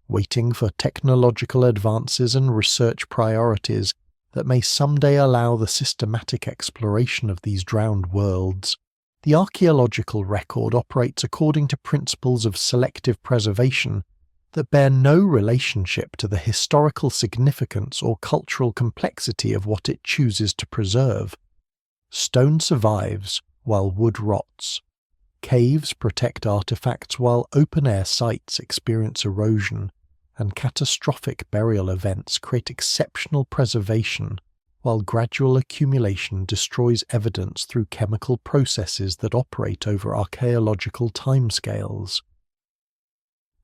waiting for technological advances and research priorities that may someday allow the systematic exploration of these drowned worlds. The archaeological record operates according to principles of selective preservation that bear no relationship to the historical significance or cultural complexity of what it chooses to preserve. Stone survives while wood rots. Caves protect artifacts while open-air sites experience erosion, and catastrophic burial events create exceptional preservation, while gradual accumulation destroys evidence through chemical processes that operate over archaeological timescales.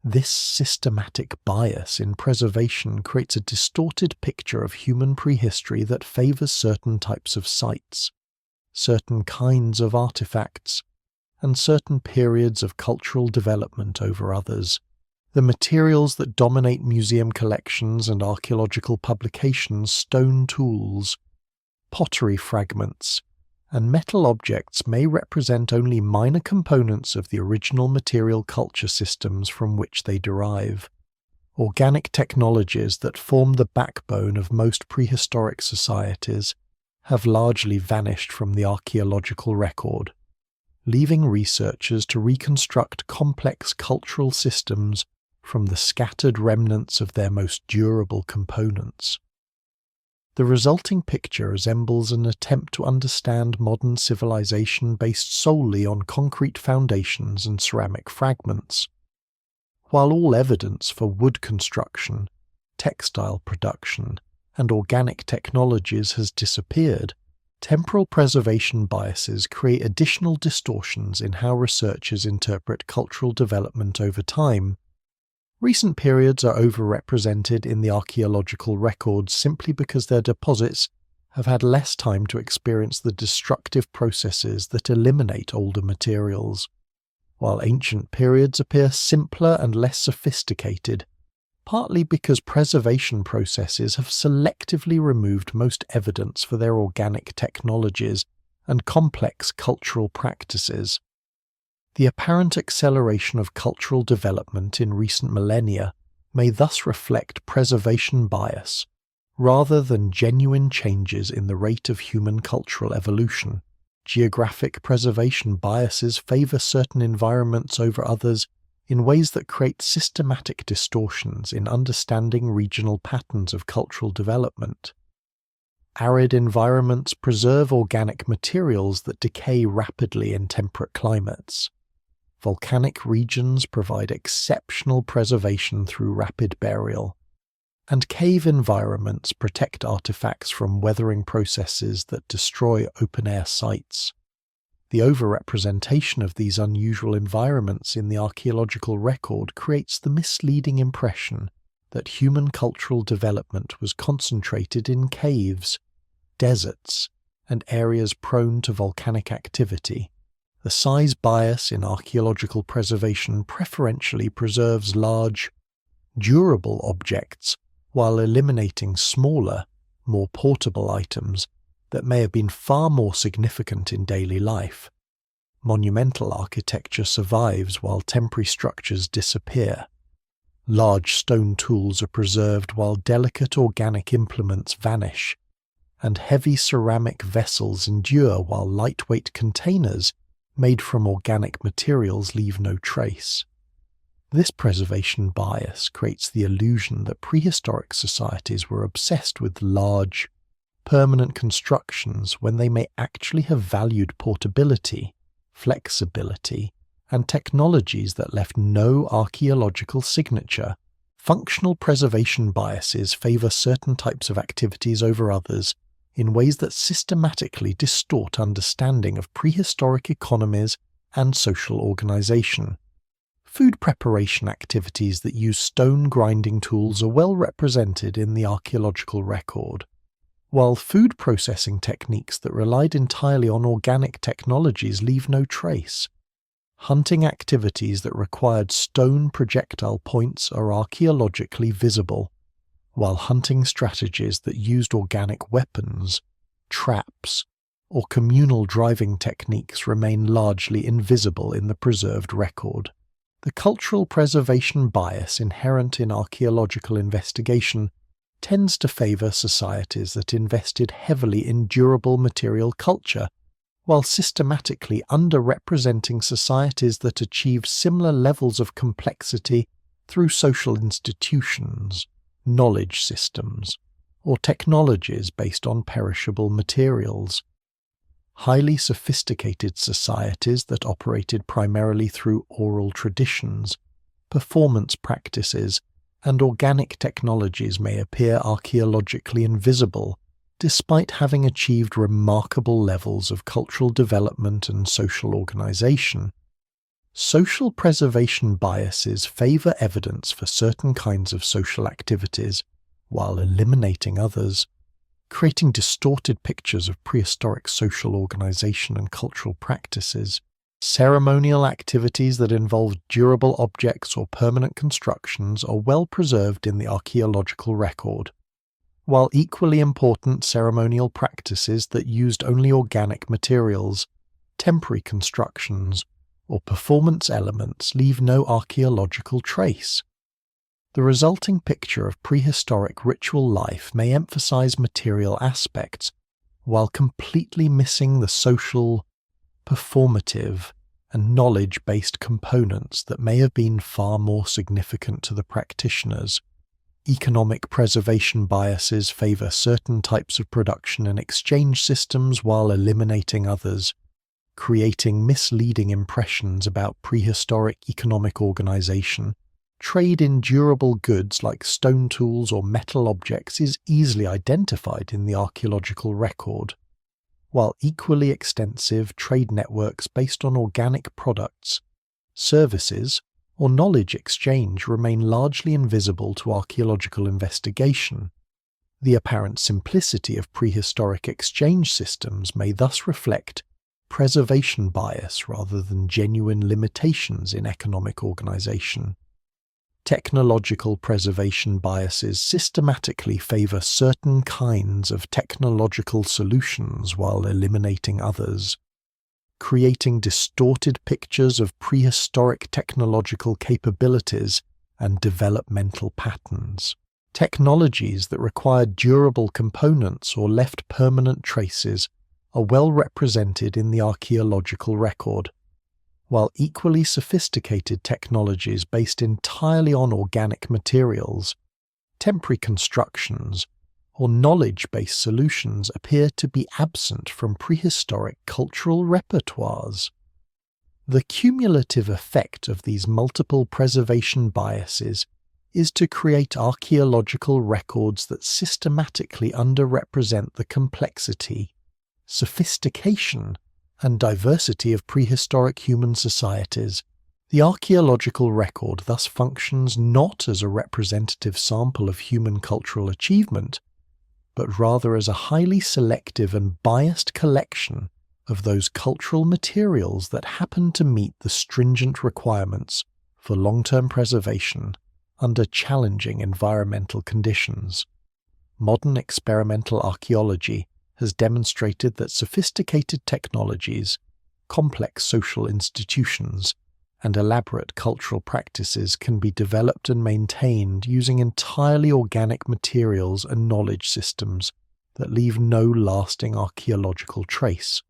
This systematic bias in preservation creates a distorted picture of human prehistory that favors certain types of sites, certain kinds of artifacts, and certain periods of cultural development over others. The materials that dominate museum collections and archaeological publications, stone tools, pottery fragments, and metal objects may represent only minor components of the original material culture systems from which they derive. Organic technologies that form the backbone of most prehistoric societies have largely vanished from the archaeological record, leaving researchers to reconstruct complex cultural systems from the scattered remnants of their most durable components. The resulting picture resembles an attempt to understand modern civilization based solely on concrete foundations and ceramic fragments. While all evidence for wood construction, textile production, and organic technologies has disappeared, temporal preservation biases create additional distortions in how researchers interpret cultural development over time. Recent periods are overrepresented in the archaeological records simply because their deposits have had less time to experience the destructive processes that eliminate older materials, while ancient periods appear simpler and less sophisticated, partly because preservation processes have selectively removed most evidence for their organic technologies and complex cultural practices. The apparent acceleration of cultural development in recent millennia may thus reflect preservation bias, rather than genuine changes in the rate of human cultural evolution. Geographic preservation biases favor certain environments over others in ways that create systematic distortions in understanding regional patterns of cultural development. Arid environments preserve organic materials that decay rapidly in temperate climates. Volcanic regions provide exceptional preservation through rapid burial, and cave environments protect artifacts from weathering processes that destroy open-air sites. The overrepresentation of these unusual environments in the archaeological record creates the misleading impression that human cultural development was concentrated in caves, deserts, and areas prone to volcanic activity. The size bias in archaeological preservation preferentially preserves large, durable objects while eliminating smaller, more portable items that may have been far more significant in daily life. Monumental architecture survives while temporary structures disappear. Large stone tools are preserved while delicate organic implements vanish, and heavy ceramic vessels endure while lightweight containers made from organic materials leave no trace. This preservation bias creates the illusion that prehistoric societies were obsessed with large, permanent constructions when they may actually have valued portability, flexibility, and technologies that left no archaeological signature. Functional preservation biases favor certain types of activities over others in ways that systematically distort understanding of prehistoric economies and social organization. Food preparation activities that use stone grinding tools are well represented in the archaeological record, while food processing techniques that relied entirely on organic technologies leave no trace. Hunting activities that required stone projectile points are archaeologically visible, while hunting strategies that used organic weapons, traps, or communal driving techniques remain largely invisible in the preserved record. The cultural preservation bias inherent in archaeological investigation tends to favor societies that invested heavily in durable material culture, while systematically underrepresenting societies that achieve similar levels of complexity through social institutions, knowledge systems, or technologies based on perishable materials. Highly sophisticated societies that operated primarily through oral traditions, performance practices, and organic technologies may appear archaeologically invisible, despite having achieved remarkable levels of cultural development and social organization. Social preservation biases favor evidence for certain kinds of social activities, while eliminating others, creating distorted pictures of prehistoric social organization and cultural practices. Ceremonial activities that involve durable objects or permanent constructions are well preserved in the archaeological record, while equally important ceremonial practices that used only organic materials, temporary constructions, or performance elements leave no archaeological trace. The resulting picture of prehistoric ritual life may emphasize material aspects, while completely missing the social, performative, and knowledge-based components that may have been far more significant to the practitioners. Economic preservation biases favor certain types of production and exchange systems while eliminating others, creating misleading impressions about prehistoric economic organization. Trade in durable goods like stone tools or metal objects is easily identified in the archaeological record, while equally extensive trade networks based on organic products, services, or knowledge exchange remain largely invisible to archaeological investigation. The apparent simplicity of prehistoric exchange systems may thus reflect preservation bias rather than genuine limitations in economic organization. Technological preservation biases systematically favor certain kinds of technological solutions while eliminating others, creating distorted pictures of prehistoric technological capabilities and developmental patterns. Technologies that required durable components or left permanent traces are well represented in the archaeological record, while equally sophisticated technologies based entirely on organic materials, temporary constructions, or knowledge-based solutions appear to be absent from prehistoric cultural repertoires. The cumulative effect of these multiple preservation biases is to create archaeological records that systematically underrepresent the complexity, sophistication, and diversity of prehistoric human societies. The archaeological record thus functions not as a representative sample of human cultural achievement, but rather as a highly selective and biased collection of those cultural materials that happen to meet the stringent requirements for long-term preservation under challenging environmental conditions. Modern experimental archaeology has demonstrated that sophisticated technologies, complex social institutions, and elaborate cultural practices can be developed and maintained using entirely organic materials and knowledge systems, that leave no lasting archaeological trace.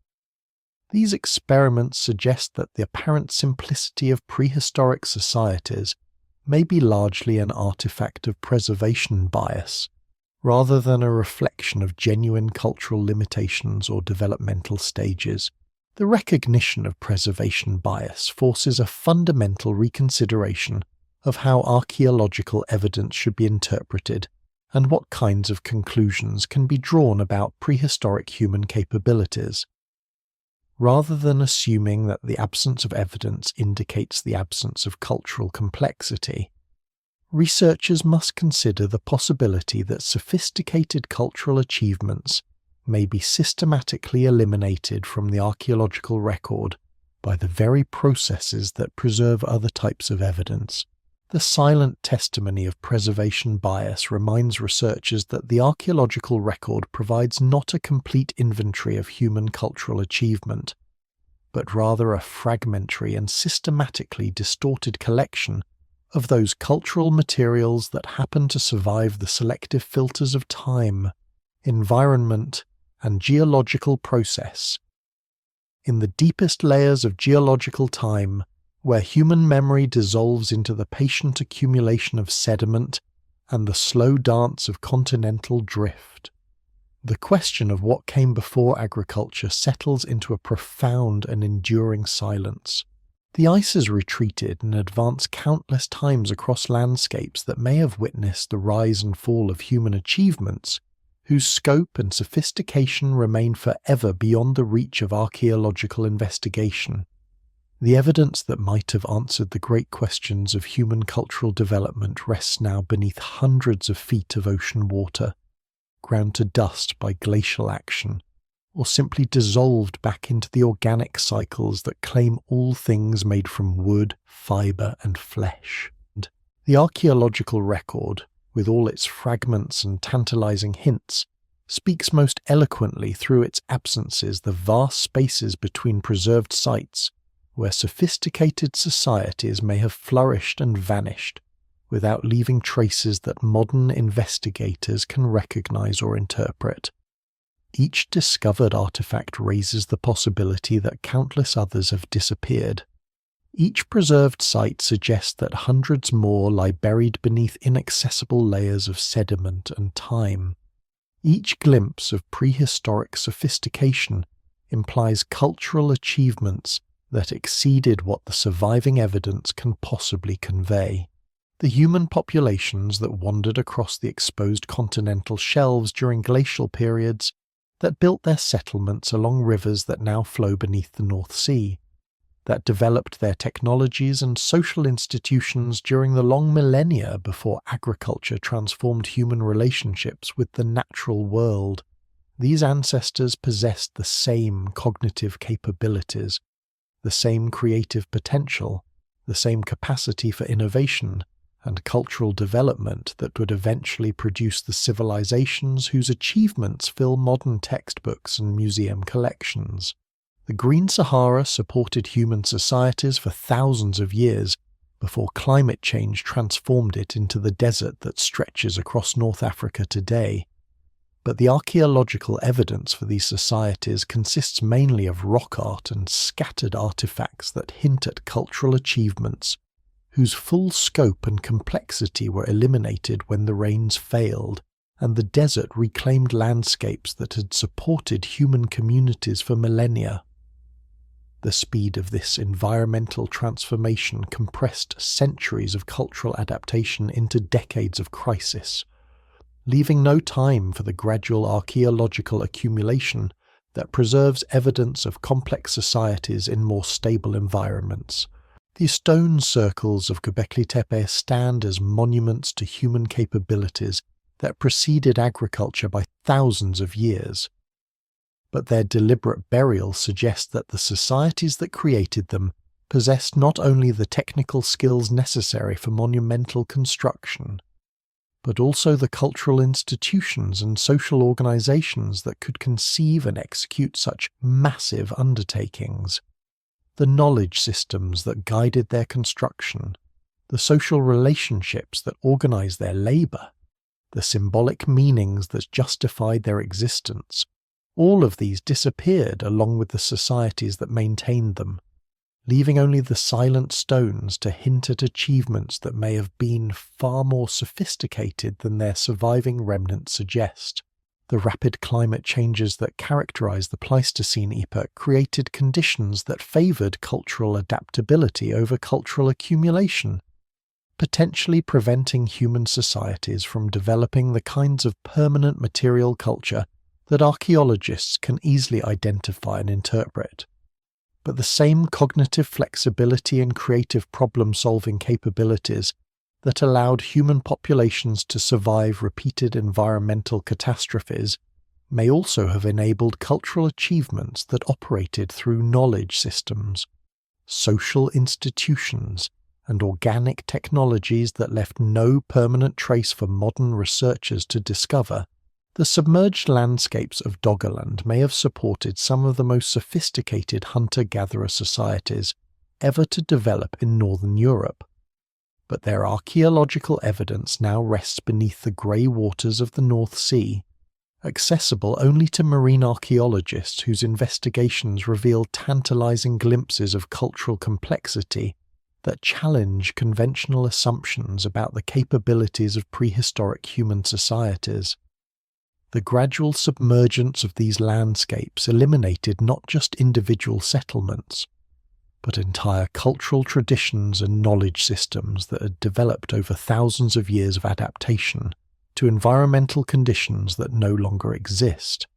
These experiments suggest that the apparent simplicity of prehistoric societies may be largely an artifact of preservation bias, rather than a reflection of genuine cultural limitations or developmental stages. The recognition of preservation bias forces a fundamental reconsideration of how archaeological evidence should be interpreted and what kinds of conclusions can be drawn about prehistoric human capabilities. Rather than assuming that the absence of evidence indicates the absence of cultural complexity, researchers must consider the possibility that sophisticated cultural achievements may be systematically eliminated from the archaeological record by the very processes that preserve other types of evidence. The silent testimony of preservation bias reminds researchers that the archaeological record provides not a complete inventory of human cultural achievement, but rather a fragmentary and systematically distorted collection of those cultural materials that happen to survive the selective filters of time, environment, and geological process. In the deepest layers of geological time, where human memory dissolves into the patient accumulation of sediment and the slow dance of continental drift, the question of what came before agriculture settles into a profound and enduring silence. The ice has retreated and advanced countless times across landscapes that may have witnessed the rise and fall of human achievements, whose scope and sophistication remain forever beyond the reach of archaeological investigation. The evidence that might have answered the great questions of human cultural development rests now beneath hundreds of feet of ocean water, ground to dust by glacial action, or simply dissolved back into the organic cycles that claim all things made from wood, fibre, and flesh. The archaeological record, with all its fragments and tantalizing hints, speaks most eloquently through its absences the vast spaces between preserved sites, where sophisticated societies may have flourished and vanished, without leaving traces that modern investigators can recognize or interpret. Each discovered artifact raises the possibility that countless others have disappeared. Each preserved site suggests that hundreds more lie buried beneath inaccessible layers of sediment and time. Each glimpse of prehistoric sophistication implies cultural achievements that exceeded what the surviving evidence can possibly convey. The human populations that wandered across the exposed continental shelves during glacial periods, that built their settlements along rivers that now flow beneath the North Sea, that developed their technologies and social institutions during the long millennia before agriculture transformed human relationships with the natural world. These ancestors possessed the same cognitive capabilities, the same creative potential, the same capacity for innovation and cultural development that would eventually produce the civilizations whose achievements fill modern textbooks and museum collections. The Green Sahara supported human societies for thousands of years before climate change transformed it into the desert that stretches across North Africa today. But the archaeological evidence for these societies consists mainly of rock art and scattered artifacts that hint at cultural achievements whose full scope and complexity were eliminated when the rains failed, and the desert reclaimed landscapes that had supported human communities for millennia. The speed of this environmental transformation compressed centuries of cultural adaptation into decades of crisis, leaving no time for the gradual archaeological accumulation that preserves evidence of complex societies in more stable environments. The stone circles of Göbekli Tepe stand as monuments to human capabilities that preceded agriculture by thousands of years. But their deliberate burial suggests that the societies that created them possessed not only the technical skills necessary for monumental construction, but also the cultural institutions and social organizations that could conceive and execute such massive undertakings. The knowledge systems that guided their construction, the social relationships that organized their labor, the symbolic meanings that justified their existence, all of these disappeared along with the societies that maintained them, leaving only the silent stones to hint at achievements that may have been far more sophisticated than their surviving remnants suggest. The rapid climate changes that characterized the Pleistocene epoch created conditions that favored cultural adaptability over cultural accumulation, potentially preventing human societies from developing the kinds of permanent material culture that archaeologists can easily identify and interpret. But the same cognitive flexibility and creative problem-solving capabilities that allowed human populations to survive repeated environmental catastrophes may also have enabled cultural achievements that operated through knowledge systems, social institutions, and organic technologies that left no permanent trace for modern researchers to discover. The submerged landscapes of Doggerland may have supported some of the most sophisticated hunter-gatherer societies ever to develop in northern Europe, but their archaeological evidence now rests beneath the grey waters of the North Sea, accessible only to marine archaeologists whose investigations reveal tantalizing glimpses of cultural complexity that challenge conventional assumptions about the capabilities of prehistoric human societies. The gradual submergence of these landscapes eliminated not just individual settlements, but entire cultural traditions and knowledge systems that had developed over thousands of years of adaptation to environmental conditions that no longer exist.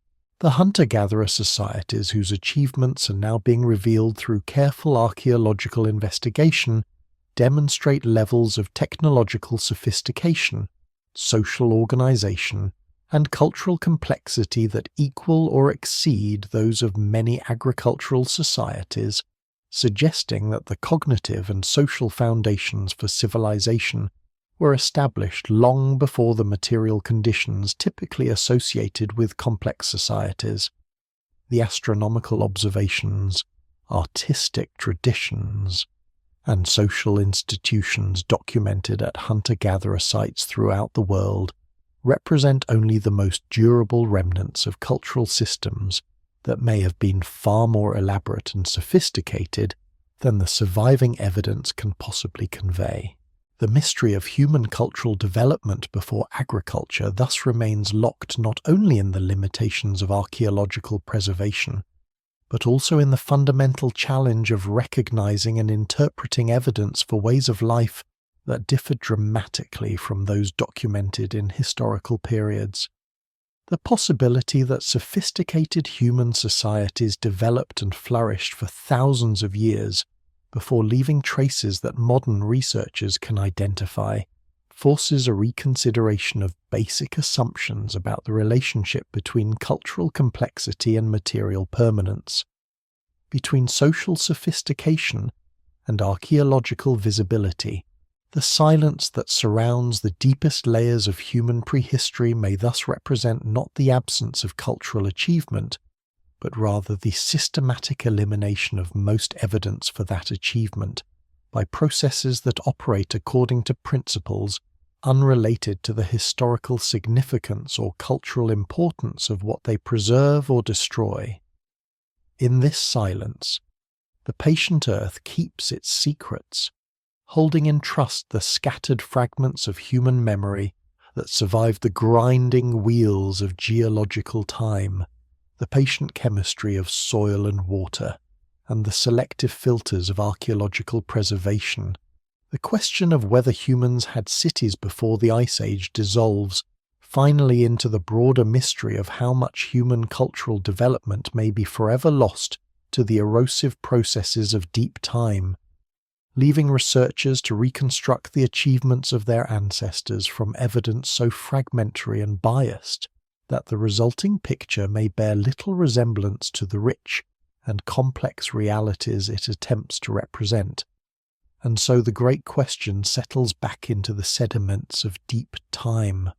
The hunter-gatherer societies whose achievements are now being revealed through careful archaeological investigation demonstrate levels of technological sophistication, social organization, and cultural complexity that equal or exceed those of many agricultural societies, suggesting that the cognitive and social foundations for civilization were established long before the material conditions typically associated with complex societies. The astronomical observations, artistic traditions, and social institutions documented at hunter-gatherer sites throughout the world represent only the most durable remnants of cultural systems that may have been far more elaborate and sophisticated than the surviving evidence can possibly convey. The mystery of human cultural development before agriculture thus remains locked not only in the limitations of archaeological preservation, but also in the fundamental challenge of recognizing and interpreting evidence for ways of life that differed dramatically from those documented in historical periods. The possibility that sophisticated human societies developed and flourished for thousands of years before leaving traces that modern researchers can identify forces a reconsideration of basic assumptions about the relationship between cultural complexity and material permanence, between social sophistication and archaeological visibility. The silence that surrounds the deepest layers of human prehistory may thus represent not the absence of cultural achievement, but rather the systematic elimination of most evidence for that achievement by processes that operate according to principles unrelated to the historical significance or cultural importance of what they preserve or destroy. In this silence, the patient earth keeps its secrets, holding in trust the scattered fragments of human memory that survive the grinding wheels of geological time, the patient chemistry of soil and water, and the selective filters of archaeological preservation. The question of whether humans had cities before the Ice Age dissolves finally into the broader mystery of how much human cultural development may be forever lost to the erosive processes of deep time, leaving researchers to reconstruct the achievements of their ancestors from evidence so fragmentary and biased that the resulting picture may bear little resemblance to the rich and complex realities it attempts to represent. And so the great question settles back into the sediments of deep time,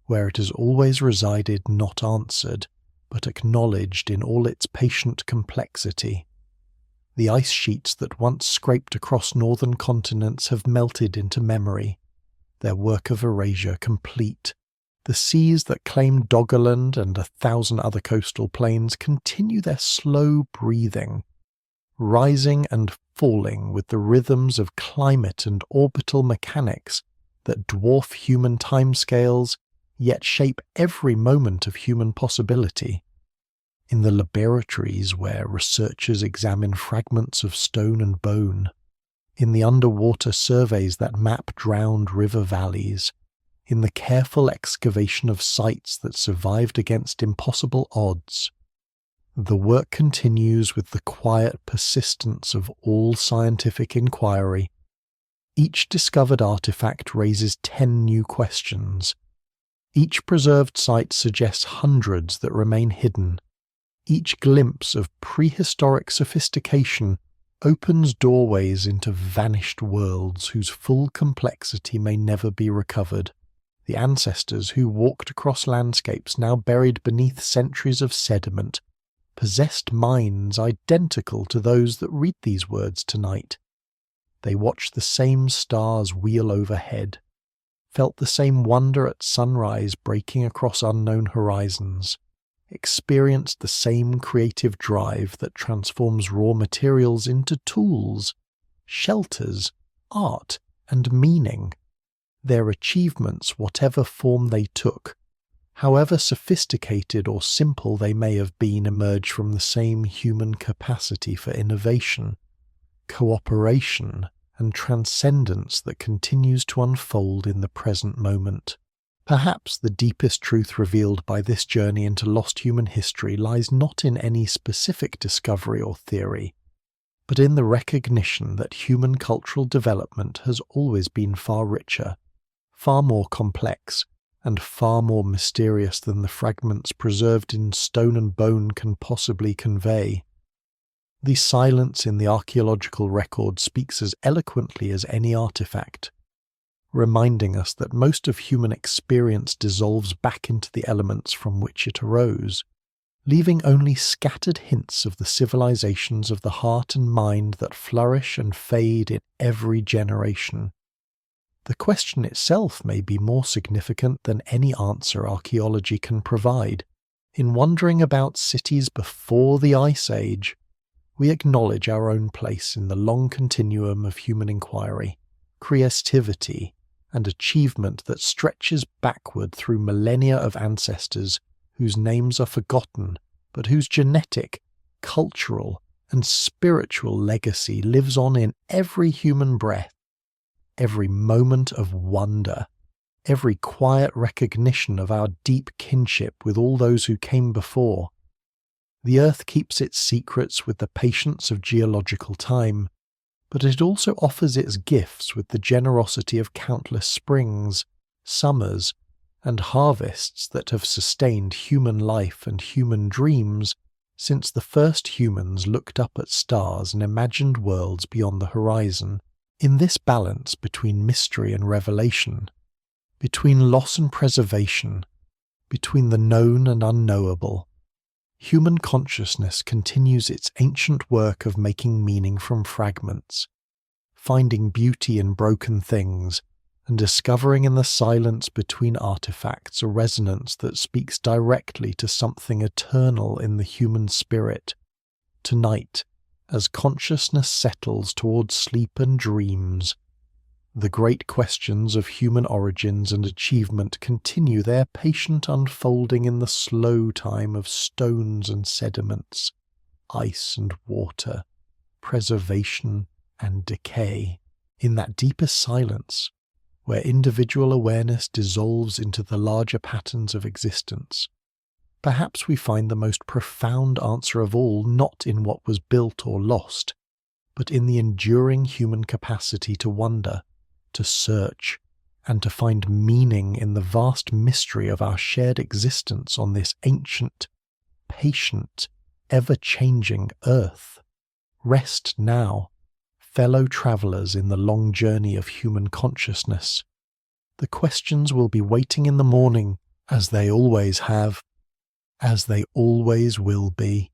where it has always resided not answered, but acknowledged in all its patient complexity. The ice sheets that once scraped across northern continents have melted into memory, their work of erasure complete, The seas that claim Doggerland and 1,000 other coastal plains continue their slow breathing, rising and falling with the rhythms of climate and orbital mechanics that dwarf human timescales, yet shape every moment of human possibility. In the laboratories where researchers examine fragments of stone and bone, in the underwater surveys that map drowned river valleys, in the careful excavation of sites that survived against impossible odds, the work continues with the quiet persistence of all scientific inquiry. Each discovered artifact raises 10 new questions. Each preserved site suggests hundreds that remain hidden. Each glimpse of prehistoric sophistication opens doorways into vanished worlds whose full complexity may never be recovered. The ancestors who walked across landscapes now buried beneath centuries of sediment possessed minds identical to those that read these words tonight. They watched the same stars wheel overhead, felt the same wonder at sunrise breaking across unknown horizons, experienced the same creative drive that transforms raw materials into tools, shelters, art, and meaning. Their achievements, whatever form they took, however sophisticated or simple they may have been, emerge from the same human capacity for innovation, cooperation, and transcendence that continues to unfold in the present moment. Perhaps the deepest truth revealed by this journey into lost human history lies not in any specific discovery or theory, but in the recognition that human cultural development has always been far richer, far more complex, and far more mysterious than the fragments preserved in stone and bone can possibly convey. The silence in the archaeological record speaks as eloquently as any artifact, reminding us that most of human experience dissolves back into the elements from which it arose, leaving only scattered hints of the civilizations of the heart and mind that flourish and fade in every generation. The question itself may be more significant than any answer archaeology can provide. In wondering about cities before the Ice Age, we acknowledge our own place in the long continuum of human inquiry, creativity, and achievement that stretches backward through millennia of ancestors whose names are forgotten, but whose genetic, cultural, and spiritual legacy lives on in every human breath. Every moment of wonder, every quiet recognition of our deep kinship with all those who came before. The earth keeps its secrets with the patience of geological time, but it also offers its gifts with the generosity of countless springs, summers, and harvests that have sustained human life and human dreams since the first humans looked up at stars and imagined worlds beyond the horizon. In this balance between mystery and revelation, between loss and preservation, between the known and unknowable, human consciousness continues its ancient work of making meaning from fragments, finding beauty in broken things, and discovering in the silence between artifacts a resonance that speaks directly to something eternal in the human spirit. Tonight, as consciousness settles towards sleep and dreams, the great questions of human origins and achievement continue their patient unfolding in the slow time of stones and sediments, ice and water, preservation and decay. In that deepest silence, where individual awareness dissolves into the larger patterns of existence, perhaps we find the most profound answer of all not in what was built or lost, but in the enduring human capacity to wonder, to search, and to find meaning in the vast mystery of our shared existence on this ancient, patient, ever-changing earth. Rest now, fellow travellers in the long journey of human consciousness. The questions will be waiting in the morning, as they always have, as they always will be.